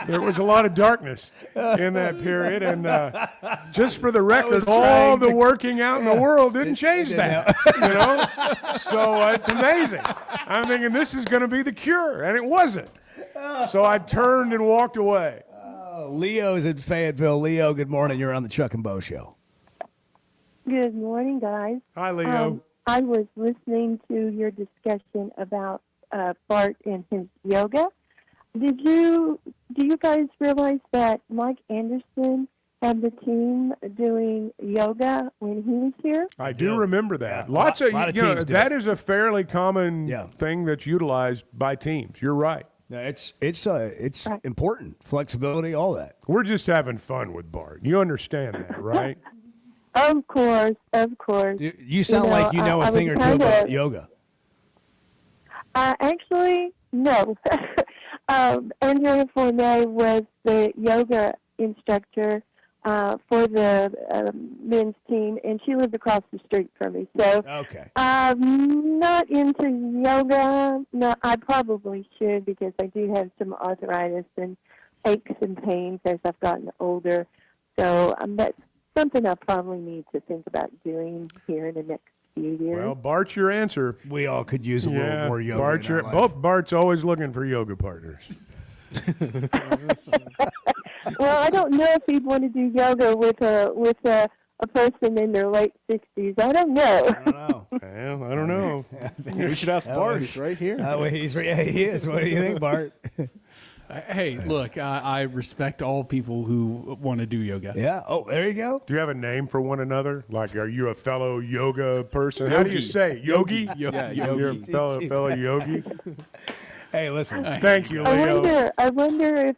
There was a lot of darkness in that period, and just for the record, all the working out in the world didn't change that. So it's amazing. I'm thinking this is going to be the cure, and it wasn't. So I turned and walked away. Leo's in Fayetteville. Leo, good morning. You're on the Chuck and Bo Show. Good morning, guys. Hi, Leo. I was listening to your discussion about Bart and his yoga. Do you guys realize that Mike Anderson had the team doing yoga when he was here? I do remember that. Yeah, Lots a lot of teams do that it. is a fairly common thing that's utilized by teams. You're right. No, it's important. Flexibility, all that. We're just having fun with Bart. You understand that, right? Of course. You sound like you know a thing or two about yoga. Actually, no. Andrea Fournier was the yoga instructor for the men's team, and she lived across the street from me. So, I'm not into yoga. No, I probably should because I do have some arthritis and aches and pains as I've gotten older. So that's something I probably need to think about doing here in the next few years. Well, Bart's your answer. We all could use a little more yoga. Bart's always looking for yoga partners. Well, I don't know if he'd want to do yoga with a person in their late 60s. I don't know. Well, I don't know. We should ask Bart. He's right here. He is. What do you think, Bart? Hey, look, I respect all people who want to do yoga. Yeah. Oh, there you go. Do you have a name for one another? Like, are you a fellow yoga person? How do you say it? Yogi? Yeah, You're a fellow yogi? Hey, listen. Thank you, Leo. I wonder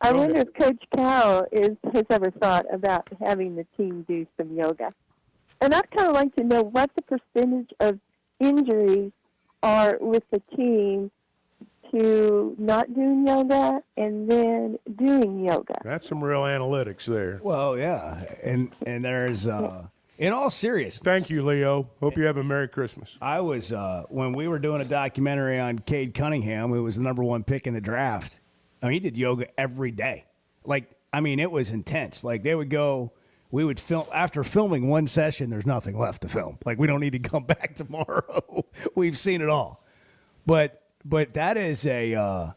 if Coach Cal has ever thought about having the team do some yoga. And I'd kind of like to know what the percentage of injuries are with the team to not doing yoga and then doing yoga. That's some real analytics there. Well, yeah. And there's, in all seriousness. Thank you, Leo. Hope you have a Merry Christmas. I was, when we were doing a documentary on Cade Cunningham, who was the #1 pick in the draft. I mean, he did yoga every day. It was intense. Like, we would film, after filming one session, there's nothing left to film. Like, we don't need to come back tomorrow. We've seen it all. But that is it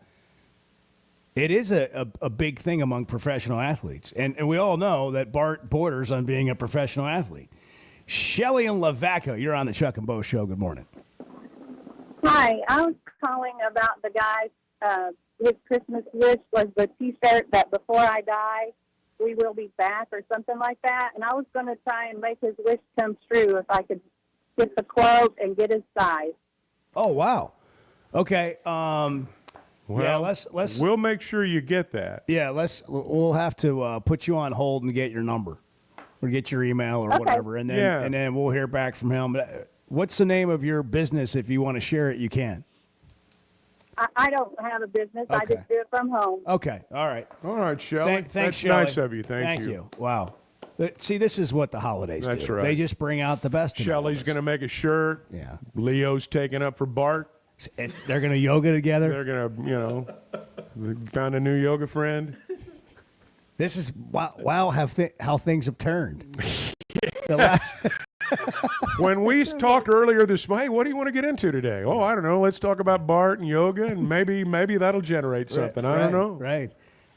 is a big thing among professional athletes. And we all know that Bart borders on being a professional athlete. Shelly and Lavaca, you're on the Chuck and Bo Show. Good morning. Hi, I was calling about the guy's, his Christmas wish was the T-shirt that before I die, we will be back or something like that. And I was going to try and make his wish come true if I could get the quote and get his size. Oh, wow. Okay. We'll make sure you get that. Yeah, we'll have to put you on hold and get your number or get your email or whatever, and then we'll hear back from him. What's the name of your business? If you want to share it, you can. I don't have a business. Okay. I just do it from home. Okay. All right, Shelley. Thanks, That's Shelley. nice of you. Thank you. Wow. See, this is what the holidays do. That's right. They just bring out the best. Shelley's going to make a shirt. Yeah. Leo's taking up for Bart. They're going to yoga together. They're going to, found a new yoga friend. This is wow how things have turned. When we talked earlier this morning, hey, what do you want to get into today? Oh, I don't know. Let's talk about Bart and yoga, and maybe that'll generate something. I don't know. Right.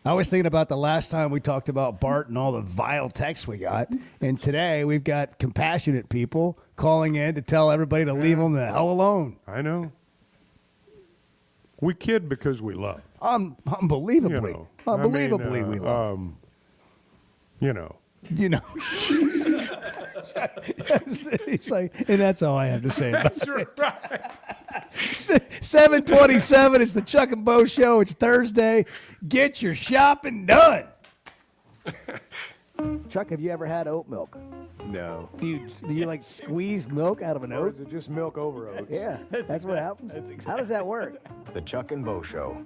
I was thinking about the last time we talked about Bart and all the vile texts we got. And today we've got compassionate people calling in to tell everybody to leave them the hell alone. I know. We kid because we love. Unbelievably. You know, Unbelievably we love. You know. You know. He's like, and that's all I have to say about That's it. right. 7:27. It's the Chuck and Bo Show. It's Thursday. Get your shopping done. Chuck, have you ever had oat milk? No. Do you like squeeze milk out of an Or oat? is it just milk over oats? Yeah, that's what happens. How does that work? The Chuck and Bo Show.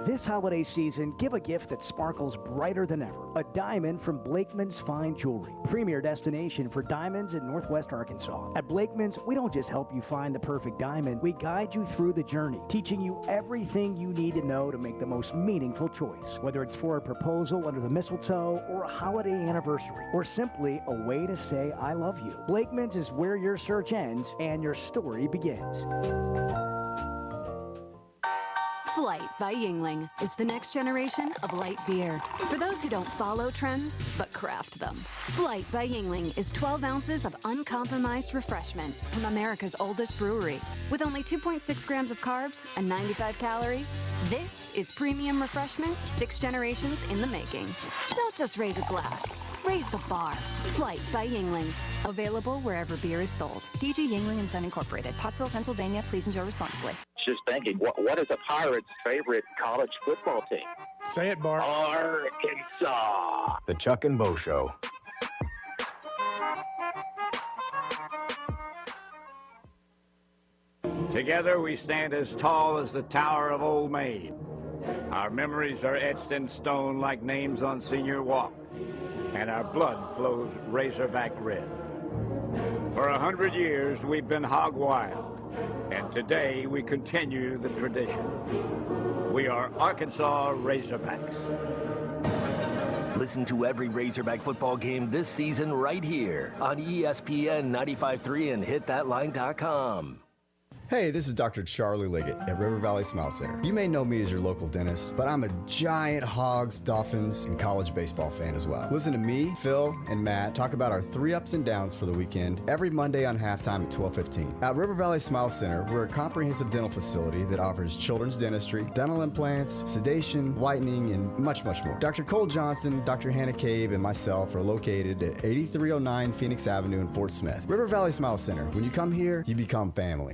This holiday season, give a gift that sparkles brighter than ever. A diamond from Blakeman's Fine Jewelry, premier destination for diamonds in Northwest Arkansas. At Blakeman's, we don't just help you find the perfect diamond, we guide you through the journey, teaching you everything you need to know to make the most meaningful choice. Whether it's for a proposal under the mistletoe, or a holiday anniversary, or simply a way to say I love you. Blakeman's is where your search ends and your story begins. Flight by Yuengling is the next generation of light beer. For those who don't follow trends, but craft them. Flight by Yuengling is 12 ounces of uncompromised refreshment from America's oldest brewery. With only 2.6 grams of carbs and 95 calories, this is premium refreshment 6 generations in the making. Don't just raise a glass, raise the bar. Flight by Yuengling. Available wherever beer is sold. DG Yuengling and Son Incorporated, Pottsville, Pennsylvania. Please enjoy responsibly. Just thinking, what is a Pirates' favorite college football team? Say it, Bart. Arkansas. The Chuck and Bo Show. Together we stand as tall as the Tower of Old Maid. Our memories are etched in stone like names on senior walk, and our blood flows razorback red. For 100 years we've been hog wild, and today we continue the tradition. We are Arkansas Razorbacks. Listen to every Razorback football game this season right here on ESPN 95.3 and hitthatline.com. Hey, this is Dr. Charlie Liggett at River Valley Smile Center. You may know me as your local dentist, but I'm a giant Hogs, Dolphins, and college baseball fan as well. Listen to me, Phil, and Matt talk about our 3 ups and downs for the weekend every Monday on halftime at 12:15. At River Valley Smile Center, we're a comprehensive dental facility that offers children's dentistry, dental implants, sedation, whitening, and much, much more. Dr. Cole Johnson, Dr. Hannah Cabe, and myself are located at 8309 Phoenix Avenue in Fort Smith. River Valley Smile Center. When you come here, you become family.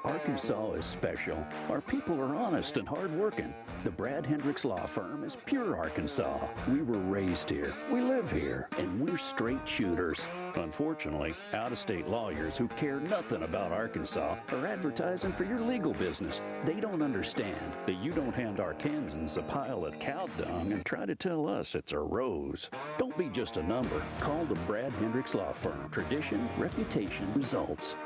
Arkansas is special. Our people are honest and hardworking. The Brad Hendricks Law Firm is pure Arkansas. We were raised here, we live here, and we're straight shooters. Unfortunately, out-of-state lawyers who care nothing about Arkansas are advertising for your legal business. They don't understand that you don't hand Arkansans a pile of cow dung and try to tell us it's a rose. Don't be just a number. Call the Brad Hendricks Law Firm. Tradition, reputation, results.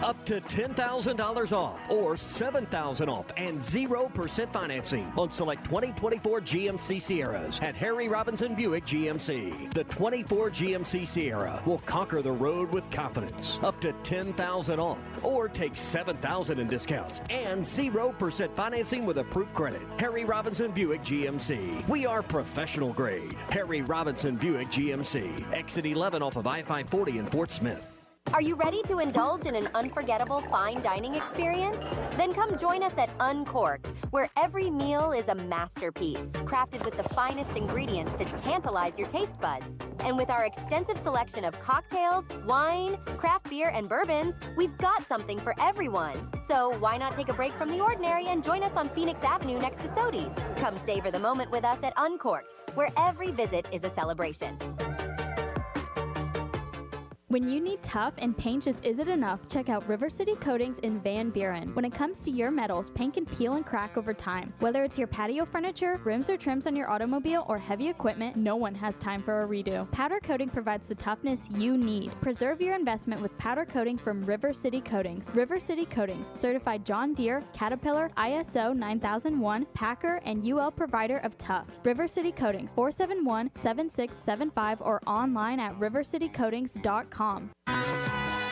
Up to $10,000 off or $7,000 off and 0% financing on select 2024 GMC Sierras at Harry Robinson Buick GMC. The 24 GMC Sierra will conquer the road with confidence. Up to $10,000 off or take $7,000 in discounts and 0% financing with approved credit. Harry Robinson Buick GMC. We are professional grade. Harry Robinson Buick GMC. Exit 11 off of I-540 in Fort Smith. Are you ready to indulge in an unforgettable fine dining experience? Then come join us at Uncorked, where every meal is a masterpiece, crafted with the finest ingredients to tantalize your taste buds. And with our extensive selection of cocktails, wine, craft beer, and bourbons, we've got something for everyone. So why not take a break from the ordinary and join us on Phoenix Avenue next to Sodi's? Come savor the moment with us at Uncorked, where every visit is a celebration. When you need tough and paint just isn't enough, check out River City Coatings in Van Buren. When it comes to your metals, paint can peel and crack over time. Whether it's your patio furniture, rims or trims on your automobile, or heavy equipment, no one has time for a redo. Powder coating provides the toughness you need. Preserve your investment with powder coating from River City Coatings. River City Coatings, certified John Deere, Caterpillar, ISO 9001, Packer, and UL provider of tough. River City Coatings, 471-7675 or online at rivercitycoatings.com.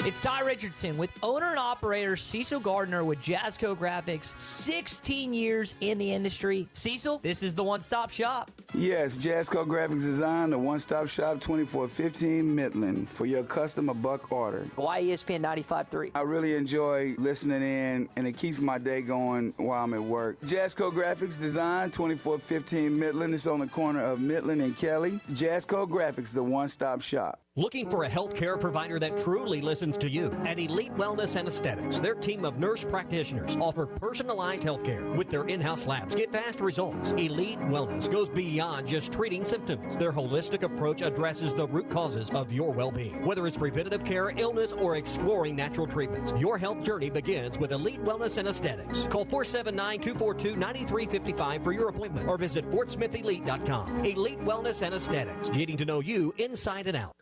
It's Ty Richardson with owner and operator Cecil Gardner with Jasco Graphics. 16 years in the industry. Cecil, this is the one-stop shop. Yes, Jasco Graphics Design, the one-stop shop, 2415 Midland, for your custom or buck order. Why ESPN 95.3? I really enjoy listening in, and it keeps my day going while I'm at work. Jasco Graphics Design, 2415 Midland. It's on the corner of Midland and Kelly. Jasco Graphics, the one-stop shop. Looking for a healthcare provider that truly listens to you? At Elite Wellness and Aesthetics, their team of nurse practitioners offer personalized healthcare with their in-house labs. Get fast results. Elite Wellness goes beyond just treating symptoms. Their holistic approach addresses the root causes of your well-being. Whether it's preventative care, illness, or exploring natural treatments, your health journey begins with Elite Wellness and Aesthetics. Call 479-242-9355 for your appointment or visit FortSmithElite.com. Elite Wellness and Aesthetics, getting to know you inside and out.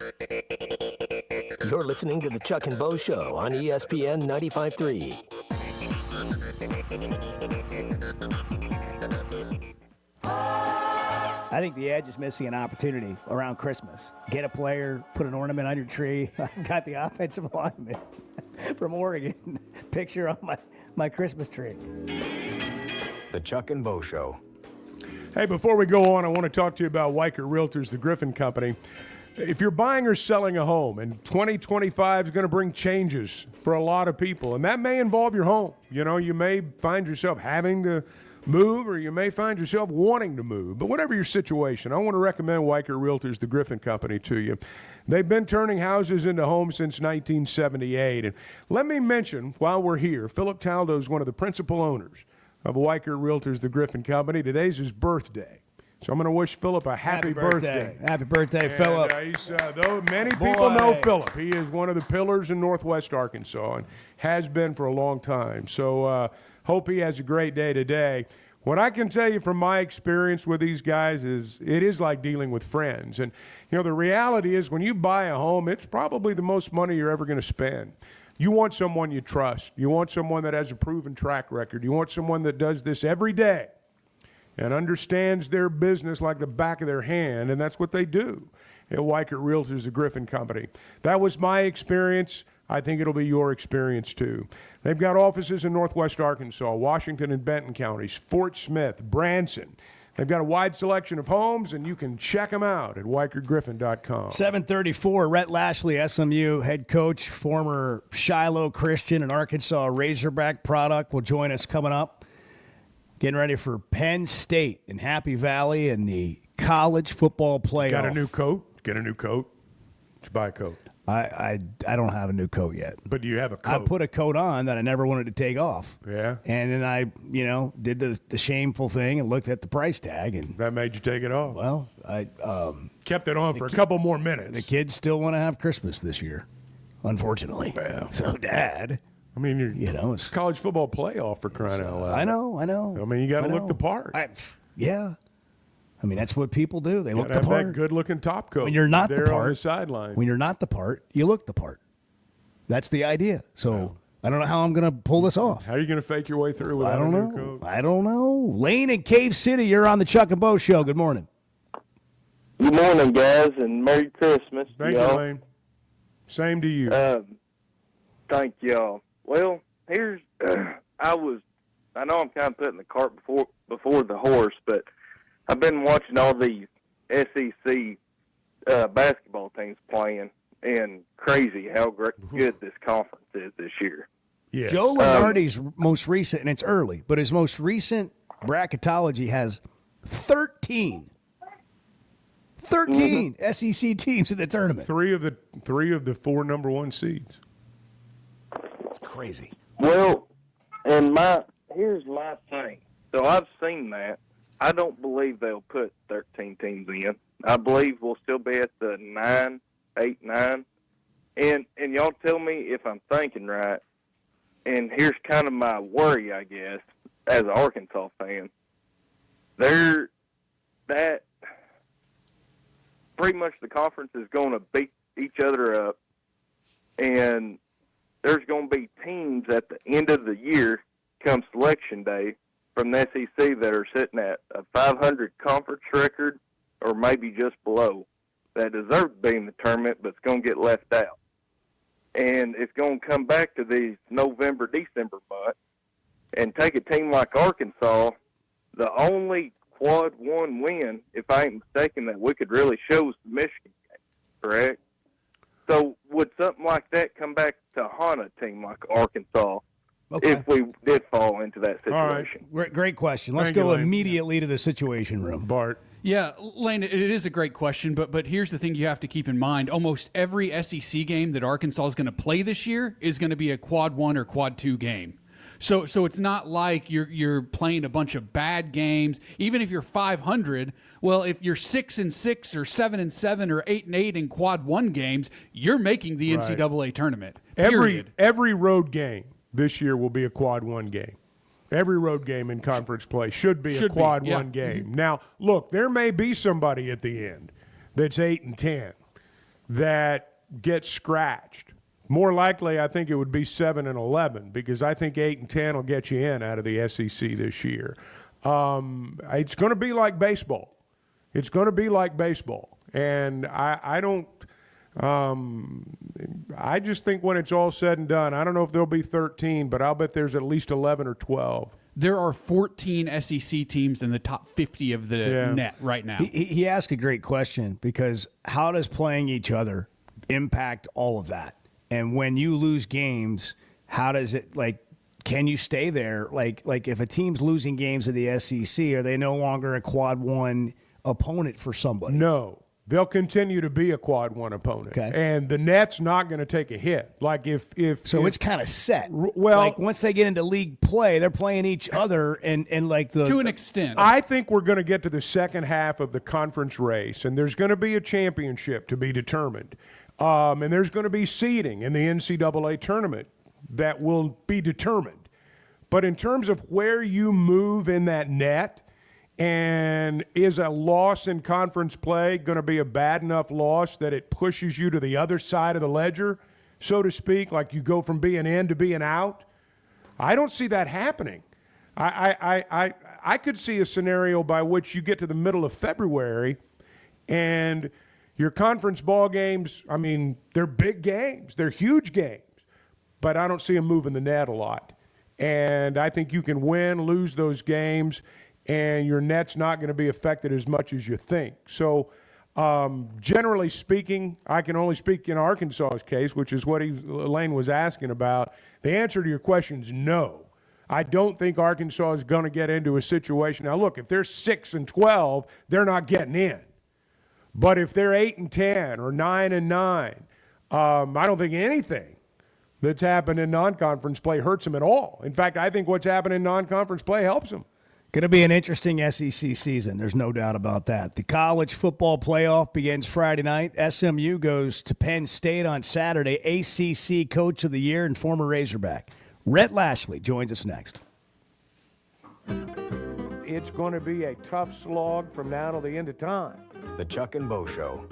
You're listening to the Chuck and Bo Show on ESPN 95.3. I think the Edge is missing an opportunity around Christmas. Get a player, put an ornament on your tree. I've got the offensive lineman from Oregon picture on my Christmas tree. The Chuck and Bo Show. Hey, before we go on, I want to talk to you about Weichert Realtors, the Griffin Company. If you're buying or selling a home, and 2025 is going to bring changes for a lot of people, and that may involve your home. You know, you may find yourself having to move, or you may find yourself wanting to move. But whatever your situation, I want to recommend Weichert Realtors, the Griffin Company, to you. They've been turning houses into homes since 1978. And let me mention, while we're here, Philip Taldo is one of the principal owners of Weichert Realtors, the Griffin Company. Today's his birthday. So I'm going to wish Philip a happy birthday. Happy birthday, Philip. Though many people know Philip, he is one of the pillars in Northwest Arkansas and has been for a long time. So hope he has a great day today. What I can tell you from my experience with these guys is it is like dealing with friends. And, you know, the reality is when you buy a home, it's probably the most money you're ever going to spend. You want someone you trust. You want someone that has a proven track record. You want someone that does this every day and understands their business like the back of their hand, and that's what they do at Weichert Realtors, the Griffin Company. That was my experience. I think it'll be your experience too. They've got offices in Northwest Arkansas, Washington and Benton counties, Fort Smith, Branson. They've got a wide selection of homes, and you can check them out at WeichertGriffin.com. 7:34, Rhett Lashley, SMU head coach, former Shiloh Christian and Arkansas Razorback product, will join us coming up. Getting ready for Penn State in Happy Valley in the college football playoff. Got a new coat? Get a new coat. Did you buy a coat? I don't have a new coat yet. But do you have a coat? I put a coat on that I never wanted to take off. Yeah. And then I, did the shameful thing and looked at the price tag. And that made you take it off? Well, I kept it on for a couple more minutes. The kids still want to have Christmas this year, unfortunately. Well, so, Dad. I mean, it's college football playoff for crying out loud. I know. I mean, you got to look the part. Yeah. I mean, that's what people do. They look the have part. That good-looking top coat. When you're not there the part, on the sideline. When you're not the part, you look the part. That's the idea. So I don't know how I'm going to pull this off. How are you going to fake your way through without a new coat? I don't know. Lane in Cave City, you're on the Chuck and Bo Show. Good morning. Good morning, guys, and Merry Christmas. Thank you, Lane. Same to you. Thank y'all. Well, here's I know I'm kind of putting the cart before the horse, but I've been watching all these SEC basketball teams playing, and crazy how good this conference is this year. Yes. Joe Lunardi's most recent, and it's early, but his most recent bracketology has 13 SEC teams in the tournament. Three of the four number one seeds. It's crazy. Well, and here's my thing. So I've seen that. I don't believe they'll put 13 teams in. I believe we'll still be at the 8, 9. And y'all tell me if I'm thinking right. And here's kind of my worry, I guess, as an Arkansas fan. That pretty much the conference is going to beat each other up. And there's going to be teams at the end of the year come selection day from the SEC that are sitting at a 500 conference record or maybe just below that deserve to be in the tournament, but it's going to get left out. and it's going to come back to these November, December months, and take a team like Arkansas, the only quad one win, if I ain't mistaken, that we could really show is the Michigan game, correct? So would something like that come back to haunt a team like Arkansas if we did fall into that situation? All right. Great question. Let's Thank you, go Lane. immediately to the Situation Room. Bart. Yeah, Lane, it is a great question, but here's the thing you have to keep in mind. Almost every SEC game that Arkansas is going to play this year is going to be a quad 1 or quad 2 game. So it's not like you're playing a bunch of bad games. Even if you're 500, well, if you're 6-6 or 7-7 or 8-8 in quad 1 games, you're making the NCAA tournament. Period. Every road game this year will be a quad 1 game. Every road game in conference play should be a quad 1 game. Mm-hmm. Now, look, there may be somebody at the end that's 8-10 that gets scratched. More likely, I think it would be 7-11 because I think 8-10 will get you in out of the SEC this year. It's going to be like baseball. It's going to be like baseball, and I don't. I just think when it's all said and done, I don't know if there'll be 13, but I'll bet there's at least 11 or 12. There are 14 SEC teams in the top 50 of the net right now. He asked a great question because how does playing each other impact all of that? And when you lose games, how does it, like, can you stay there? Like if a team's losing games in the SEC, are they no longer a quad 1 opponent for somebody? No. They'll continue to be a quad 1 opponent. Okay. And the net's not going to take a hit. Like if it's kind of set. Well, like once they get into league play, they're playing each other and like the to an extent. I think we're going to get to the second half of the conference race, and there's going to be a championship to be determined. And there's going to be seeding in the NCAA tournament that will be determined. But in terms of where you move in that net, and is a loss in conference play going to be a bad enough loss that it pushes you to the other side of the ledger, so to speak, like you go from being in to being out? I don't see that happening. I could see a scenario by which you get to the middle of February and your conference ball games, I mean, they're big games. They're huge games. But I don't see them moving the net a lot. And I think you can win, lose those games, and your net's not going to be affected as much as you think. So generally speaking, I can only speak in Arkansas's case, which is what Lane was asking about. The answer to your question is no. I don't think Arkansas is going to get into a situation. Now, look, if they're 6-12, they're not getting in. But if they're 8-10 or 9-9, I don't think anything that's happened in non-conference play hurts them at all. In fact, I think what's happened in non-conference play helps them. Going to be an interesting SEC season. There's no doubt about that. The college football playoff begins Friday night. SMU goes to Penn State on Saturday. ACC Coach of the Year and former Razorback Rhett Lashley joins us next. It's going to be a tough slog from now till the end of time. The Chuck and Bo Show.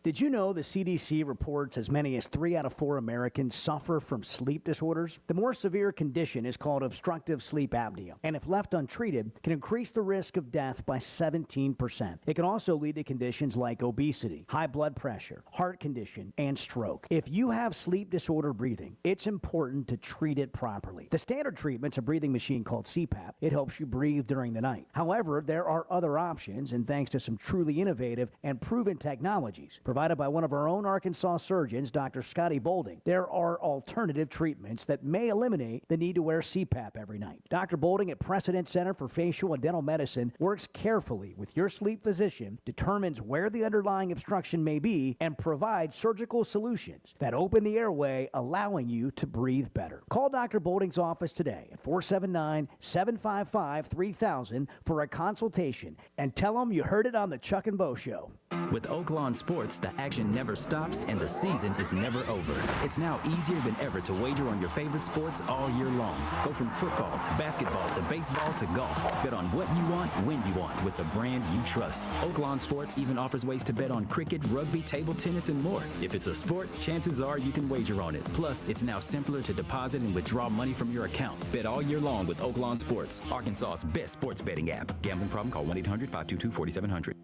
Did you know the CDC reports as many as 3 out of 4 Americans suffer from sleep disorders? The more severe condition is called obstructive sleep apnea, and if left untreated, can increase the risk of death by 17%. It can also lead to conditions like obesity, high blood pressure, heart condition, and stroke. If you have sleep disorder breathing, it's important to treat it properly. The standard treatment's a breathing machine called CPAP. It helps you breathe during the night. However, there are other options, and thanks to some truly innovative and proven technologies provided by one of our own Arkansas surgeons, Dr. Scotty Bolding, there are alternative treatments that may eliminate the need to wear CPAP every night. Dr. Bolding at Precedent Center for Facial and Dental Medicine works carefully with your sleep physician, determines where the underlying obstruction may be, and provides surgical solutions that open the airway, allowing you to breathe better. Call Dr. Bolding's office today at 479-755-3000 for a consultation and tell them you heard it on the Chuck and Bo Show. With Oaklawn Sports, the action never stops and the season is never over. It's now easier than ever to wager on your favorite sports all year long. Go from football to basketball to baseball to golf. Bet on what you want, when you want, with the brand you trust. Oaklawn Sports even offers ways to bet on cricket, rugby, table tennis, and more. If it's a sport, chances are you can wager on it. Plus, it's now simpler to deposit and withdraw money from your account. Bet all year long with Oaklawn Sports, Arkansas's best sports betting app. Gambling problem? Call 1-800-522-4700.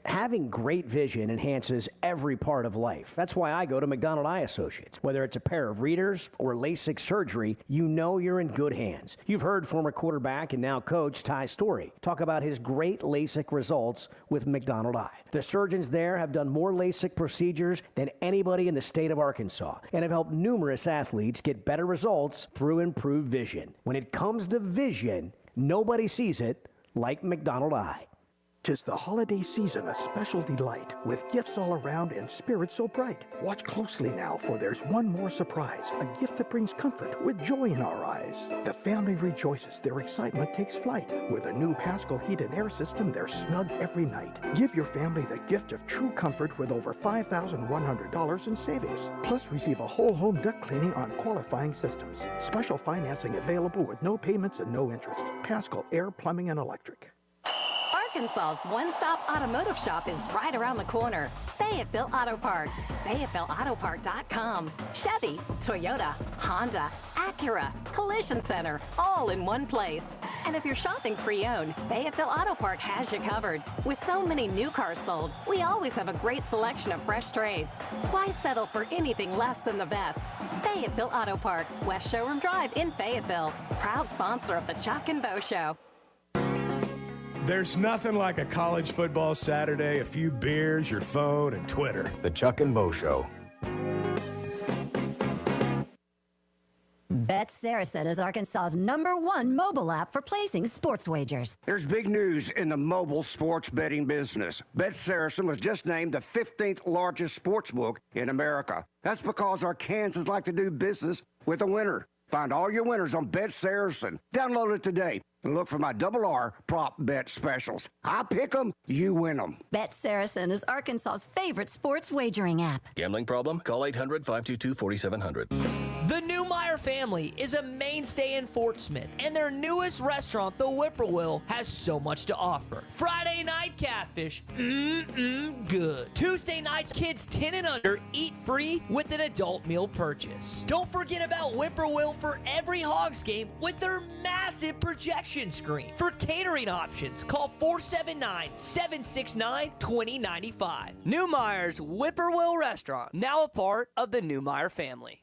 Having great vision enhances every part of life. That's why I go to McDonald Eye Associates. Whether it's a pair of readers or LASIK surgery, you know you're in good hands. You've heard former quarterback and now coach Ty Story talk about his great LASIK results with McDonald Eye. The surgeons there have done more LASIK procedures than anybody in the state of Arkansas and have helped numerous athletes get better results through improved vision. When it comes to vision, nobody sees it like McDonald Eye. 'Tis the holiday season, a special delight, with gifts all around and spirits so bright. Watch closely now, for there's one more surprise, a gift that brings comfort with joy in our eyes. The family rejoices, their excitement takes flight. With a new Pascal heat and air system, they're snug every night. Give your family the gift of true comfort with over $5,100 in savings. Plus, receive a whole home duct cleaning on qualifying systems. Special financing available with no payments and no interest. Pascal Air, Plumbing, and Electric. Arkansas's one-stop automotive shop is right around the corner. Fayetteville Auto Park. FayettevilleAutoPark.com. Chevy, Toyota, Honda, Acura, Collision Center, all in one place. And if you're shopping pre-owned, Fayetteville Auto Park has you covered. With so many new cars sold, we always have a great selection of fresh trades. Why settle for anything less than the best? Fayetteville Auto Park, West Showroom Drive in Fayetteville. Proud sponsor of the Chuck and Bo Show. There's nothing like a college football Saturday, a few beers, your phone, and Twitter. The Chuck and Bo Show. Bet Saracen is Arkansas's #1 mobile app for placing sports wagers. There's big news in the mobile sports betting business. Bet Saracen was just named the 15th largest sports book in America. That's because Arkansans like to do business with a winner. Find all your winners on Bet Saracen. Download it today and look for my R prop bet specials. I pick them, you win them. Bet Saracen is Arkansas's favorite sports wagering app. Gambling problem? Call 800-522-4700. The Newmeyer family is a mainstay in Fort Smith, and their newest restaurant, the Whippoorwill, has so much to offer. Friday night catfish, good. Tuesday nights, kids 10 and under eat free with an adult meal purchase. Don't forget about Whippoorwill for every Hogs game with their massive projection screen. For catering options, call 479-769-2095. Newmeyer's Whippoorwill Restaurant, now a part of the Newmeyer family.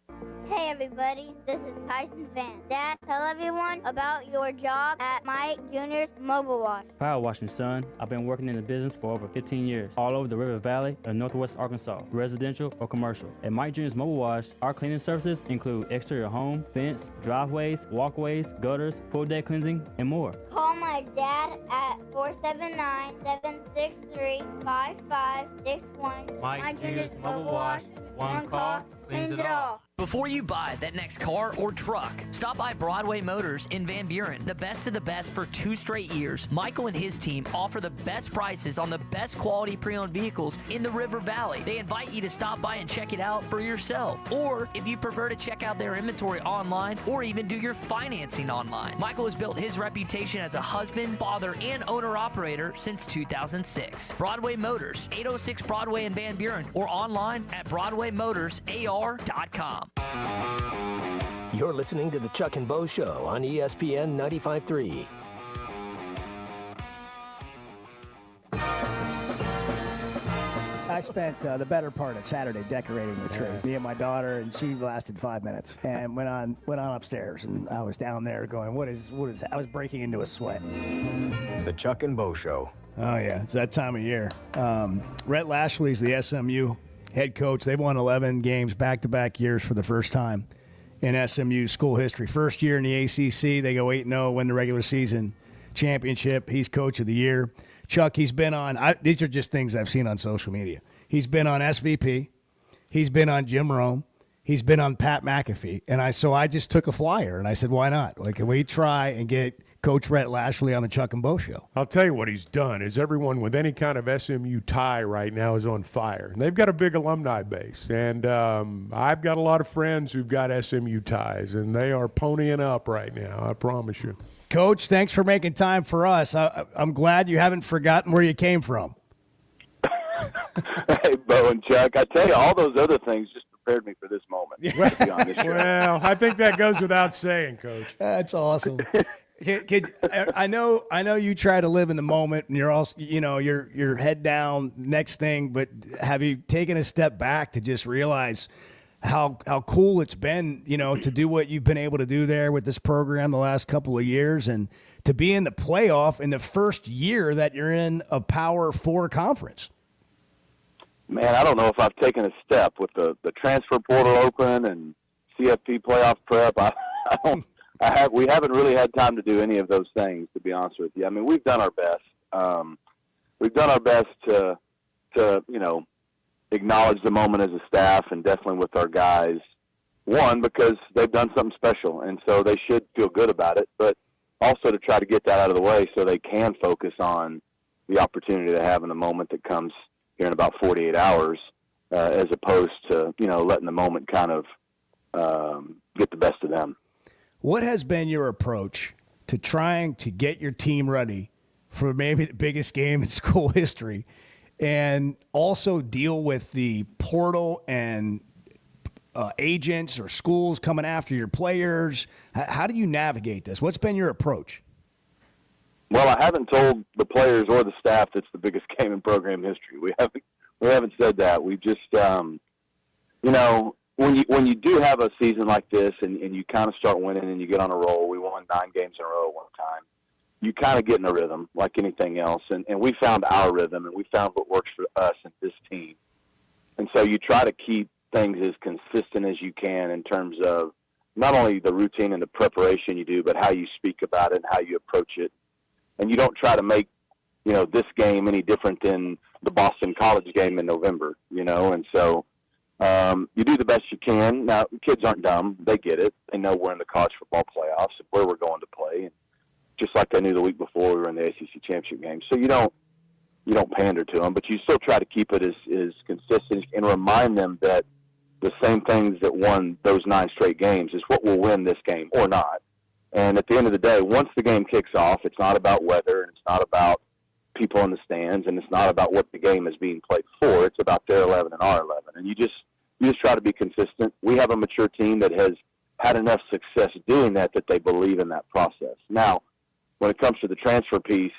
Hey everybody, this is Tyson Van. Dad, tell everyone about your job at Mike Jr.'s Mobile Wash. Power washing, son. I've been working in the business for over 15 years, all over the River Valley and Northwest Arkansas, residential or commercial. At Mike Jr.'s Mobile Wash, our cleaning services include exterior home, fence, driveways, walkways, gutters, pool deck cleansing, and more. Call my dad at 479-763-5561. Mike Jr.'s Mobile Wash. One call cleans it all. Before you buy that next car or truck, stop by Broadway Motors in Van Buren. The best of the best for 2 straight years. Michael and his team offer the best prices on the best quality pre-owned vehicles in the River Valley. They invite you to stop by and check it out for yourself. Or if you prefer to check out their inventory online or even do your financing online. Michael has built his reputation as a husband, father, and owner-operator since 2006. Broadway Motors, 806 Broadway in Van Buren, or online at BroadwayMotorsAR.com. You're listening to the Chuck and Bo Show on ESPN 95.3. I spent the better part of Saturday decorating the tree. Me and my daughter, and she lasted 5 minutes, and went on upstairs, and I was down there going, what is that? I was breaking into a sweat. The Chuck and Bo Show. Oh yeah, it's that time of year. Rhett Lashley's the SMU head coach. They've won 11 games back-to-back years for the first time in SMU school history. First year in the ACC, they go 8-0, win the regular season championship. He's coach of the year. Chuck, he's been on, these are just things I've seen on social media. He's been on SVP. He's been on Jim Rome. He's been on Pat McAfee. And I just took a flyer, and I said, why not? Like, can we try and get Coach Rhett Lashley on the Chuck and Bo Show? I'll tell you what he's done is everyone with any kind of SMU tie right now is on fire. And they've got a big alumni base. And I've got a lot of friends who've got SMU ties, and they are ponying up right now, I promise you. Coach, thanks for making time for us. I'm glad you haven't forgotten where you came from. Hey, Bo and Chuck, I tell you, all those other things just prepared me for this moment. To be on this show. Well, I think that goes without saying, Coach. That's awesome. I know you try to live in the moment, and you're also, you're head down, next thing. But have you taken a step back to just realize how cool it's been, to do what you've been able to do there with this program the last couple of years, and to be in the playoff in the first year that you're in a Power 4 conference? Man, I don't know if I've taken a step with the transfer portal open and CFP playoff prep. We haven't really had time to do any of those things, to be honest with you. I mean, we've done our best. We've done our best to acknowledge the moment as a staff, and definitely with our guys. One, because they've done something special, and so they should feel good about it. But also to try to get that out of the way so they can focus on the opportunity they have in the moment that comes here in about 48 hours, as opposed to, letting the moment kind of get the best of them. What has been your approach to trying to get your team ready for maybe the biggest game in school history, and also deal with the portal and agents or schools coming after your players? How do you navigate this? What's been your approach? Well, I haven't told the players or the staff that's the biggest game in program history. We haven't said that. We just, when you do have a season like this and you kind of start winning and you get on a roll, we won 9 games in a row at one time. You kind of get in a rhythm like anything else, and we found our rhythm, and we found what works for us and this team. And so you try to keep things as consistent as you can in terms of not only the routine and the preparation you do, but how you speak about it and how you approach it. And you don't try to make, this game any different than the Boston College game in November, and so you do the best you can. Now, kids aren't dumb. They get it. They know we're in the college football playoffs and where we're going to play, and just like they knew the week before we were in the ACC championship game. So you don't pander to them, but you still try to keep it as consistent and remind them that the same things that won those 9 straight games is what will win this game or not. And at the end of the day, once the game kicks off, it's not about weather, and it's not about people in the stands, and it's not about what the game is being played for. It's about their 11 and our 11. And you just try to be consistent. We have a mature team that has had enough success doing that they believe in that process. Now, when it comes to the transfer piece,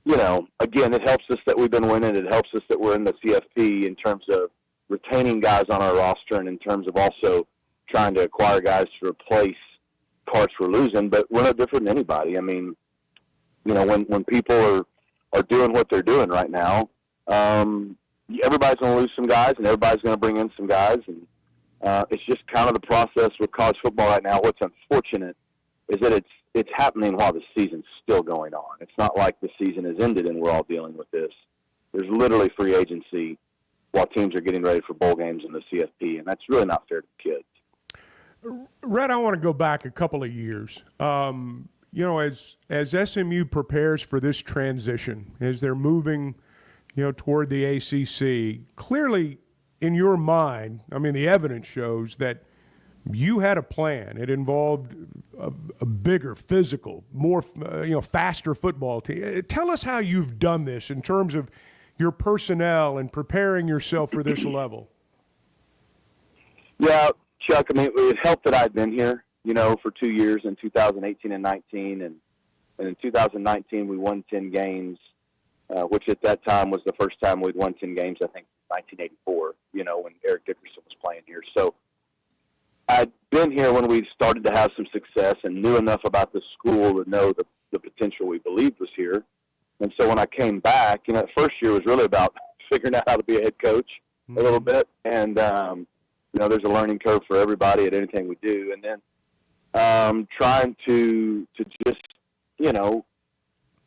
again, it helps us that we've been winning. It helps us that we're in the CFP in terms of retaining guys on our roster, and in terms of also trying to acquire guys to replace parts we're losing. But we're no different than anybody. I mean, when people are doing what they're doing right now, everybody's going to lose some guys, and everybody's going to bring in some guys. And it's just kind of the process with college football right now. What's unfortunate is that it's happening while the season's still going on. It's not like the season has ended and we're all dealing with this. There's literally free agency while teams are getting ready for bowl games in the CFP, and that's really not fair to kids. Rhett, I want to go back a couple of years. As SMU prepares for this transition, as they're moving, toward the ACC, clearly in your mind, I mean, the evidence shows that you had a plan. It involved a bigger, physical, more, faster football team. Tell us how you've done this in terms of your personnel and preparing yourself for this level. Yeah, Chuck, I mean, it helped that I'd been here, for 2 years in 2018 and 19. And in 2019, we won 10 games, which at that time was the first time we'd won 10 games, I think, 1984, when Eric Dickerson was playing here. So I'd been here when we started to have some success and knew enough about the school to know the potential we believed was here. And so when I came back, that first year was really about figuring out how to be a head coach a little bit. And, there's a learning curve for everybody at anything we do. And then trying to just,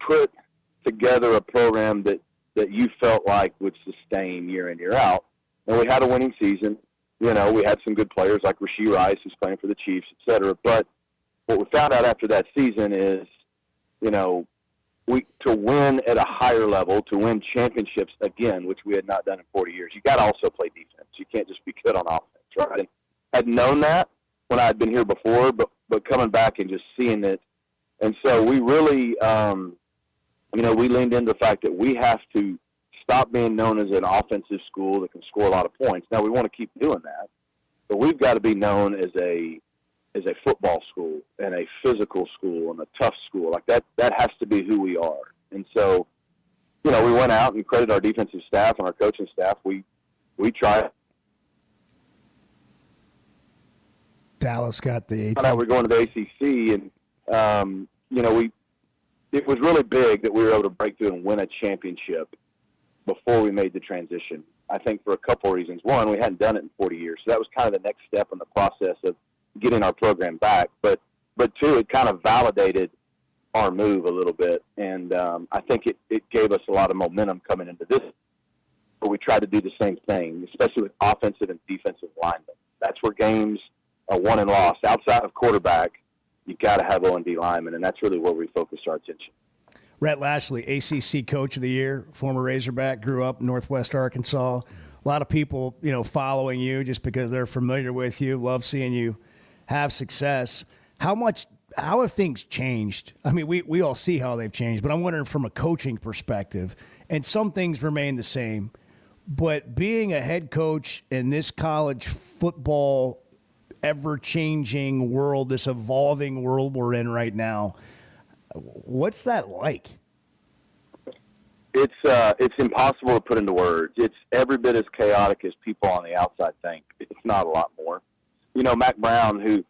put together a program that you felt like would sustain year in, year out. And we had a winning season. We had some good players like Rashee Rice, who's playing for the Chiefs, et cetera. But what we found out after that season is, to win at a higher level, to win championships again, which we had not done in 40 years, you got to also play defense. You can't just be good on offense, right? And I'd known that when I had been here before, but coming back and just seeing it. And so we really, we leaned into the fact that we have to stop being known as an offensive school that can score a lot of points. Now, we want to keep doing that, but we've got to be known as a as a football school and a physical school and a tough school. Like that has to be who we are. And so, we went out and credit our defensive staff and our coaching staff. We tried. Dallas got the 18. We're going to the ACC, and it was really big that we were able to break through and win a championship before we made the transition. I think for a couple of reasons. One, we hadn't done it in 40 years, so that was kind of the next step in the process of getting our program back. But two, it kind of validated our move a little bit, and I think it gave us a lot of momentum coming into this. But we tried to do the same thing, especially with offensive and defensive linemen. That's where games are won and lost. Outside of quarterback, you got to have O&D linemen, and that's really where we focused our attention. Rhett Lashley, ACC Coach of the Year, former Razorback, grew up in Northwest Arkansas. A lot of people, following you just because they're familiar with you, love seeing you have success. How have things changed? I mean, we all see how they've changed, but I'm wondering from a coaching perspective, and some things remain the same, but being a head coach in this college football ever-changing world, this evolving world we're in right now, what's that like? It's impossible to put into words. It's every bit as chaotic as people on the outside think. It's not a lot more. Mack Brown, who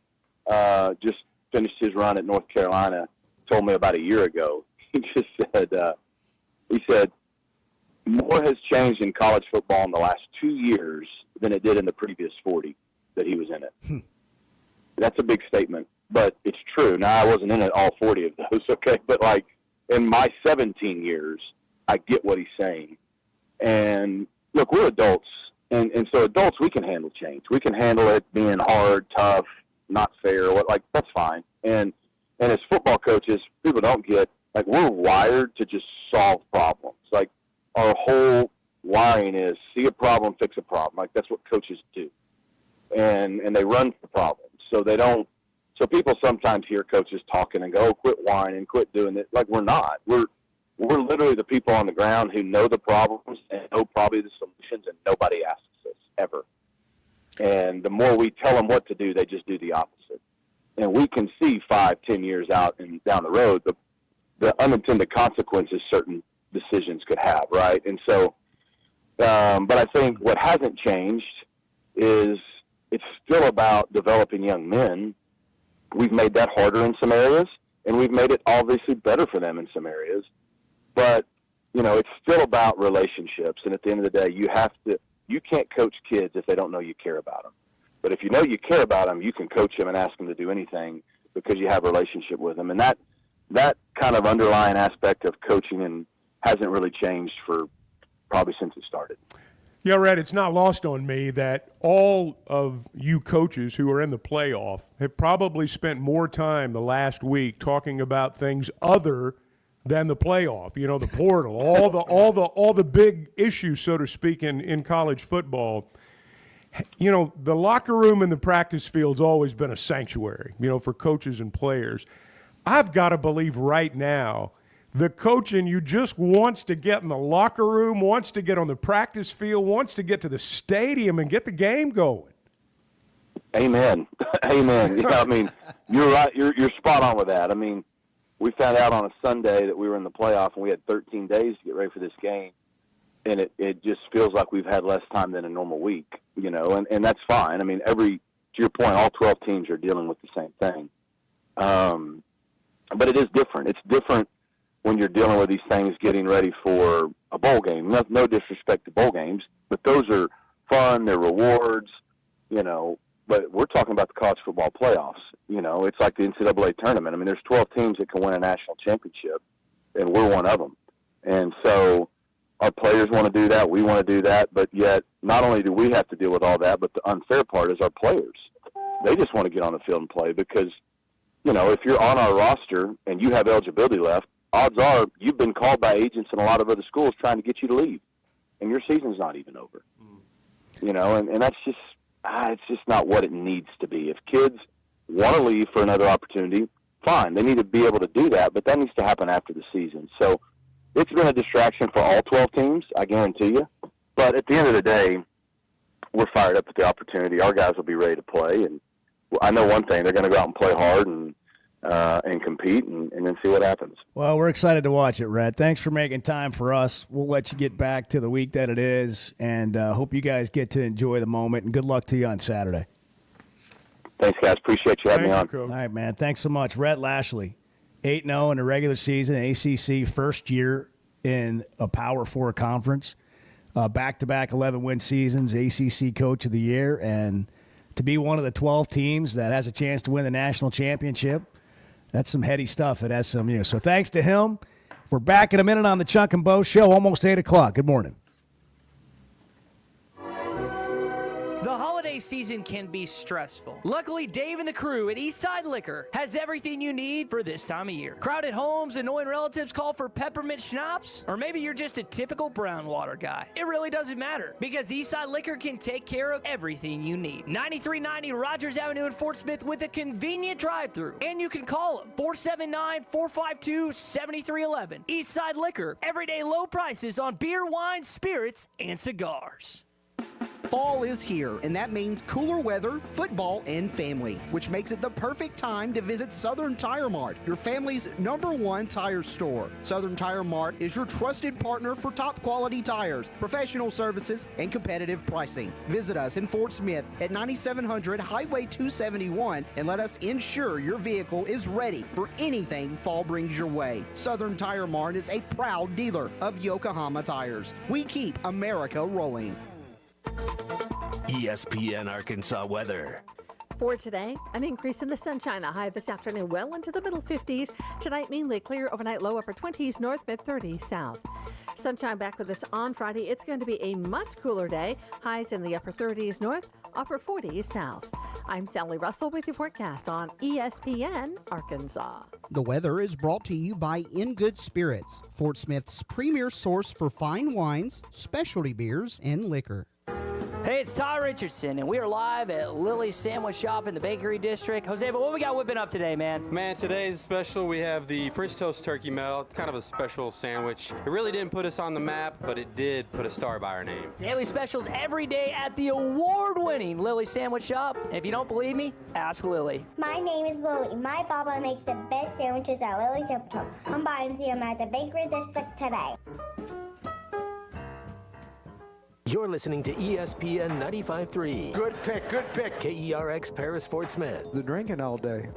just finished his run at North Carolina, told me about a year ago. He just said, more has changed in college football in the last 2 years than it did in the previous 40 that he was in it. That's a big statement, but it's true. Now, I wasn't in it all 40 of those, okay? But, in my 17 years, I get what he's saying. And, look, we're adults, and so adults, we can handle change. We can handle it being hard, tough, not fair, that's fine. And as football coaches, people don't get, we're wired to just solve problems. Our whole wiring is see a problem, fix a problem. That's what coaches do. And they run for problems. So they don't. So people sometimes hear coaches talking and go, quit whining, quit doing it. We're not. We're literally the people on the ground who know the problems and know probably the solutions, and nobody asks us ever. And the more we tell them what to do, they just do the opposite. And we can see 5-10 years out and down the road the unintended consequences certain decisions could have, right? And so, but I think what hasn't changed is it's still about developing young men. We've made that harder in some areas, and we've made it obviously better for them in some areas. But, it's still about relationships. And at the end of the day, you can't coach kids if they don't know you care about them. But if you know you care about them, you can coach them and ask them to do anything because you have a relationship with them. And that kind of underlying aspect of coaching and hasn't really changed for probably since it started. Yeah, Rhett, it's not lost on me that all of you coaches who are in the playoff have probably spent more time the last week talking about things other than the playoff. The portal, all the big issues, so to speak, in college football. The locker room and the practice field's always been a sanctuary, for coaches and players. I've got to believe right now the coach in you just wants to get in the locker room, wants to get on the practice field, wants to get to the stadium and get the game going. Amen. Amen. You're right. You're spot on with that. We found out on a Sunday that we were in the playoff, and we had 13 days to get ready for this game. And it just feels like we've had less time than a normal week, and that's fine. To your point, all 12 teams are dealing with the same thing. But it is different. It's different when you're dealing with these things getting ready for a bowl game. No disrespect to bowl games, but those are fun, they're rewards, but we're talking about the college football playoffs. It's like the NCAA tournament. There's 12 teams that can win a national championship, and we're one of them. And so our players want to do that, we want to do that, but yet not only do we have to deal with all that, but the unfair part is our players. They just want to get on the field and play because, if you're on our roster and you have eligibility left, odds are you've been called by agents in a lot of other schools trying to get you to leave, and your season's not even over. And that's just it's just not what it needs to be. If kids want to leave for another opportunity, fine. They need to be able to do that, but that needs to happen after the season. So it's been a distraction for all 12 teams, I guarantee you. But at the end of the day, we're fired up at the opportunity. Our guys will be ready to play, and I know one thing: they're going to go out and play hard and compete, and then see what happens. Well, we're excited to watch it, Rhett. Thanks for making time for us. We'll let you get back to the week that it is, and hope you guys get to enjoy the moment, and good luck to you on Saturday. Thanks, guys. Appreciate you having me on. All right, man. Thanks so much. Rhett Lashley, 8-0 in the regular season, ACC first year in a Power 4 conference, back-to-back 11-win seasons, ACC Coach of the Year, and to be one of the 12 teams that has a chance to win the national championship. That's some heady stuff at SMU. So thanks to him. We're back in a minute on the Chuck and Bo Show, almost 8 o'clock. Good morning. The holiday season can be stressful. Luckily, Dave and the crew at Eastside Liquor has everything you need for this time of year. Crowded homes, annoying relatives call for peppermint schnapps, or maybe you're just a typical brown water guy. It really doesn't matter, because Eastside Liquor can take care of everything you need. 9390 Rogers Avenue in Fort Smith with a convenient drive-thru, and you can call them 479-452-7311. Eastside Liquor, everyday low prices on beer, wine, spirits, and cigars. Fall is here, and that means cooler weather, football, and family, which makes it the perfect time to visit Southern Tire Mart, your family's #1 tire store. Southern Tire Mart is your trusted partner for top quality tires, professional services, and competitive pricing. Visit us in Fort Smith at 9700 Highway 271 and let us ensure your vehicle is ready for anything fall brings your way. Southern Tire Mart is a proud dealer of Yokohama tires. We keep America rolling. ESPN Arkansas weather. For today, an increase in the sunshine, a high this afternoon well into the middle 50s. Tonight, mainly clear, overnight low upper 20s, north mid 30s south. Sunshine back with us on Friday. It's going to be a much cooler day. Highs in the upper 30s north, upper 40s south. I'm Sally Russell with your forecast on ESPN Arkansas. The weather is brought to you by In Good Spirits, Fort Smith's premier source for fine wines, specialty beers, and liquor. Hey, it's Ty Richardson, and we are live at Lily's Sandwich Shop in the Bakery District. Jose, but what we got whipping up today, man? Man, today's special, we have the French toast turkey melt, kind of a special sandwich. It really didn't put us on the map, but it did put a star by our name. Daily specials every day at the award-winning Lily's Sandwich Shop. And if you don't believe me, ask Lily. My name is Lily. My papa makes the best sandwiches at Lily's Sandwich Shop. Come by and see him at the Bakery District today. You're listening to ESPN 95.3. Good pick, good pick. KERX Paris Fort Smith. The drinking all day.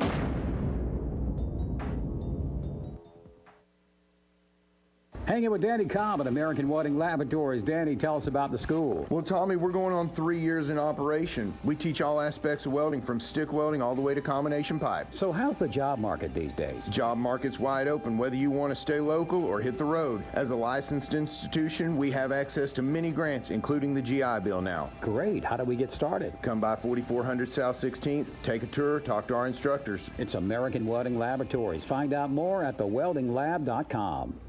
Hanging with Danny Cobb at American Welding Laboratories. Danny, tell us about the school. Well, Tommy, we're going on 3 years in operation. We teach all aspects of welding, from stick welding all the way to combination pipe. So how's the job market these days? Job market's wide open, whether you want to stay local or hit the road. As a licensed institution, we have access to many grants, including the GI Bill now. Great. How do we get started? Come by 4400 South 16th, take a tour, talk to our instructors. It's American Welding Laboratories. Find out more at theweldinglab.com.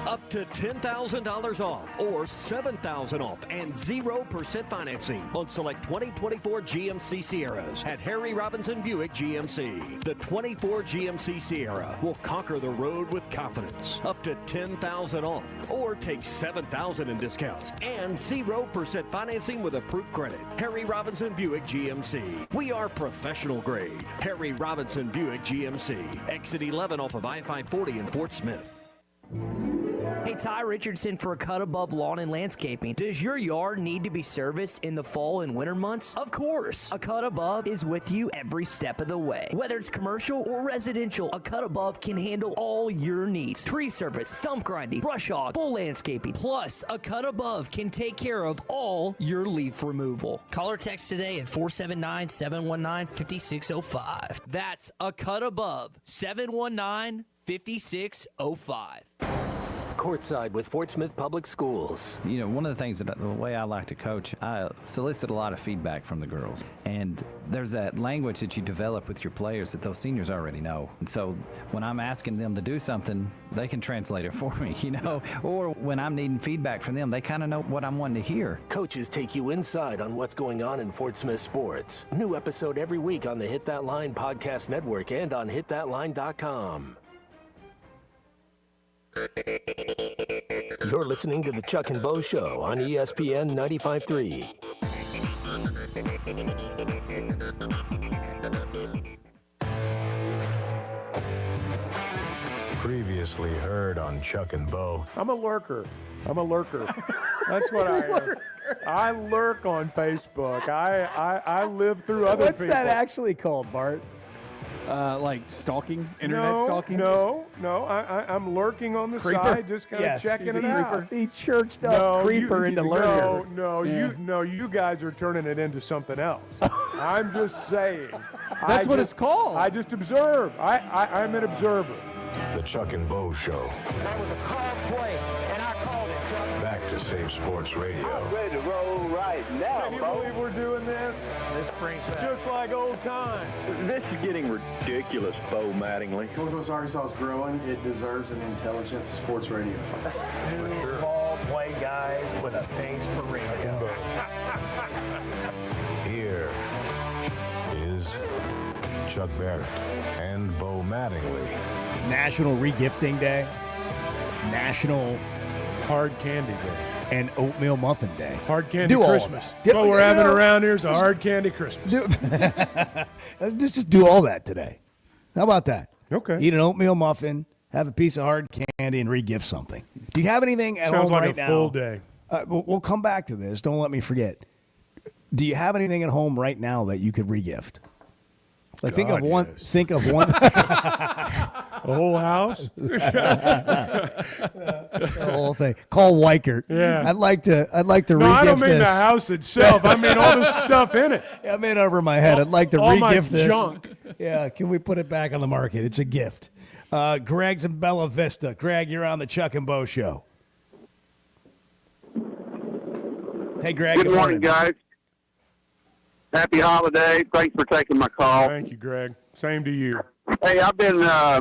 Up to $10,000 off or $7,000 off and 0% financing on select 2024 GMC Sierras at Harry Robinson Buick GMC. The 24 GMC Sierra will conquer the road with confidence. Up to $10,000 off or take $7,000 in discounts and 0% financing with approved credit. Harry Robinson Buick GMC. We are professional grade. Harry Robinson Buick GMC. Exit 11 off of I-540 in Fort Smith. Hey, Ty Richardson for A Cut Above Lawn and Landscaping. Does your yard need to be serviced in the fall and winter months? Of course. A Cut Above is with you every step of the way. Whether it's commercial or residential, A Cut Above can handle all your needs. Tree service, stump grinding, brush hog, full landscaping. Plus, A Cut Above can take care of all your leaf removal. Call or text today at 479-719-5605. That's A Cut Above, 719-5605. Courtside with Fort Smith Public Schools. You know, one of the things that the way I like to coach, I solicit a lot of feedback from the girls. And there's that language that you develop with your players that those seniors already know. And so when I'm asking them to do something, they can translate it for me, you know. Or when I'm needing feedback from them, they kind of know what I'm wanting to hear. Coaches take you inside on what's going on in Fort Smith sports. New episode every week on the Hit That Line podcast network and on hitthatline.com. You're listening to the Chuck and Bo Show on ESPN 95.3. previously heard on Chuck and Bo. I'm a lurker. That's what I am. I lurk on Facebook. I live through other What's people. that actually called, Bart? Like stalking, internet stalking? No. I'm lurking on the side, just kind of checking it out. The church stuff creeper into lurker. No, you guys are turning it into something else. I'm just saying. That's what it's called. I just observe. I'm an observer. The Chuck and Bo Show. That was a call play, and I called it, Chuck. Back to Save Sports Radio. Ready to roll right now, Can you believe we're doing this? This brings back. Just like old times. This is getting ridiculous, Bo Mattingly. Northwest Arkansas is growing. It deserves an intelligent sports radio. Two ball play guys with a face for radio. Here is Chuck Barrett and Bo Mattingly. National Regifting Day, National Hard Candy Day, and Oatmeal Muffin Day. Hard Candy Do all of Christmas. that. What we're having around here is a hard candy Christmas. Let's just do all that today. How about that? Okay. Eat an oatmeal muffin, have a piece of hard candy, and re-gift something. Do you have anything at Sounds home like right a now? full day. We'll come back to this. Don't let me forget. Do you have anything at home right now that you could re-gift? Like think of one. Yes. Think of one. The whole house. The whole thing. Call Weichert. Yeah. I'd like to No, re-gift I don't mean this. the house itself. I mean all the stuff in it. Yeah, I mean over my head. I'd like to all re-gift my this. junk. Yeah, can we put it back on the market? It's a gift. Greg's in Bella Vista. Greg, you're on the Chuck and Bo Show. Hey, Greg. Good morning, guys. Happy holiday. Thanks for taking my call. Thank you, Greg. Same to you. Hey, I've been a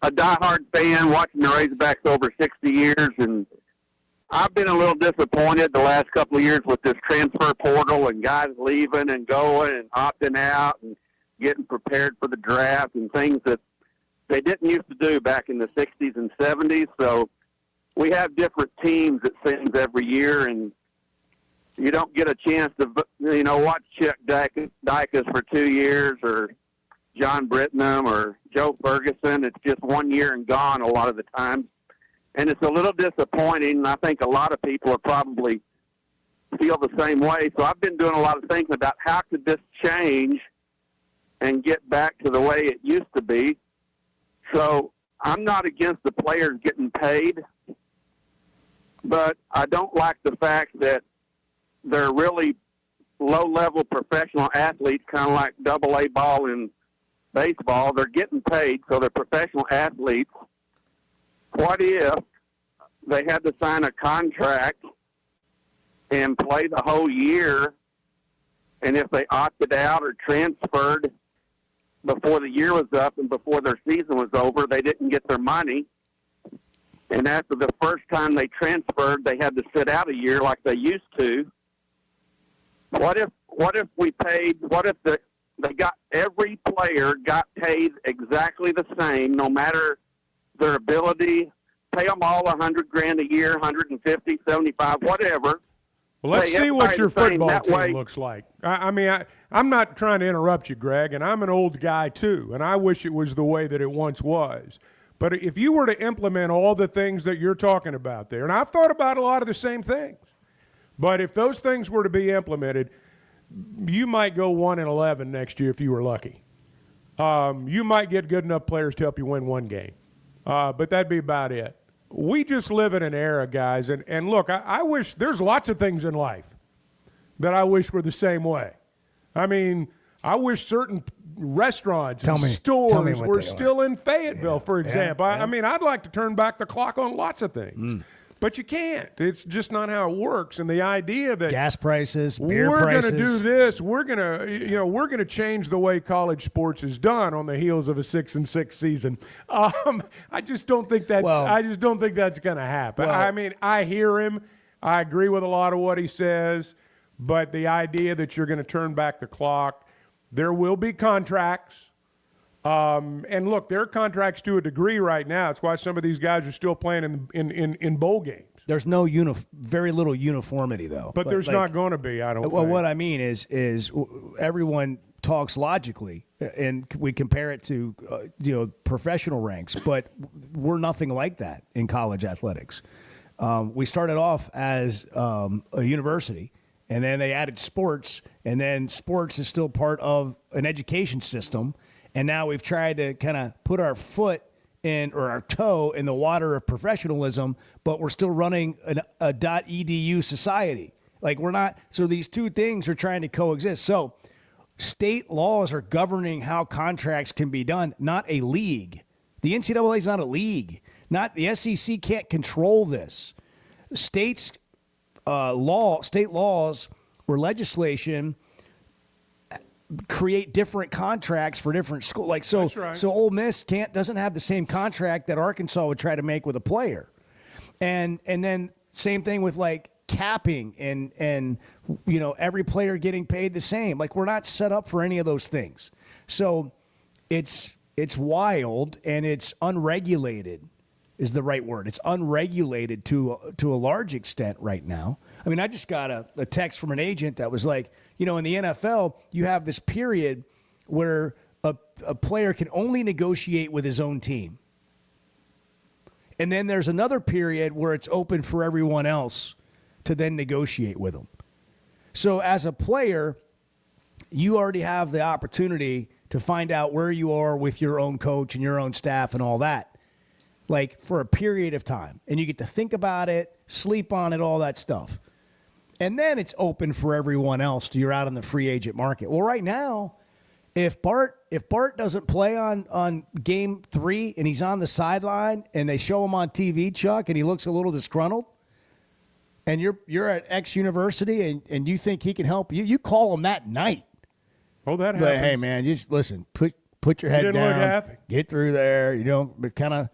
diehard fan watching the Razorbacks over 60 years, and I've been a little disappointed the last couple of years with this transfer portal and guys leaving and going and opting out and getting prepared for the draft and things that they didn't used to do back in the 60s and 70s. So we have different teams, it seems, every year, and you don't get a chance to, watch Chuck Dykes for 2 years or John Brittenham or Joe Ferguson. It's just 1 year and gone a lot of the times. And it's a little disappointing, and I think a lot of people are probably feel the same way. So I've been doing a lot of thinking about how could this change and get back to the way it used to be. So I'm not against the players getting paid, but I don't like the fact that they're really low-level professional athletes, kind of like double-A ball in baseball. They're getting paid, so they're professional athletes. What if they had to sign a contract and play the whole year, and if they opted out or transferred before the year was up and before their season was over, they didn't get their money? And after the first time they transferred, they had to sit out a year like they used to. What if they got every player got paid exactly the same, no matter their ability, pay them all $100,000 a year, 150, 75, whatever. Well, let's see what your football team looks like. I'm not trying to interrupt you, Greg, and I'm an old guy too, and I wish it was the way that it once was. But if you were to implement all the things that you're talking about there, and I've thought about a lot of the same things, but if those things were to be implemented, you might go 1-11 next year if you were lucky. You might get good enough players to help you win one game, but that'd be about it. We just live in an era, guys, and look, I wish there's lots of things in life that I wish were the same way. I mean, I wish certain restaurants and stores were still in Fayetteville, for example. I mean, I'd like to turn back the clock on lots of things. But you can't. It's just not how it works. And the idea that gas prices, beer we're prices, going to do this, we're going to change the way college sports is done on the heels of a 6-6 season. I just don't think that's. I just don't think that's going to happen. I mean, I hear him. I agree with a lot of what he says, but the idea that you're going to turn back the clock, there will be contracts. And look, there are contracts to a degree right now. It's why some of these guys are still playing in bowl games. There's no very little uniformity though. But there's not going to be. I don't. Well, think. what I mean is everyone talks logically, and we compare it to professional ranks, but we're nothing like that in college athletics. We started off as a university, and then they added sports, and then sports is still part of an education system, and now we've tried to kind of put our foot in, or our toe in the water of professionalism, but we're still running a .edu society. Like, we're not, so these two things are trying to coexist. So state laws are governing how contracts can be done, not a league. The NCAA is not a league. Not the SEC can't control this. State laws or legislation create different contracts for different schools. Like, so, That's right. So Ole Miss doesn't have the same contract that Arkansas would try to make with a player. And then same thing with like capping and every player getting paid the same. Like, we're not set up for any of those things. So it's wild, and it's unregulated is the right word. It's unregulated to a large extent right now. I mean, I just got a text from an agent that was like, in the NFL, you have this period where a player can only negotiate with his own team. And then there's another period where it's open for everyone else to then negotiate with them. So as a player, you already have the opportunity to find out where you are with your own coach and your own staff and all that, like, for a period of time. And you get to think about it, sleep on it, all that stuff. And then it's open for everyone else. You're out on the free agent market. Well, right now, if Bart doesn't play on game 3 and he's on the sideline and they show him on TV, Chuck, and he looks a little disgruntled, and you're at X university and you think he can help you call him that night. Oh, that happens. But hey, man, just listen, put your head didn't down, look happy. get through there, but kind of,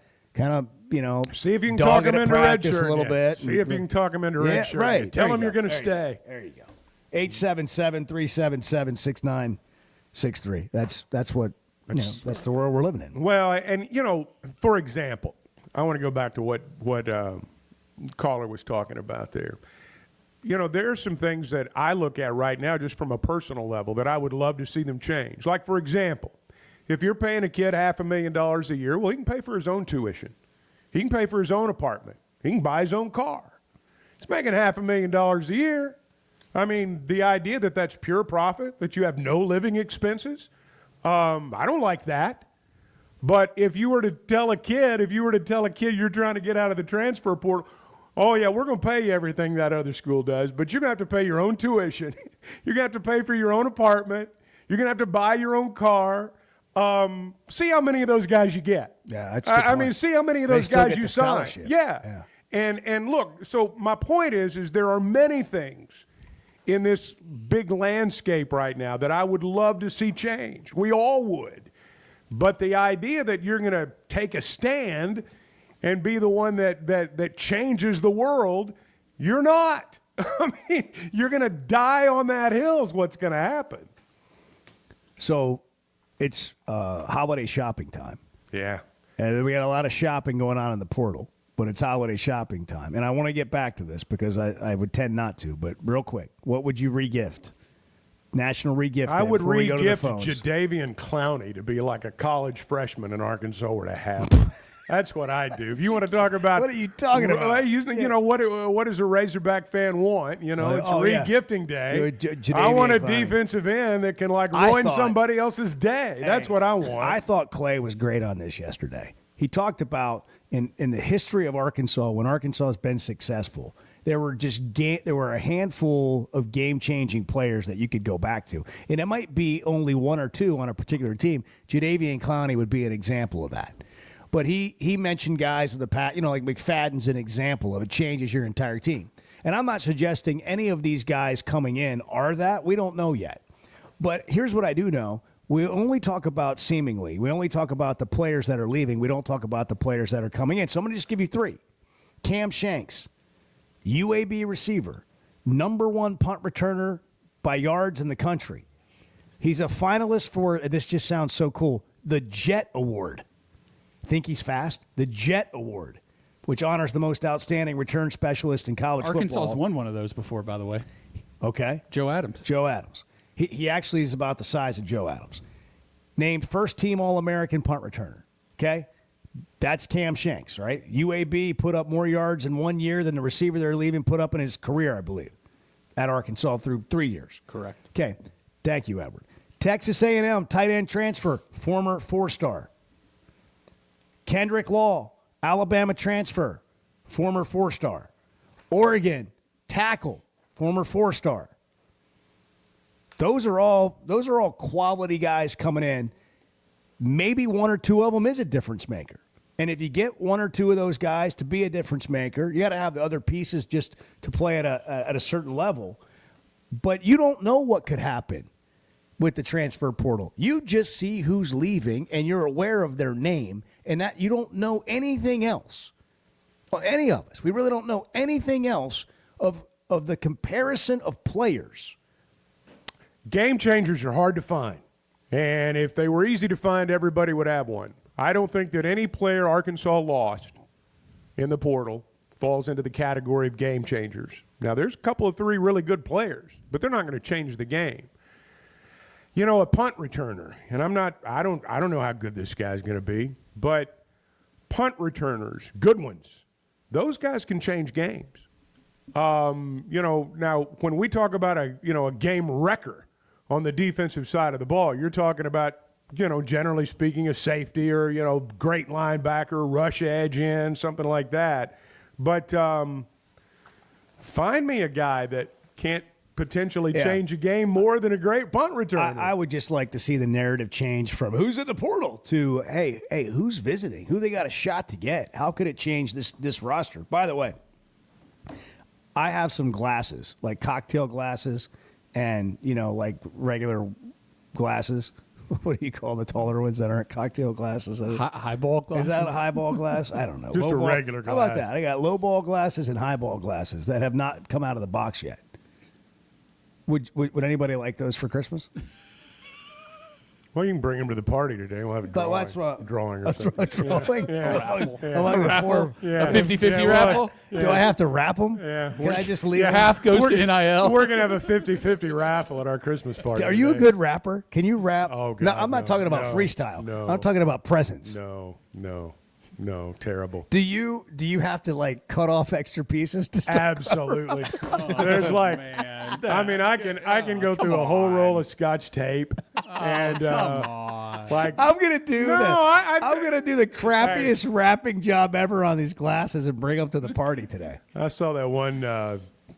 see if you can talk him into red shirt a little bit. See if you can talk him into red shirt. Right. Tell him you're going to stay. There you go. 877-377-6963. That's what that's the world we're living in. Well, and for example, I want to go back to what caller was talking about there. There are some things that I look at right now just from a personal level that I would love to see them change. Like, for example, if you're paying a kid $500,000 a year, well, he can pay for his own tuition. He can pay for his own apartment. He can buy his own car. He's making $500,000 a year. I mean, the idea that that's pure profit, that you have no living expenses, I don't like that. But if you were to tell a kid you're trying to get out of the transfer portal, oh, yeah, we're going to pay you everything that other school does, but you're going to have to pay your own tuition. You're going to have to pay for your own apartment. You're going to have to buy your own car. See how many of those guys you get. Yeah, that's a good point. I mean, see how many of those guys you sign. Yeah. And look, so my point is there are many things in this big landscape right now that I would love to see change. We all would. But the idea that you're going to take a stand and be the one that changes the world, you're not. I mean, you're going to die on that hill is what's going to happen. So it's holiday shopping time. Yeah. And we got a lot of shopping going on in the portal, but it's holiday shopping time. And I want to get back to this because I would tend not to, but real quick, what would you regift? National regift. I would before we go to the regift phones. Jadavian Clowney to be like a college freshman in Arkansas were to happen. That's what I do. If you want to talk about what are you talking about? What does a Razorback fan want? It's re-gifting day. I want a defensive end that can ruin somebody else's day. That's what I want. I thought Clay was great on this yesterday. He talked about in the history of Arkansas, when Arkansas has been successful, there were a handful of game-changing players that you could go back to. And it might be only one or two on a particular team. Jadavian Clowney would be an example of that. But he mentioned guys of the past, like McFadden's an example of it changes your entire team. And I'm not suggesting any of these guys coming in are that. We don't know yet. But here's what I do know. We only talk about seemingly. We only talk about the players that are leaving. We don't talk about the players that are coming in. So I'm going to just give you three. Cam Shanks, UAB receiver, #1 punt returner by yards in the country. He's a finalist for, this just sounds so cool, the Jet Award. Think he's fast? The Jet Award, which honors the most outstanding return specialist in college football. Arkansas's won one of those before, by the way. Okay. Joe Adams. He actually is about the size of Joe Adams. Named first-team All-American punt returner. Okay? That's Cam Shanks, right? UAB put up more yards in 1 year than the receiver they're leaving put up in his career, I believe, at Arkansas through 3 years. Correct. Okay. Thank you, Edward. Texas A&M tight end transfer, former 4-star. Kendrick Law, Alabama transfer, former 4-star. Oregon tackle, former 4-star. Those are all quality guys coming in. Maybe one or two of them is a difference maker. And if you get one or two of those guys to be a difference maker, you got to have the other pieces just to play at a certain level. But you don't know what could happen with the transfer portal. You just see who's leaving, and you're aware of their name, and that you don't know anything else. Well, any of us. We really don't know anything else of the comparison of players. Game changers are hard to find. And if they were easy to find, everybody would have one. I don't think that any player Arkansas lost in the portal falls into the category of game changers. Now, there's a couple of 3 really good players, but they're not going to change the game. You know, a punt returner, and I don't know how good this guy's going to be, but punt returners, good ones, those guys can change games. You know, now when we talk about a game wrecker on the defensive side of the ball, you're talking about, generally speaking, a safety or, great linebacker, rush edge in, something like that. But find me a guy that can't potentially change a game more than a great punt returner. I would just like to see the narrative change from who's in the portal to, hey, who's visiting? Who they got a shot to get? How could it change this roster? By the way, I have some glasses, like cocktail glasses and, like regular glasses. What do you call the taller ones that aren't cocktail glasses? Highball glasses? Is that a highball glass? I don't know. Just low a ball. regular glass. How about that? I got low ball glasses and highball glasses that have not come out of the box yet. Would anybody like those for Christmas? Well, you can bring them to the party today. We'll have a drawing, drawing or something. A drawing? Yeah. A raffle? A 50-50 raffle? Do I have to wrap them? Yeah. Can I just leave them? Half goes to NIL. We're going to have a 50-50 raffle at our Christmas party. Are you a good rapper? Can you rap? Oh, God, no, I'm not talking about no, freestyle. no. I'm talking about presence. No, terrible. Do you have to like cut off extra pieces to start? Absolutely. There's like, I mean, I can go through a whole roll of Scotch tape, and come on. like I'm gonna do I'm gonna do the crappiest rapping job ever on these glasses and bring them to the party today. I saw that one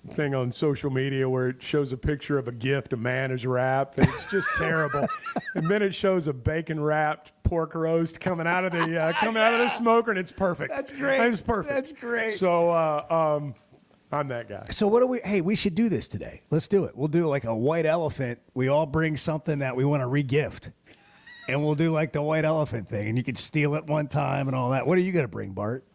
thing on social media where it shows a picture of a gift a man has wrapped, and it's just terrible. And then it shows a bacon wrapped pork roast coming out of the smoker, and it's perfect. That's great. It's perfect. That's great. So I'm that guy. So we should do this today. Let's do it. We'll do like a white elephant. We all bring something that we want to re-gift. And we'll do like the white elephant thing, and you can steal it one time and all that. What are you going to bring, Bart?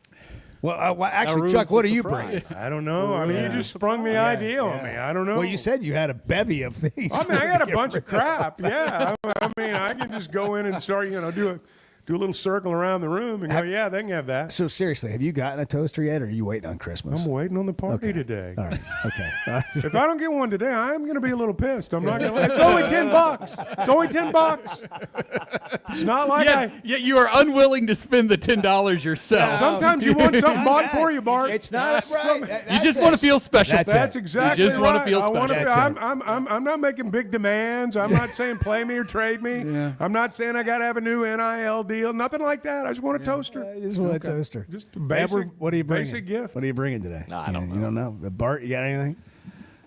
Well, actually, Chuck, what are you bringing? I don't know. I mean, you just sprung the idea on me. I don't know. Well, you said you had a bevy of things. I mean, I got a bunch of crap. Yeah. I mean, I can just go in and start, do a little circle around the room and go, yeah, they can have that. So seriously, have you gotten a toaster yet, or are you waiting on Christmas? I'm waiting on the party today. All right. Okay. If I don't get one today, I'm going to be a little pissed. I'm not going to. It's only $10. It's only $10. It's not like Yet you are unwilling to spend the $10 yourself. Sometimes you want something bought for you, Bart. It's not right. You just want to feel special. That's exactly You just right. want to feel special. I'm not making big demands. I'm not saying play me or trade me. Yeah. I'm not saying I got to have a new NIL deal. Nothing like that. I just want a toaster. I just want a toaster. Just a basic. What are you bringing? Basic gift. What are you bringing today? No, I don't know. You don't know. Bart, you got anything?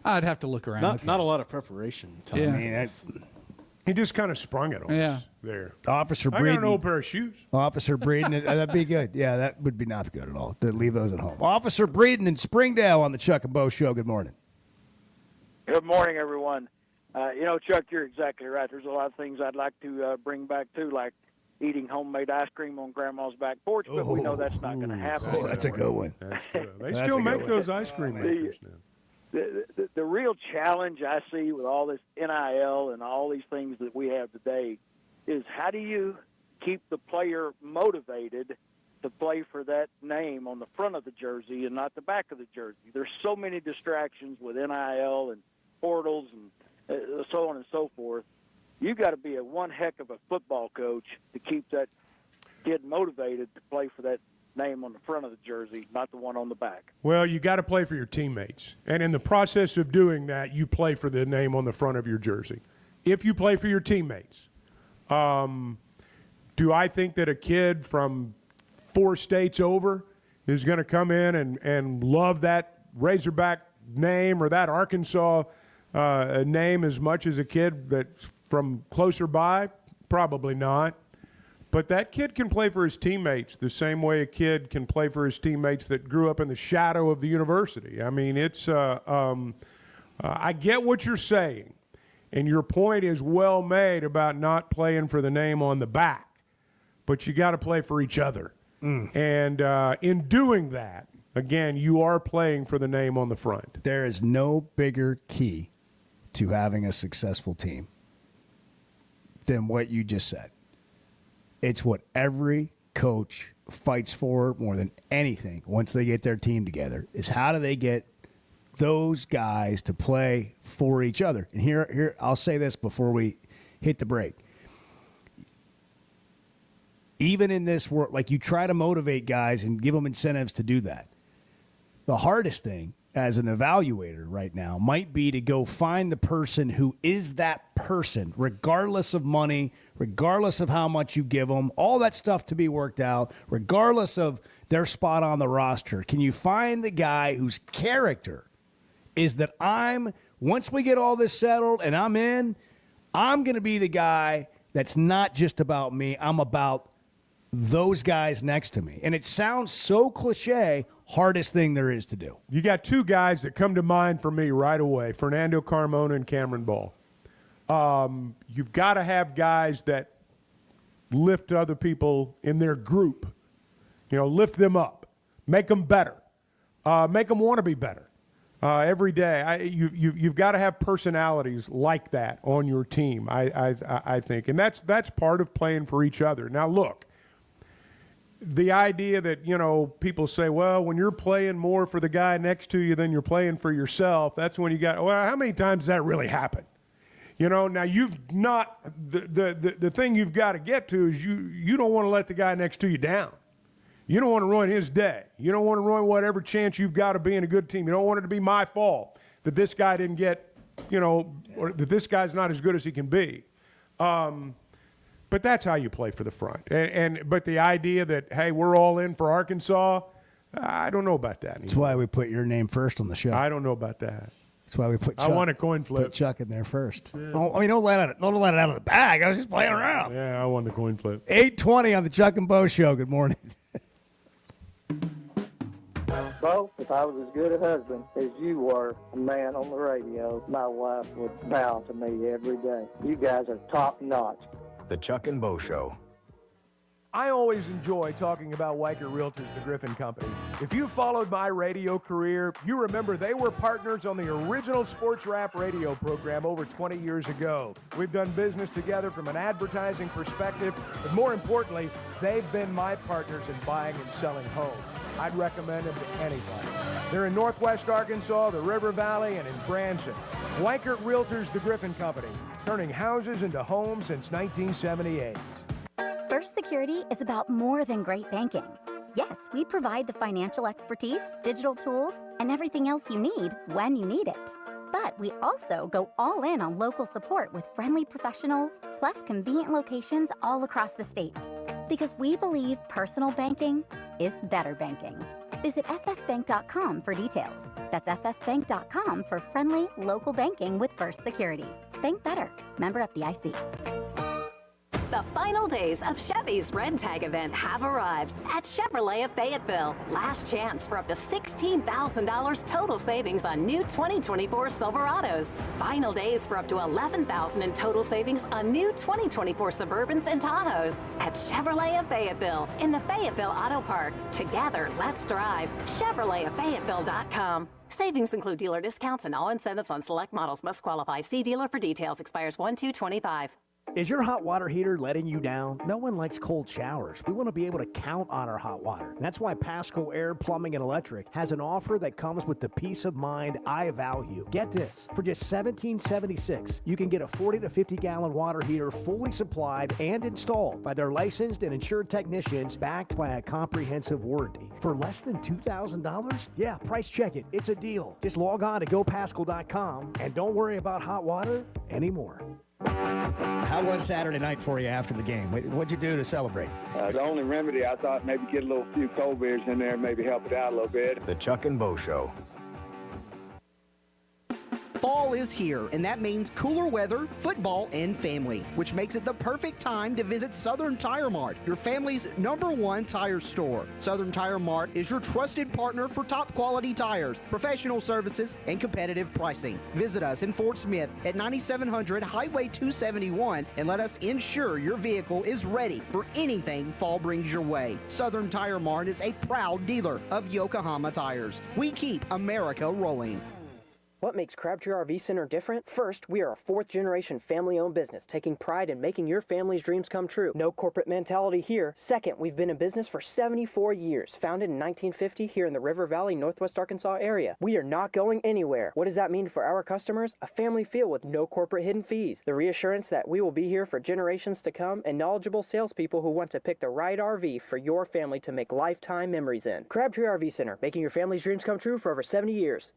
I'd have to look around. Not a lot of preparation time. Yeah. I mean, He just kind of sprung it on us there. Officer I got Breeden. an old pair of shoes. Officer Breeden, that'd be good. Yeah, that would be not good at all. To leave those at home. Officer Breeden in Springdale on the Chuck and Bo Show. Good morning. Good morning, everyone. Chuck, you're exactly right. There's a lot of things I'd like to bring back, too, like eating homemade ice cream on Grandma's back porch, but we know that's not going to happen. Oh, that's a good one. They still make those ice cream makers now. The real challenge I see with all this NIL and all these things that we have today is how do you keep the player motivated to play for that name on the front of the jersey and not the back of the jersey? There's so many distractions with NIL and portals and so on and so forth. You got to be one heck of a football coach to keep that kid motivated to play for that name on the front of the jersey, not the one on the back. Well, you got to play for your teammates. And in the process of doing that, you play for the name on the front of your jersey. If you play for your teammates, do I think that a kid from 4 states over is going to come in and love that Razorback name or that Arkansas name as much as a kid that's from closer by? Probably not. But that kid can play for his teammates the same way a kid can play for his teammates that grew up in the shadow of the university. I mean, it's I get what you're saying, and your point is well made about not playing for the name on the back, but you got to play for each other. And in doing that, again, you are playing for the name on the front. There is no bigger key to having a successful team than what you just said. It's what every coach fights for more than anything once they get their team together, is how do they get those guys to play for each other. And here I'll say this before we hit the break. Even in this world, like, you try to motivate guys and give them incentives to do that. The hardest thing as an evaluator right now might be to go find the person who is that person, regardless of money, regardless of how much you give them, all that stuff to be worked out, regardless of their spot on the roster. Can you find the guy whose character is that once we get all this settled and I'm going to be the guy that's not just about me, I'm about those guys next to me. And it sounds so cliche, hardest thing there is to do. You got 2 guys that come to mind for me right away, Fernando Carmona and Cameron Ball. You've got to have guys that lift other people in their group, lift them up, make them better, make them want to be better every day. You've got to have personalities like that on your team, I think. And that's part of playing for each other. Now, look, the idea that, people say, well, when you're playing more for the guy next to you than you're playing for yourself, that's when you got, well, how many times does that really happen? Now you've not, the thing you've got to get to is you don't want to let the guy next to you down. You don't want to ruin his day. You don't want to ruin whatever chance you've got of being a good team. You don't want it to be my fault that this guy didn't get, or that this guy's not as good as he can be. But that's how you play for the front. But the idea that, hey, we're all in for Arkansas, I don't know about that anymore. That's why we put your name first on the show. I don't know about that. That's why we put Chuck. I want a coin flip. Put Chuck in there first. Yeah. Don't let it out of the bag. I was just playing around. Yeah, I won the coin flip. 8:20 on the Chuck and Bo Show. Good morning. Bo, if I was as good a husband as you were a man on the radio, my wife would bow to me every day. You guys are top notch. The Chuck and Bo Show. I always enjoy talking about Weichert Realtors, the Griffin Company. If you followed my radio career, you remember they were partners on the original sports rap radio program over 20 years ago. We've done business together from an advertising perspective, but more importantly, they've been my partners in buying and selling homes. I'd recommend them to anybody. They're in Northwest Arkansas, the River Valley, and in Branson. Weichert Realtors, the Griffin Company, turning houses into homes since 1978. First Security is about more than great banking. Yes, we provide the financial expertise, digital tools, and everything else you need when you need it. But we also go all in on local support with friendly professionals, plus convenient locations all across the state. Because we believe personal banking is better banking. Visit fsbank.com for details. That's fsbank.com for friendly local banking with First Security. Bank better. Member FDIC. The final days of Chevy's Red Tag event have arrived at Chevrolet of Fayetteville. Last chance for up to $16,000 total savings on new 2024 Silverados. Final days for up to $11,000 in total savings on new 2024 Suburbans and Tahoes at Chevrolet of Fayetteville in the Fayetteville Auto Park. Together, let's drive. ChevroletofFayetteville.com. Savings include dealer discounts and all incentives on select models. Must qualify. See dealer for details. Expires 1/2/25. Is your hot water heater letting you down? No one likes cold showers. We want to be able to count on our hot water. That's why Pasco Air Plumbing and Electric has an offer that comes with the peace of mind I value. Get this, for just $17.76, you can get a 40 to 50 gallon water heater fully supplied and installed by their licensed and insured technicians backed by a comprehensive warranty. For less than $2,000? Yeah, price check it. It's a deal. Just log on to gopascal.com and don't worry about hot water anymore. How was Saturday night for you after the game? What'd you do to celebrate? The only remedy, I thought maybe get a few cold beers in there, maybe help it out a little bit. The Chuck and Bo Show. Fall is here, and that means cooler weather, football, and family, which makes it the perfect time to visit Southern Tire Mart, your family's #1 tire store. Southern Tire Mart is your trusted partner for top quality tires, professional services, and competitive pricing. Visit us in Fort Smith at 9700 Highway 271 and let us ensure your vehicle is ready for anything fall brings your way. Southern Tire Mart is a proud dealer of Yokohama tires. We keep America rolling. What makes Crabtree RV Center different? First, we are a fourth-generation family-owned business, taking pride in making your family's dreams come true. No corporate mentality here. Second, we've been in business for 74 years, founded in 1950 here in the River Valley, Northwest Arkansas area. We are not going anywhere. What does that mean for our customers? A family feel with no corporate hidden fees. The reassurance that we will be here for generations to come, and knowledgeable salespeople who want to pick the right RV for your family to make lifetime memories in. Crabtree RV Center, making your family's dreams come true for over 70 years.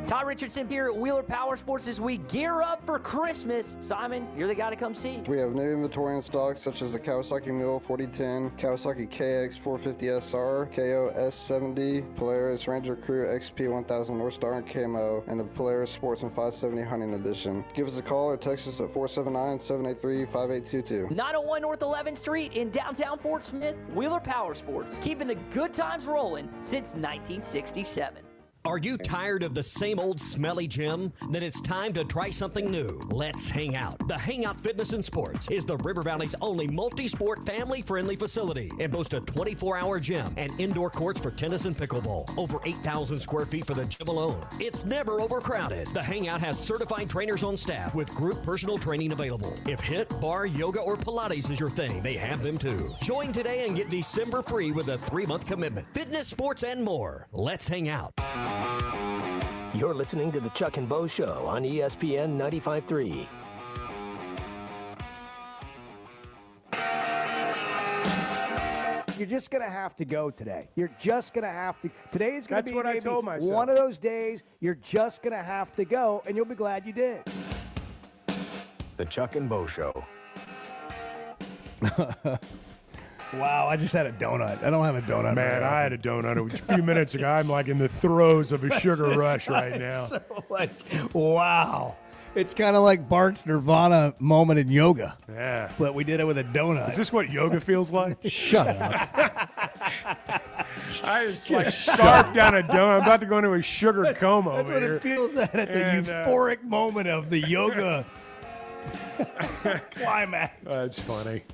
Todd Richardson here at Wheeler Power Sports as we gear up for Christmas. Simon, you're the guy to come see. We have new inventory in stock such as the Kawasaki Mule 4010, Kawasaki KX 450SR, KO S70, Polaris Ranger Crew XP 1000 North Star and Camo, and the Polaris Sportsman 570 Hunting Edition. Give us a call or text us at 479-783-5822. 901 North 11th Street in downtown Fort Smith, Wheeler Power Sports, keeping the good times rolling since 1967. Are you tired of the same old smelly gym? Then it's time to try something new. Let's hang out. The Hangout Fitness and Sports is the River Valley's only multi-sport family-friendly facility and boasts a 24-hour gym and indoor courts for tennis and pickleball. Over 8,000 square feet for the gym alone. It's never overcrowded. The Hangout has certified trainers on staff with group personal training available. If HIIT, bar, yoga, or Pilates is your thing, they have them too. Join today and get December free with a 3-month commitment. Fitness, sports, and more. Let's hang out. You're listening to the Chuck and Bo Show on ESPN 95.3. You're just going to have to go today. You're just going to have to. Today is going to be what I maybe told myself. one of those days you're just going to have to go, and you'll be glad you did. The Chuck and Bo Show. Wow, I just had a donut. I don't have a donut. Man, I had a donut a few minutes ago. I'm like in the throes of a sugar rush right now. So wow. It's kind of like Bart's Nirvana moment in yoga. Yeah. But we did it with a donut. Is this what yoga feels like? Shut up. I just scarfed down a donut. I'm about to go into a sugar coma That's over what here. it feels like at the euphoric moment of the yoga climax. That's funny.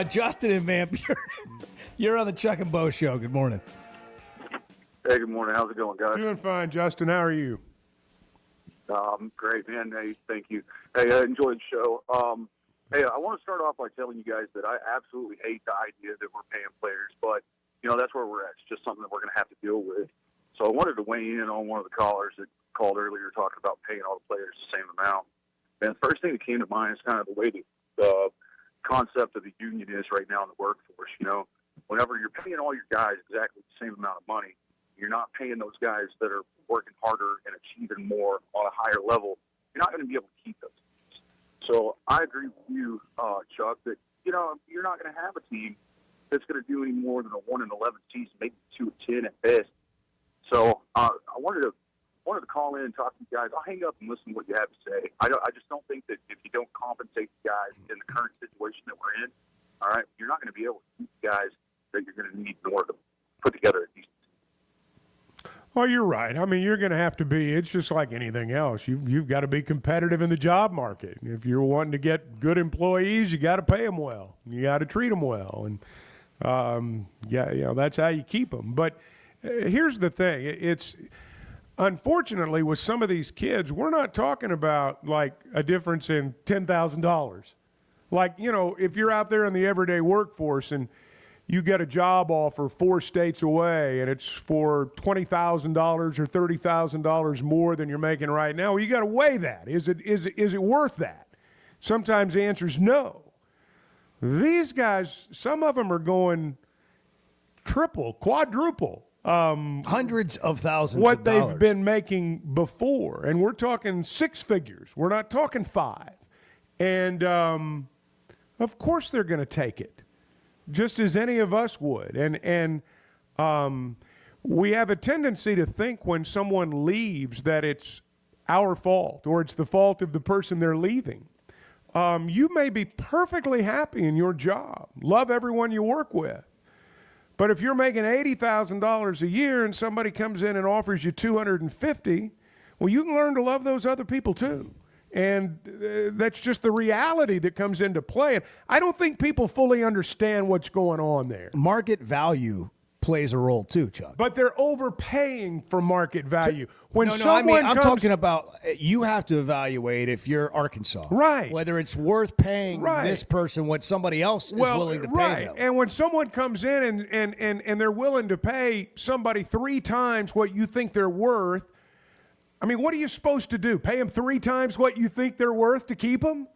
Justin and Van Buren, you're on the Chuck and Bo Show. Good morning. Hey, good morning. How's it going, guys? Doing fine, Justin. How are you? Great, man. Hey, thank you. Hey, I enjoyed the show. Hey, I want to start off by telling you guys that I absolutely hate the idea that we're paying players, but, that's where we're at. It's just something that we're going to have to deal with. So I wanted to weigh in on one of the callers that called earlier talking about paying all the players the same amount. And the first thing that came to mind is kind of the way the concept of the union is right now in the workforce. Whenever you're paying all your guys exactly the same amount of money, you're not paying those guys that are working harder and achieving more on a higher level. You're not going to be able to keep those. So I agree with you, Chuck, that you're not going to have a team that's going to do any more than a 1-11 season, maybe 2-10 at best. So I wanted to call in and talk to you guys. I'll hang up and listen to what you have to say. I just don't think that if you don't compensate the guys in the current situation that we're in, all right, you're not going to be able to keep the guys that you're going to need in order to put together a decent team. Oh, you're right. I mean, you're going to have to be. It's just like anything else. You've got to be competitive in the job market. If you're wanting to get good employees, you got to pay them well. You got to treat them well, and that's how you keep them. But here's the thing: unfortunately, with some of these kids, we're not talking about like a difference in $10,000. Like, you know, if you're out there in the everyday workforce and you get a job offer 4 states away and it's for $20,000 or $30,000 more than you're making right now, well, you got to weigh that. Is it worth that? Sometimes the answer is no. These guys, some of them are going triple, quadruple. Hundreds of thousands what of dollars. they've been making before. And we're talking 6 figures. We're not talking 5. And of course they're going to take it, just as any of us would. And we have a tendency to think when someone leaves that it's our fault or it's the fault of the person they're leaving. You may be perfectly happy in your job, love everyone you work with. But if you're making $80,000 a year and somebody comes in and offers you $250,000, well, you can learn to love those other people too. And that's just the reality that comes into play. And I don't think people fully understand what's going on there. Market value plays a role too, Chuck. But they're overpaying for market value. When I'm talking about you have to evaluate if you're Arkansas. Right. Whether it's worth paying this person what somebody else is willing to pay them. And when someone comes in and they're willing to pay somebody 3 times what you think they're worth, I mean, what are you supposed to do? Pay them 3 times what you think they're worth to keep them?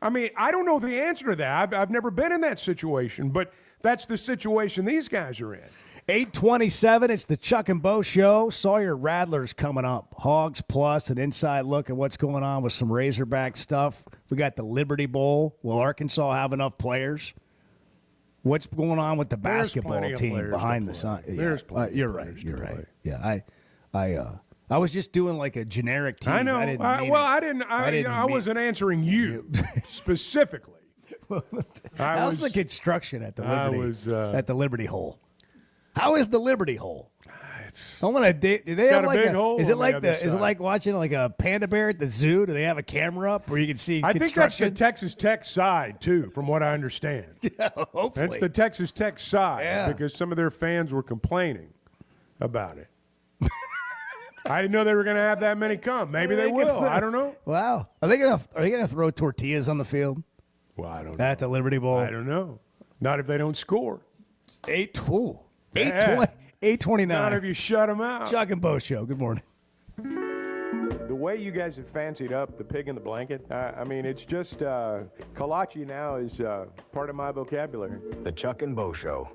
I mean, I don't know the answer to that. I've never been in that situation, but that's the situation these guys are in. 8:27, it's the Chuck and Bo Show. Sawyer Radler's coming up. Hogs Plus, an inside look at what's going on with some Razorback stuff. We got the Liberty Bowl. Will Arkansas have enough players? What's going on with the basketball team behind the sun? There's plenty. You're right. You're right. Yeah, I was just doing like a generic team. I know. I wasn't answering you specifically. How's the construction at the Liberty at the Liberty Hole? How is the Liberty Hole? I want to. Do they have like a? Is it like the? Is it like watching like a panda bear at the zoo? Do they have a camera up where you can see? I think that's the Texas Tech side too, from what I understand. Yeah, hopefully that's the Texas Tech side because some of their fans were complaining about it. I didn't know they were going to have that many come. Maybe they will. I don't know. Wow. Are they gonna throw tortillas on the field? Well, I don't know. At the Liberty Bowl? I don't know. Not if they don't score. 8:29. Not if you shut them out. Chuck and Bo Show. Good morning. The way you guys have fancied up the pig in the blanket, I mean, it's just kolache now is part of my vocabulary. The Chuck and Bo Show.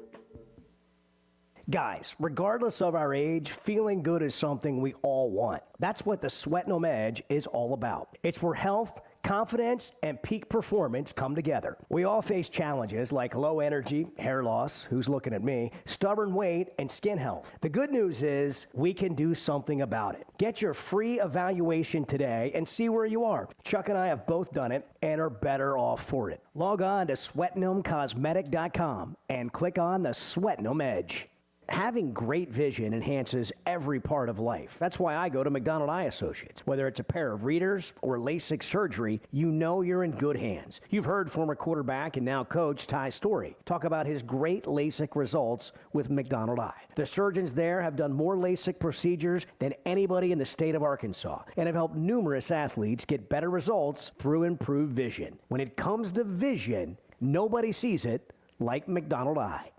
Guys, regardless of our age, feeling good is something we all want. That's what the Sweat No Edge is all about. It's where health, confidence, and peak performance come together. We all face challenges like low energy, hair loss, who's looking at me, stubborn weight, and skin health. The good news is we can do something about it. Get your free evaluation today and see where you are. Chuck and I have both done it and are better off for it. Log on to sweatnomcosmetic.com and click on the Sweat No Edge. Having great vision enhances every part of life. That's why I go to McDonald Eye Associates. Whether it's a pair of readers or LASIK surgery, you know you're in good hands. You've heard former quarterback and now coach Ty Story talk about his great LASIK results with McDonald Eye. The surgeons there have done more LASIK procedures than anybody in the state of Arkansas and have helped numerous athletes get better results through improved vision. When it comes to vision, nobody sees it like McDonald Eye.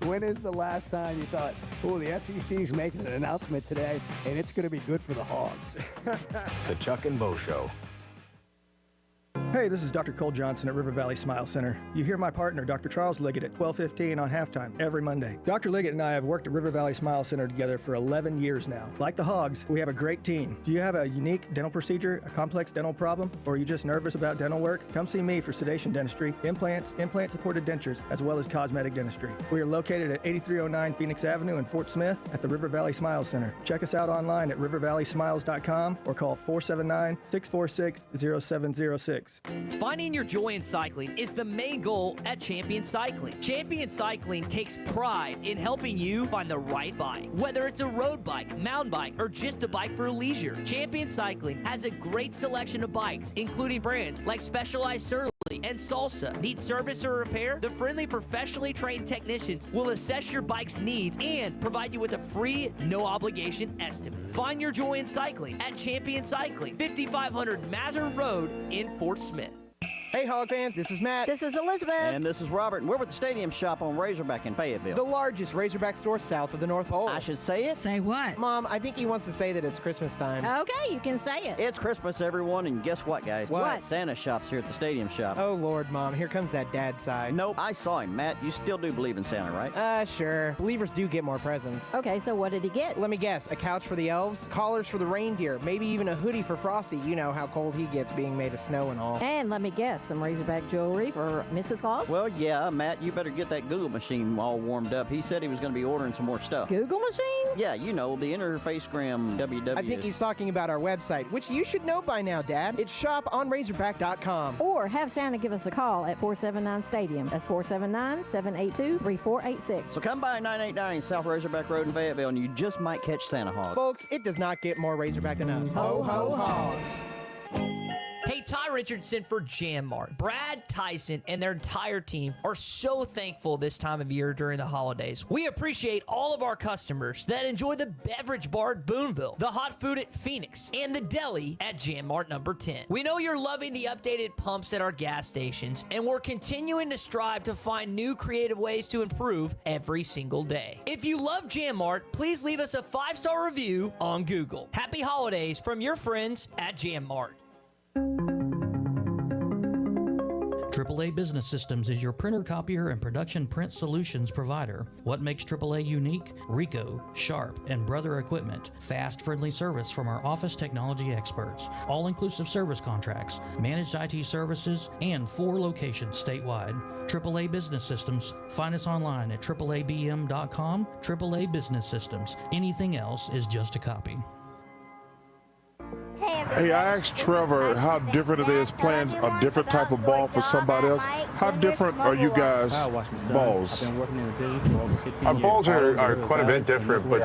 When is the last time you thought, oh, the SEC's making an announcement today, and it's going to be good for the Hogs? The Chuck and Bo Show. Hey, this is Dr. Cole Johnson at River Valley Smile Center. You hear my partner, Dr. Charles Liggett, at 12:15 on halftime every Monday. Dr. Liggett and I have worked at River Valley Smile Center together for 11 years now. Like the Hogs, we have a great team. Do you have a unique dental procedure, a complex dental problem, or are you just nervous about dental work? Come see me for sedation dentistry, implants, implant-supported dentures, as well as cosmetic dentistry. We are located at 8309 Phoenix Avenue in Fort Smith at the River Valley Smile Center. Check us out online at rivervalleysmiles.com or call 479-646-0706. Finding your joy in cycling is the main goal at Champion Cycling. Champion Cycling takes pride in helping you find the right bike. Whether it's a road bike, mountain bike, or just a bike for leisure, Champion Cycling has a great selection of bikes, including brands like Specialized Surly, Rally, and Salsa. Need service or repair? The friendly, professionally trained technicians will assess your bike's needs and provide you with a free, no-obligation estimate. Find your joy in cycling at Champion Cycling, 5500 Mazur Road in Fort Smith. Hey, Hog fans, this is Matt. This is Elizabeth. And this is Robert, and we're with the Stadium Shop on Razorback in Fayetteville. The largest Razorback store south of the North Pole. I should say it? Say what? Mom, I think he wants to say that it's Christmas time. Okay, you can say it. It's Christmas, everyone, and guess what, guys? What? Santa shop's here at the Stadium Shop. Oh, Lord, Mom, here comes that dad side. Nope, I saw him. Matt, you still do believe in Santa, right? Sure. Believers do get more presents. Okay, so what did he get? Let me guess, a couch for the elves, collars for the reindeer, maybe even a hoodie for Frosty. You know how cold he gets being made of snow and all. And let me guess, some Razorback jewelry for Mrs. Claus? Well, yeah, Matt, you better get that Google machine all warmed up. He said he was going to be ordering some more stuff. Google machine? Yeah, you know, the Interfacegram WW. I think he's talking about our website, which you should know by now, Dad. It's shoponrazorback.com. Or have Santa give us a call at 479-STADIUM. That's 479-782-3486. So come by 989 South Razorback Road in Fayetteville, and you just might catch Santa Hog. Folks, it does not get more Razorback than us. Ho, ho, hogs. Hey, Ty Richardson for Jam Mart. Brad, Tyson, and their entire team are so thankful this time of year during the holidays. We appreciate all of our customers that enjoy the beverage bar at Boonville, the hot food at Phoenix, and the deli at Jam Mart number 10. We know you're loving the updated pumps at our gas stations, and we're continuing to strive to find new creative ways to improve every single day. If you love Jam Mart, please leave us a 5-star review on Google. Happy holidays from your friends at Jam Mart. AAA Business Systems is your printer, copier, and production print solutions provider. What makes AAA unique? Ricoh, Sharp, and Brother Equipment. Fast, friendly service from our office technology experts. All-inclusive service contracts, managed IT services, and 4 locations statewide. AAA Business Systems. Find us online at AAABM.com. AAA Business Systems. Anything else is just a copy. Hey, I asked Trevor how different it is playing a different type of ball for somebody else. How different are you guys' balls? Our balls are quite a bit different, but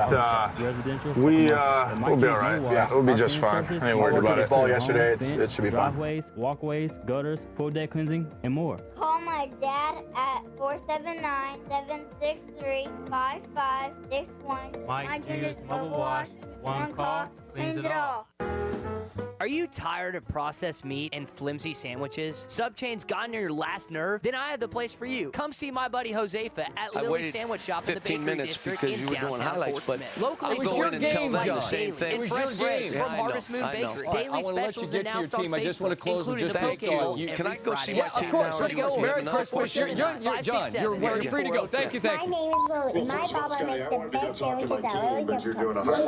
we'll be all right. Yeah, we'll be just fine. I ain't worried about it. Ball yesterday, it should be fine. Driveways, walkways, gutters, pool deck cleansing, and more. Call my dad at 479-763-5561. My Junior's Mobile Wash. One call, cleans it all. Are you tired of processed meat and flimsy sandwiches? Subchain's gotten to your last nerve? Then I have the place for you. Come see my buddy Josefa at Lily's Sandwich Shop in the Bakery District in downtown Fort Smith. Locally sourced meats daily and fresh breads from Harvest Moon Bakery. Daily specials and now start Facebook, including the post game. Can I go see my team of course, now? ready to go. Merry Christmas. You're John. You're free to go. Thank you. My name is Lily. My Papa makes the best sandwiches at Lily's. But you're doing a hard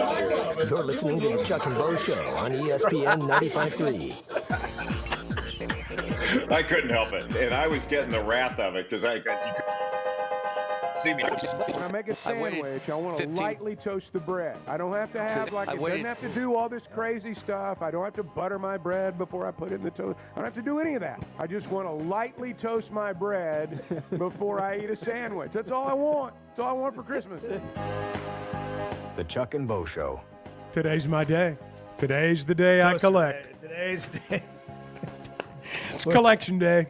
You're listening to the Chuck and Bo Show on ESPN 95.3. I couldn't help it, and I was getting the wrath of it because you could see me. When I make a sandwich, I want to lightly toast the bread. I don't have to have it doesn't have to do all this crazy stuff. I don't have to butter my bread before I put it in the toast. I don't have to do any of that. I just want to lightly toast my bread before I eat a sandwich. That's all I want. That's all I want for Christmas. The Chuck and Bo Show. Today's my day. Today's the day I collect. Today's the day. It's collection day.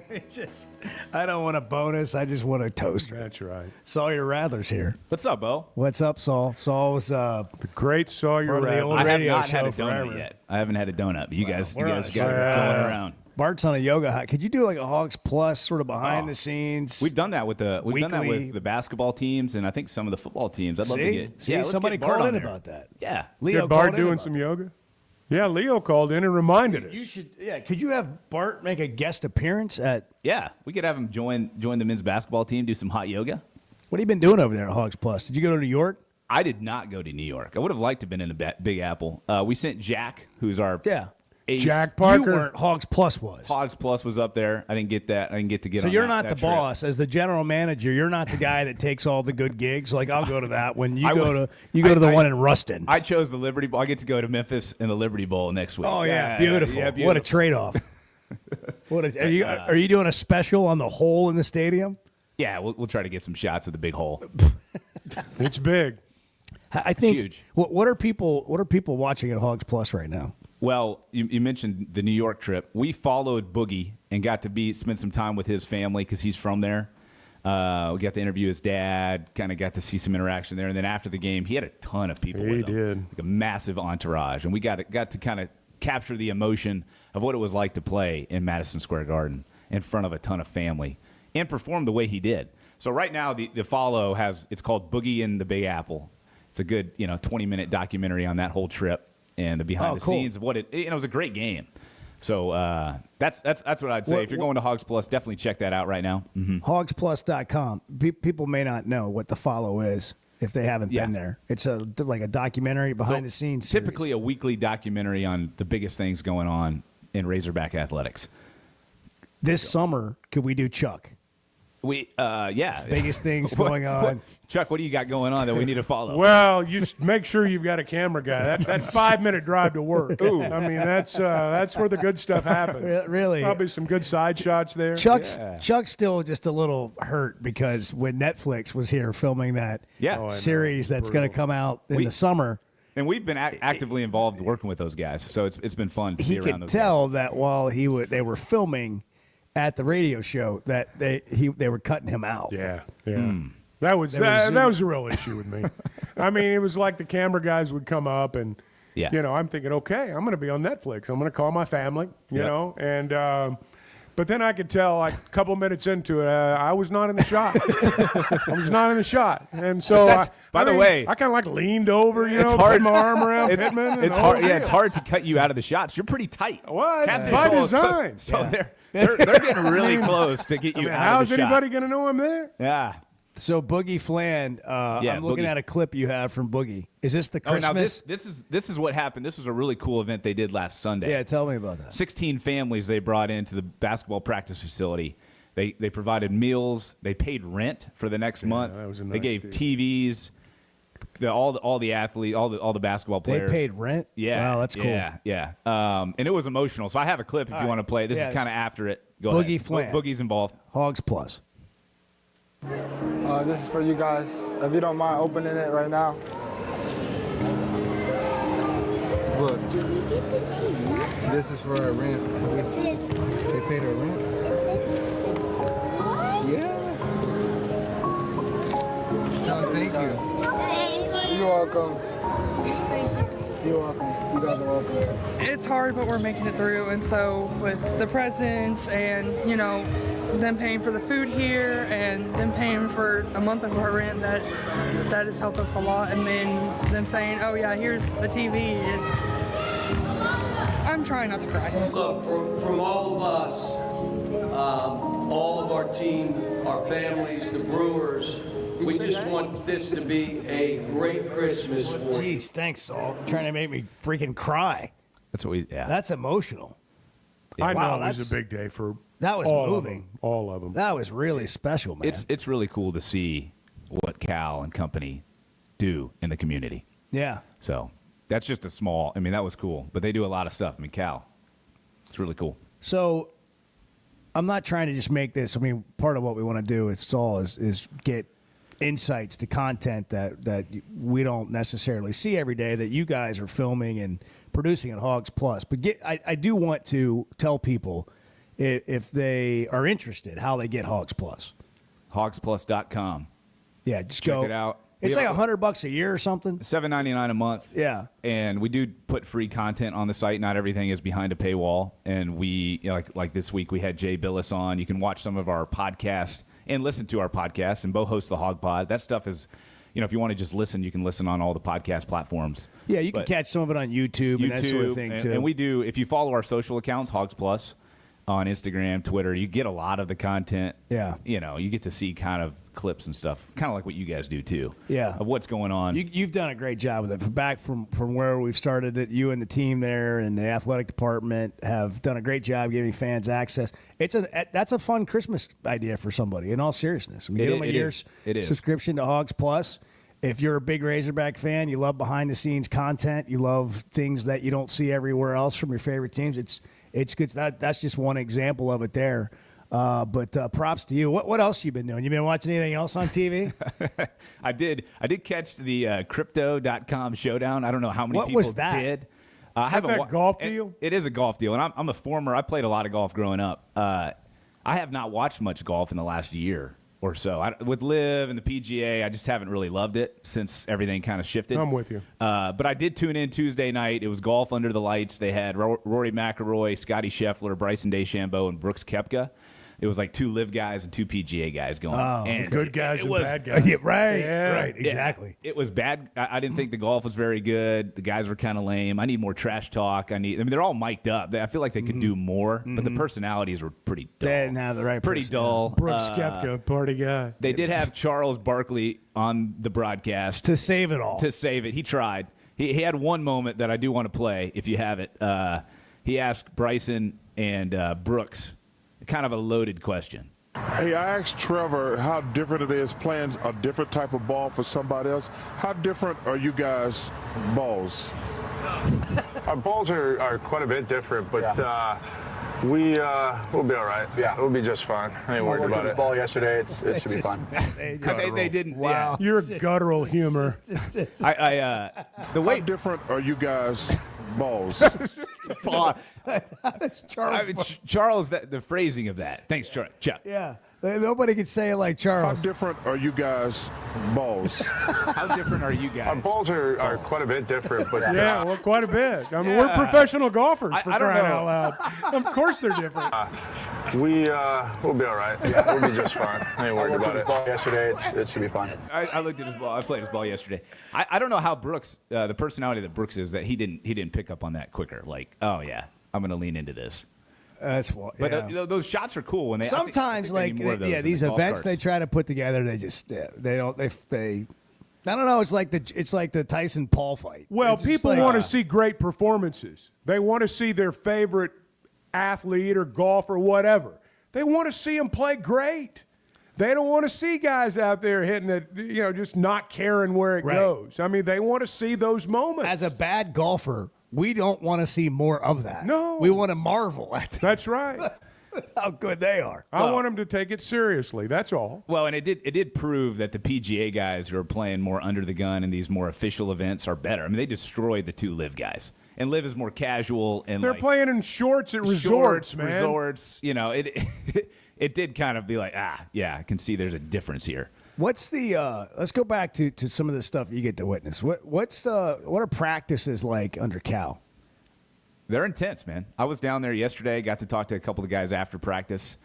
I don't want a bonus. I just want a toaster. That's right. Sawyer Rather's here. What's up, Bo? What's up, Saul? Saul was the great Sawyer the old I have radio not show had a donut forever. yet. I haven't had a donut. But you guys got it going around. Bart's on a yoga high. Could you do like a Hogs Plus sort of behind the scenes? We've done that with the weekly? basketball teams and I think some of the football teams. I'd love to get. Somebody get Bart called on in there. about that. Yeah, Leo Did Bart called in doing about some yoga? Yeah, Leo called in and reminded us. You should. Yeah, could you have Bart make a guest appearance at? Yeah, we could have him join the men's basketball team, do some hot yoga. What have you been doing over there at Hogs Plus? Did you go to New York? I did not go to New York. I would have liked to have been in the Big Apple. We sent Jack, who's our ace. Jack Parker. You weren't. Hogs Plus was. Hogs Plus was up there. I didn't get that. I didn't get to get. So on you're that not the trip. boss, as the general manager. You're not the guy that takes all the good gigs. Like I'll go to that when you go to the one in Ruston. I chose the Liberty Bowl. I get to go to Memphis in the Liberty Bowl next week. Oh yeah, beautiful. Yeah, beautiful. What a trade-off. Are you doing a special on the hole in the stadium? Yeah, we'll try to get some shots of the big hole. It's big. I think. Huge. What are people watching at Hogs Plus right now? Well, you mentioned the New York trip. We followed Boogie and got to spend some time with his family because he's from there. We got to interview his dad, kind of got to see some interaction there. And then after the game, he had a ton of people with him. He did. Like a massive entourage. And we got to kind of capture the emotion of what it was like to play in Madison Square Garden in front of a ton of family and perform the way he did. So right now, the follow it's called Boogie in the Big Apple. It's a good 20-minute documentary on that whole trip and the behind the scenes of what it was a great game. So that's what I'd say. If you're going to Hogs Plus, definitely check that out right now. Mm-hmm. Hogsplus.com. People may not know what the follow is if they haven't been there. It's like a documentary behind the scenes. Typically a weekly documentary on the biggest things going on in Razorback athletics. This summer, could we do Chuck? Biggest things going on. Chuck, what do you got going on that we need to follow? Well, you make sure you've got a camera guy. That's 5-minute drive to work. Ooh. I mean, that's where the good stuff happens. Really, probably some good side shots there. Chuck's still just a little hurt because when Netflix was here filming that series that's going to come out in the summer. And we've been actively involved working with those guys, so it's been fun to be around those guys. He could tell that while they were filming at the radio show that they were cutting him out. Yeah. That was a real issue with me. I mean, it was like the camera guys would come up and, I'm thinking, okay, I'm going to be on Netflix. I'm going to call my family, you know, and but then I could tell like a couple minutes into it, I was not in the shot. I was not in the shot. And so, by the way, I kind of like leaned over, put my arm around Pittman. It's hard. Yeah, it's hard to cut you out of the shots. You're pretty tight. Well, it's by design. So they're getting really close to get you out of the shot. How's anybody going to know I'm there? Yeah. So Boogie Fland, I'm looking at a clip you have from Boogie. Is this the Christmas? Now this is what happened. This was a really cool event they did last Sunday. Yeah, tell me about that. 16 families they brought into the basketball practice facility. They provided meals. They paid rent for the next month. That was a they nice gave deal. TVs. All the athletes, all the basketball players. They paid rent? Yeah. Wow, that's cool. Yeah. And it was emotional. So I have a clip if you want to play. This is kind of after it. Go Boogie ahead. Fland. Boogie's involved. Hogs Plus. This is for you guys. If you don't mind opening it right now. Look. Do we get the TV? This is for our rent. They paid our rent? Yeah. No, thank you. Thank you. You're welcome. Thank you. You're welcome. You guys are welcome. It's hard, but we're making it through. And so with the presents and, them paying for the food here and them paying for a month of our rent, that has helped us a lot. And then them saying, oh yeah, here's the TV. I'm trying not to cry. Look, from all of us, all of our team, our families, the Brewers, we just want this to be a great Christmas for you. Jeez, thanks, Saul. You're trying to make me freaking cry. That's what That's emotional. I know it was a big day for that was all moving. All of them. That was really special, man. It's really cool to see what Cal and company do in the community. Yeah. So that's just that was cool. But they do a lot of stuff. Cal, it's really cool. So I'm not trying to just make this. Part of what we want to do is Saul is get insights to content that we don't necessarily see every day that you guys are filming and producing at Hogs Plus. But I do want to tell people if they are interested how they get Hogs Plus. Hogsplus.com. Yeah, just check go. it out. It's like $100 a year or something. $7.99 a month. Yeah, and we do put free content on the site. Not everything is behind a paywall. And we like this week we had Jay Billis on. You can watch some of our podcast and listen to our podcast. And Bo hosts the Hog Pod. That stuff is, if you want to just listen, you can listen on all the podcast platforms. Yeah, you can catch some of it on YouTube and that sort of thing too. And we do. If you follow our social accounts, Hogs Plus, on Instagram, Twitter, you get a lot of the content. Yeah. You get to see kind of clips and stuff, kind of like what you guys do too. Yeah. Of what's going on. You've done a great job with it. Back from where we've started it, you and the team there and the athletic department have done a great job giving fans access. That's a fun Christmas idea for somebody, in all seriousness. Give them a year's subscription to Hogs Plus. If you're a big Razorback fan, you love behind-the-scenes content, you love things that you don't see everywhere else from your favorite teams, it's good. That's just one example of it there. But props to you. What else you been doing? You been watching anything else on TV? I did catch the Crypto.com showdown. I don't know how many people did. I haven't that golf deal? It is a golf deal, and I'm a former. I played a lot of golf growing up. I have not watched much golf in the last year or so. With Live and the PGA, I just haven't really loved it since everything kind of shifted. I'm with you. But I did tune in Tuesday night. It was golf under the lights. They had Rory McIlroy, Scotty Scheffler, Bryson DeChambeau, and Brooks Koepka. It was like 2 Live guys and 2 PGA guys going. And good guys and was, bad guys. Yeah, right, Yeah. right, exactly. It was bad. I didn't think the golf was very good. The guys were kind of lame. I need more trash talk. I mean, they're all mic'd up. I feel like they could do more, but the personalities were pretty dull. They didn't have the right Pretty person. dull. Brooks Koepka, party guy. They did have Charles Barkley on the broadcast. To save it all. To save it. He tried. He had one moment that I do want to play, if you have it. He asked Bryson and Brooks kind of a loaded question. Hey, I asked Trevor how different it is playing a different type of ball for somebody else. How different are you guys' balls? Our balls are quite a bit different, but we'll be all right. Yeah, we'll be just fine. I ain't worried about it. Ball yesterday, it should be fine. They didn't. Wow. Your guttural humor. The way How different are you guys' balls? Charles, the phrasing of that. Thanks, Chuck. Yeah. Nobody could say it like How Charles. different are you guys' balls? How different are you guys? Our balls are quite a bit different, but Yeah, well, quite a bit. I mean, we're professional golfers for I don't crying know. out loud. Of course they're different. we'll be all right. Yeah, we'll be just fine. I ain't worried about it. Ball yesterday, it should be fine. I looked at his ball. I played his ball yesterday. I don't know how Brooks, the personality that Brooks is, that he didn't pick up on that quicker. Like, oh yeah, I'm going to lean into this. That's what. But Yeah. those shots are cool when they Sometimes, I think they need more of those in these the golf events they carts. try to put together, they just they don't they. I don't know. It's like the Tyson Paul fight. Well, It's just people like, want to see great performances. They want to see their favorite athlete or golf or whatever. They want to see them play great. They don't want to see guys out there hitting it, just not caring where it Right. goes. I mean, they want to see those moments. As a bad golfer, we don't want to see more of that. No. We want to marvel at That's right. how good they are. I want them to take it seriously. That's all. Well, and it did prove that the PGA guys who are playing more under the gun in these more official events are better. I mean, they destroyed the 2 Live guys, and Live is more casual and They're like, playing in shorts at resorts, shorts, man. resorts. It did kind of be like, yeah, I can see there's a difference here. What's the? Let's go back to some of the stuff you get to witness. What are practices like under Cal? They're intense, man. I was down there yesterday. Got to talk to a couple of guys after practice.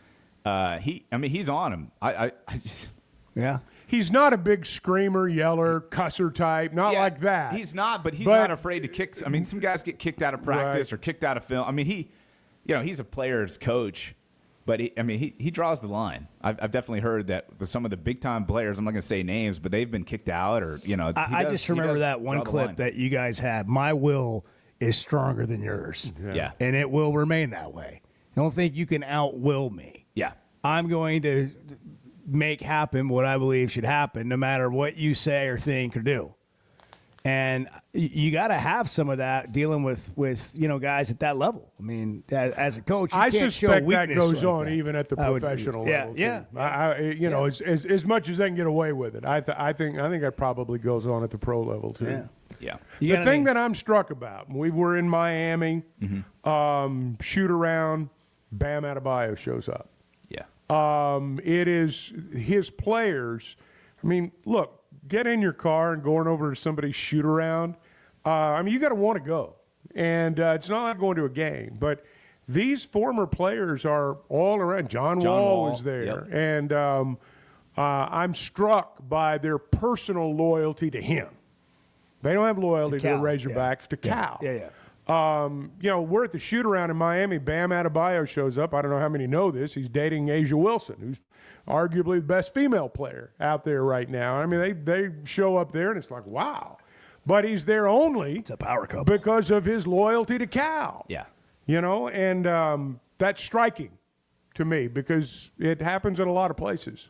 He's on him. I just, Yeah. He's not a big screamer, yeller, cusser type. Not like that. He's not, but he's not afraid to kick. I mean, some guys get kicked out of practice or kicked out of film. I mean, he's a player's coach, but he draws the line. I've definitely heard that with some of the big time players. I'm not going to say names, but they've been kicked out or I just remember that one clip that you guys had. My will is stronger than yours. Yeah. And it will remain that way. I don't think you can out-will me. Yeah. I'm going to make happen what I believe should happen, no matter what you say or think or do. And you got to have some of that dealing with guys at that level. I mean, as a coach, you I can't suspect show weakness that goes like on that. even at the I would- professional level. Yeah. As much as they can get away with it, I think that probably goes on at the pro level too. Yeah. The thing that I'm struck about, we were in Miami, shoot around, Bam Adebayo shows up. Yeah. It is his players. I mean, look, get in your car and going over to somebody's shoot around. You got to want to go. And it's not like going to a game. But these former players are all around. John Wall was there. Yep. And I'm struck by their personal loyalty to him. They don't have loyalty to the Cal. Razorbacks, to Cal. Yeah. We're at the shoot around in Miami. Bam Adebayo shows up. I don't know how many know this. He's dating Asia Wilson, who's arguably the best female player out there right now. I mean, they show up there, and it's like, wow. But he's there only It's a power couple. because of his loyalty to Cal. Yeah. And that's striking to me because it happens in a lot of places.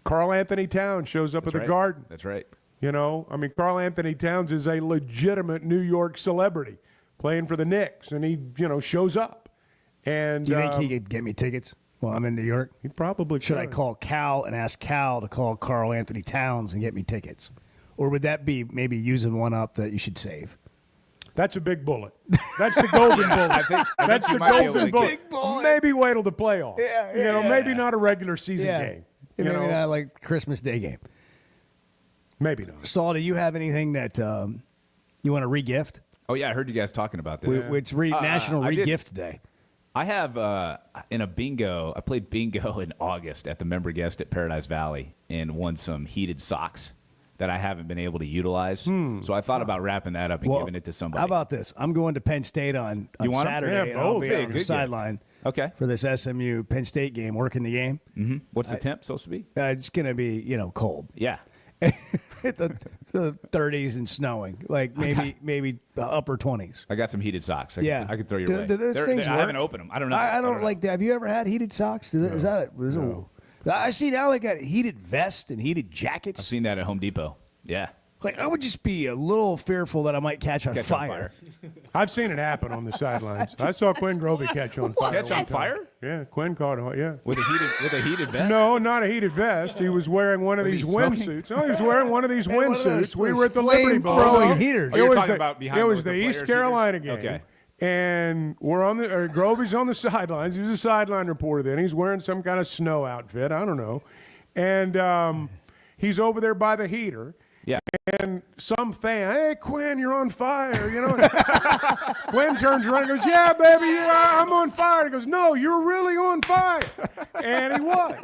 Karl Anthony Towns shows up at the Garden. That's right. Karl Anthony Towns is a legitimate New York celebrity playing for the Knicks, and he, shows up. And Do you think he could get me tickets while I'm in New York? He probably Should I could. call Cal and ask Cal to call Karl Anthony Towns and get me tickets? Or would that be maybe using one up that you should save? That's a big bullet. That's the golden bullet. That's the golden bullet. Maybe wait till the playoffs. Maybe not a regular season game. Maybe not like Christmas Day game. Maybe not. Saul, do you have anything that you want to re-gift? Oh, yeah, I heard you guys talking about this. It's National Re-Gift Day. I have, in a bingo, I played bingo in August at the member guest at Paradise Valley and won some heated socks that I haven't been able to utilize. So I thought about wrapping that up and giving it to somebody. How about this? I'm going to Penn State on Saturday, and I'll be on the sideline for this SMU Penn State game, working the game. Mm-hmm. What's the temp supposed to be? It's going to be, cold. Yeah. the 30s and snowing, like maybe the upper 20s. I got some heated socks. I could throw your way. Do those things work? I haven't opened them. I don't know. I don't like that. Have you ever had heated socks? I see now they got heated vests and heated jackets. I've seen that at Home Depot. Yeah. Like, I would just be a little fearful that I might catch on fire. I've seen it happen on the sidelines. I saw Quinn Grovey catch on fire. Catch on fire? Yeah, Quinn caught on. Yeah. With a heated vest? No, not a heated vest. He was wearing one of these windsuits. No, he was wearing one of these windsuits. We were at the Liberty Bowl. Throwing heaters. You're talking about behind it was the the East Carolina game. Okay. And we're on Grovey's on the sidelines. He was a sideline reporter then. He's wearing some kind of snow outfit. I don't know. And he's over there by the heater. Yeah. And some fan, hey, Quinn, you're on fire. Quinn turns around and goes, yeah, baby, I'm on fire. He goes, no, you're really on fire. And he was.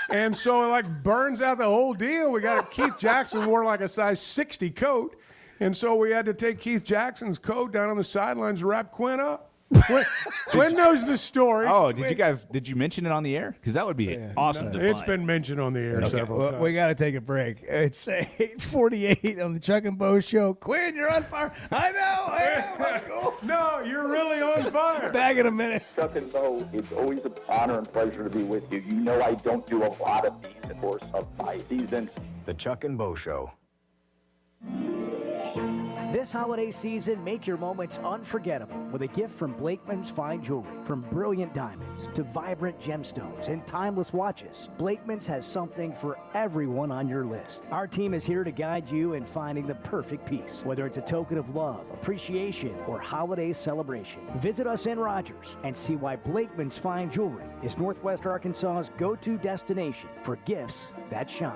And so it burns out the whole deal. We got Keith Jackson wore like a size 60 coat. And so we had to take Keith Jackson's coat down on the sidelines to wrap Quinn up. Quinn knows the story. Oh, did you mention it on the air? Because that would be awesome to It's find. been mentioned on the air several times. We got to take a break. It's 8:48 on the Chuck and Bo Show. Quinn, you're on fire. I know. No, you're really on fire. Back in a minute. Chuck and Bo, it's always an honor and pleasure to be with you. You know I don't do a lot of these in the course of my season. The Chuck and Bo Show. This holiday season, make your moments unforgettable with a gift from Blakeman's Fine Jewelry. From brilliant diamonds to vibrant gemstones and timeless watches, Blakeman's has something for everyone on your list. Our team is here to guide you in finding the perfect piece, whether it's a token of love, appreciation, or holiday celebration. Visit us in Rogers and see why Blakeman's Fine Jewelry is Northwest Arkansas's go-to destination for gifts that shine.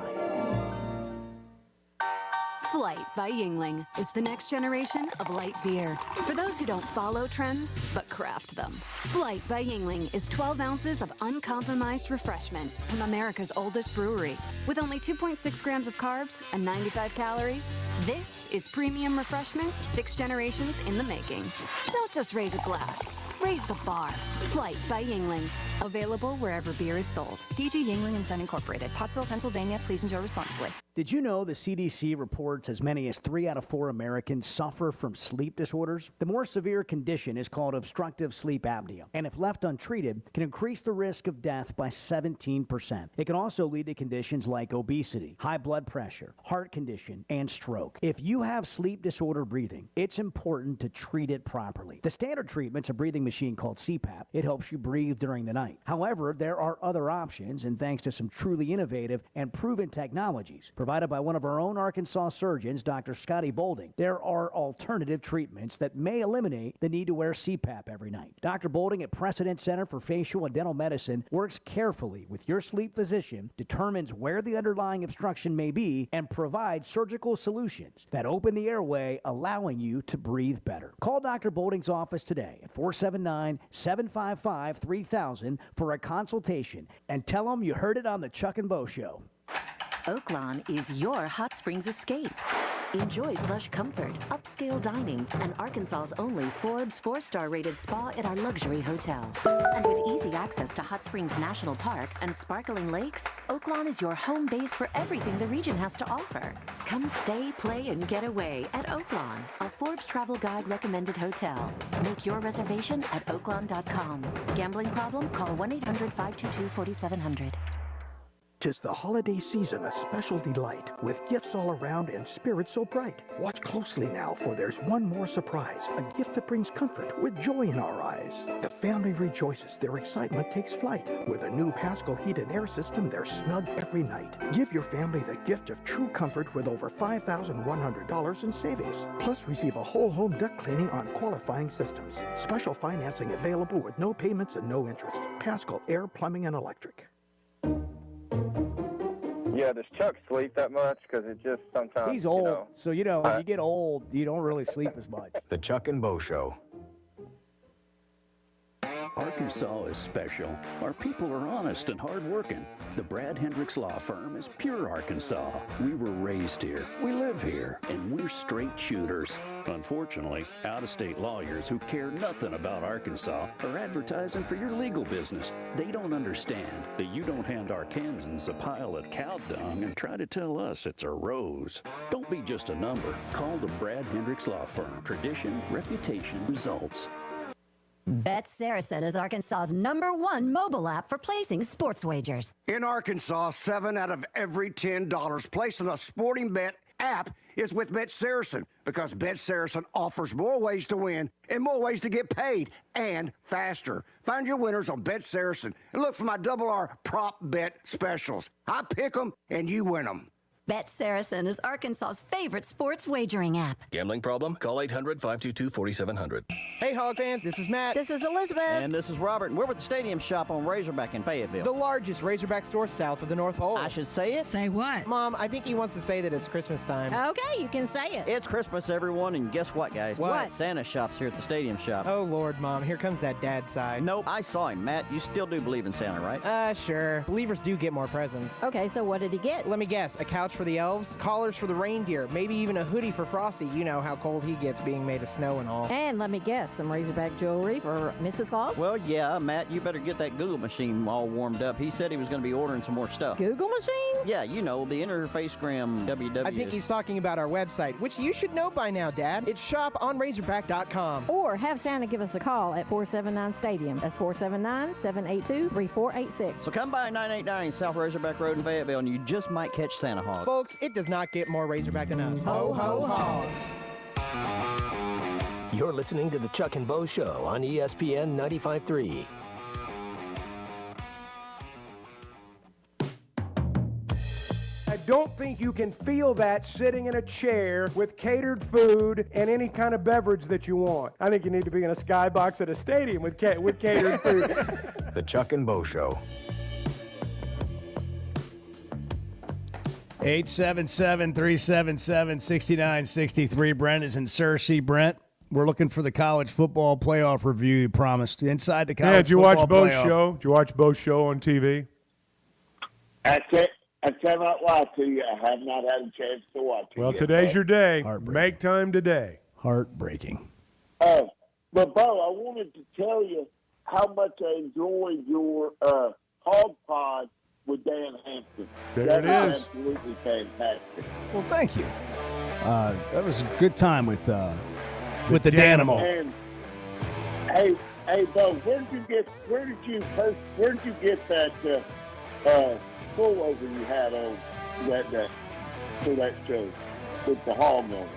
Flight by Yuengling is the next generation of light beer. For those who don't follow trends, but craft them. Flight by Yuengling is 12 ounces of uncompromised refreshment from America's oldest brewery. With only 2.6 grams of carbs and 95 calories, this is premium refreshment 6 generations in the making. Don't just raise a glass, raise the bar. Flight by Yuengling. Available wherever beer is sold. DG Yuengling and Son Incorporated. Pottsville, Pennsylvania. Please enjoy responsibly. Did you know the CDC reports as many as 3 out of 4 Americans suffer from sleep disorders? The more severe condition is called obstructive sleep apnea, and if left untreated, can increase the risk of death by 17%. It can also lead to conditions like obesity, high blood pressure, heart condition, and stroke. If you have sleep disorder breathing, it's important to treat it properly. The standard treatment's a breathing machine called CPAP. It helps you breathe during the night. However, there are other options, and thanks to some truly innovative and proven technologies provided by one of our own Arkansas surgeons, Dr. Scotty Bolding, there are alternative treatments that may eliminate the need to wear CPAP every night. Dr. Bolding at Precedent Center for Facial and Dental Medicine works carefully with your sleep physician, determines where the underlying obstruction may be, and provides surgical solutions that open the airway, allowing you to breathe better. Call Dr. Bolding's office today at 479-755-3000 for a consultation and tell them you heard it on the Chuck and Bo Show. Oaklawn is your hot springs escape. Enjoy plush comfort, upscale dining, and Arkansas's only Forbes 4-star rated spa at our luxury hotel. And with easy access to Hot Springs National Park and sparkling lakes, Oaklawn is your home base for everything the region has to offer. Come stay, play, and get away at Oaklawn, a Forbes Travel Guide recommended hotel. Make your reservation at oaklawn.com. Gambling problem? Call 1-800-522-4700. 'Tis the holiday season, a special delight, with gifts all around and spirits so bright. Watch closely now, for there's one more surprise, a gift that brings comfort with joy in our eyes. The family rejoices, their excitement takes flight. With a new Pascal heated air system, they're snug every night. Give your family the gift of true comfort with over $5,100 in savings. Plus, receive a whole home duct cleaning on qualifying systems. Special financing available with no payments and no interest. Pascal Air, Plumbing, and Electric. Yeah, does Chuck sleep that much? Because it just sometimes. He's old, so when you get old, you don't really sleep as much. The Chuck and Bo Show. Arkansas is special. Our people are honest and hardworking. The Brad Hendricks Law Firm is pure Arkansas. We were raised here, we live here, and we're straight shooters. Unfortunately, out-of-state lawyers who care nothing about Arkansas are advertising for your legal business. They don't understand that you don't hand Arkansans a pile of cow dung and try to tell us it's a rose. Don't be just a number. Call the Brad Hendricks Law Firm. Tradition, reputation, results. Bet Saracen is Arkansas's #1 mobile app for placing sports wagers. In Arkansas, 7 out of every $10 placed on a sporting bet app is with Bet Saracen, because Bet Saracen offers more ways to win and more ways to get paid, and faster. Find your winners on Bet Saracen and look for my R prop bet specials. I pick them and you win them. Bet Saracen is Arkansas's favorite sports wagering app. Gambling problem? Call 800-522-4700. Hey, Hog fans, this is Matt. This is Elizabeth. And this is Robert, and we're with the Stadium Shop on Razorback in Fayetteville. The largest Razorback store south of the North Pole. I should say it? Say what? Mom, I think he wants to say that it's Christmas time. Okay, you can say it. It's Christmas, everyone, and guess what, guys? What? Santa shop's here at the Stadium Shop. Oh, Lord, Mom, here comes that dad side. Nope, I saw him. Matt, you still do believe in Santa, right? Sure. Believers do get more presents. Okay, so what did he get? Let me guess, a couch for the elves, collars for the reindeer, maybe even a hoodie for Frosty. You know how cold he gets being made of snow and all. And let me guess, some Razorback jewelry for Mrs. Claus? Well, yeah, Matt, you better get that Google machine all warmed up. He said he was going to be ordering some more stuff. Google machine? Yeah, you know, the Interfacegram WW. I think he's talking about our website, which you should know by now, Dad. It's shoponrazorback.com. Or have Santa give us a call at 479-STADIUM. That's 479-782-3486. So come by 989 South Razorback Road in Fayetteville, and you just might catch Santa Hog. Folks, it does not get more Razorback than us. Ho, ho, hogs. You're listening to The Chuck and Bo Show on ESPN 95.3. I don't think you can feel that sitting in a chair with catered food and any kind of beverage that you want. I think you need to be in a skybox at a stadium with catered food. The Chuck and Bo Show. 877-377-6963. Brent is in Searcy. Brent, we're looking for the college football playoff review you promised. Inside the college did you football watch Bo's playoff. show? Did you watch Bo's show on TV? I cannot lie to you. I have not had a chance to watch it. Well, yet, today's your day. Heartbreaking. Make time today. Heartbreaking. But, Bo, I wanted to tell you how much I enjoyed your Hog Pod with Dan Hampton. There That it was is. absolutely fantastic. Well, thank you. That was a good time with the Danimal. And hey, Bo, where did you get that pullover you had on that for that show with the hog on it?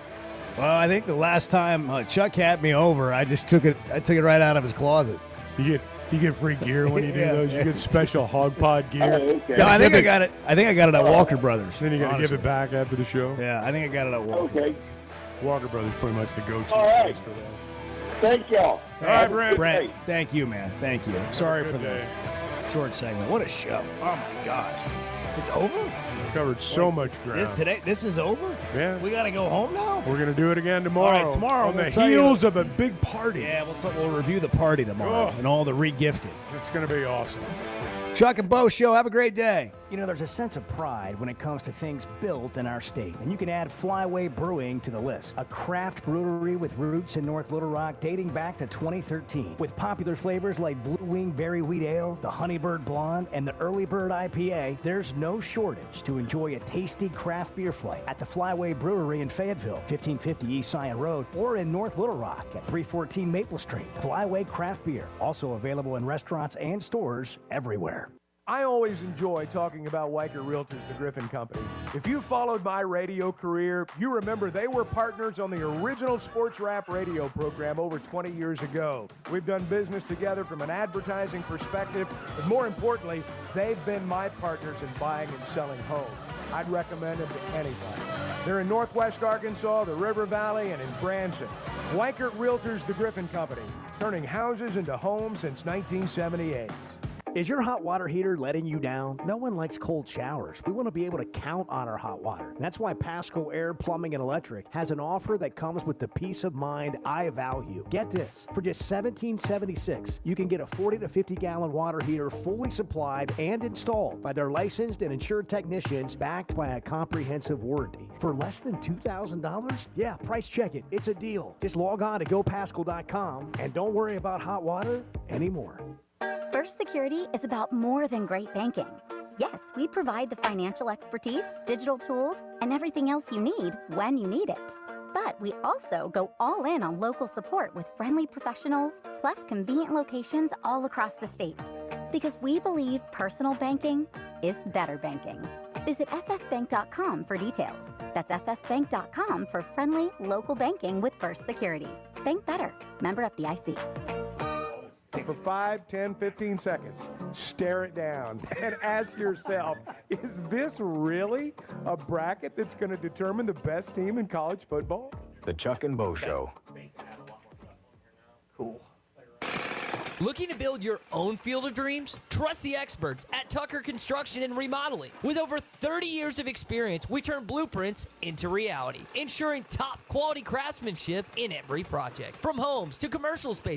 Well, I think the last time Chuck had me over, I just took it right out of his closet. You get free gear when you do Yeah. those. You get special Hog Pod gear. Okay. No, I think I got it. I think I got it at Walker Brothers. Then you got to give honestly. it back after the show. Yeah, I think I got it at Walker. Okay. Walker Brothers pretty much the go-to All right. place for that. Thank y'all. All right, Brent. Brent, thank you, man. Thank you. Sorry Have a for good the day. short segment. What a show. Oh, my gosh. It's over? Covered so much ground. This is over? Yeah. We got to go home now? We're going to do it again tomorrow. All right, tomorrow On we'll the tell you- heels of a big party. Yeah, we'll review the party tomorrow and all the re-gifting. It's going to be awesome. Chuck and Bo Show. Have a great day. You know, there's a sense of pride when it comes to things built in our state, and you can add Flyway Brewing to the list. A craft brewery with roots in North Little Rock dating back to 2013. With popular flavors like Blue Wing Berry Wheat Ale, the Honeybird Blonde, and the Early Bird IPA, there's no shortage to enjoy a tasty craft beer flight at the Flyway Brewery in Fayetteville, 1550 East Zion Road, or in North Little Rock at 314 Maple Street. Flyway Craft Beer, also available in restaurants and stores everywhere. I always enjoy talking about Weicker Realtors, the Griffin Company. If you followed my radio career, you remember they were partners on the original sports rap radio program over 20 years ago. We've done business together from an advertising perspective, but more importantly, they've been my partners in buying and selling homes. I'd recommend them to anybody. They're in Northwest Arkansas, the River Valley, and in Branson. Weicker Realtors, the Griffin Company, turning houses into homes since 1978. Is your hot water heater letting you down? No one likes cold showers. We want to be able to count on our hot water. That's why Pasco Air Plumbing and Electric has an offer that comes with the peace of mind I value. Get this, for just $17.76, you can get a 40 to 50 gallon water heater fully supplied and installed by their licensed and insured technicians backed by a comprehensive warranty. For less than $2,000? Yeah, price check it. It's a deal. Just log on to gopascal.com and don't worry about hot water anymore. First Security is about more than great banking. Yes, we provide the financial expertise, digital tools, and everything else you need when you need it. But we also go all in on local support with friendly professionals, plus convenient locations all across the state. Because we believe personal banking is better banking. Visit fsbank.com for details. That's fsbank.com for friendly local banking with First Security. Bank better. Member FDIC. For 5, 10, 15 seconds, stare it down and ask yourself, is this really a bracket that's going to determine the best team in college football? The Chuck and Bo Show. Cool. Looking to build your own field of dreams? Trust the experts at Tucker Construction and Remodeling. With over 30 years of experience, we turn blueprints into reality, ensuring top quality craftsmanship in every project. From homes to commercial space.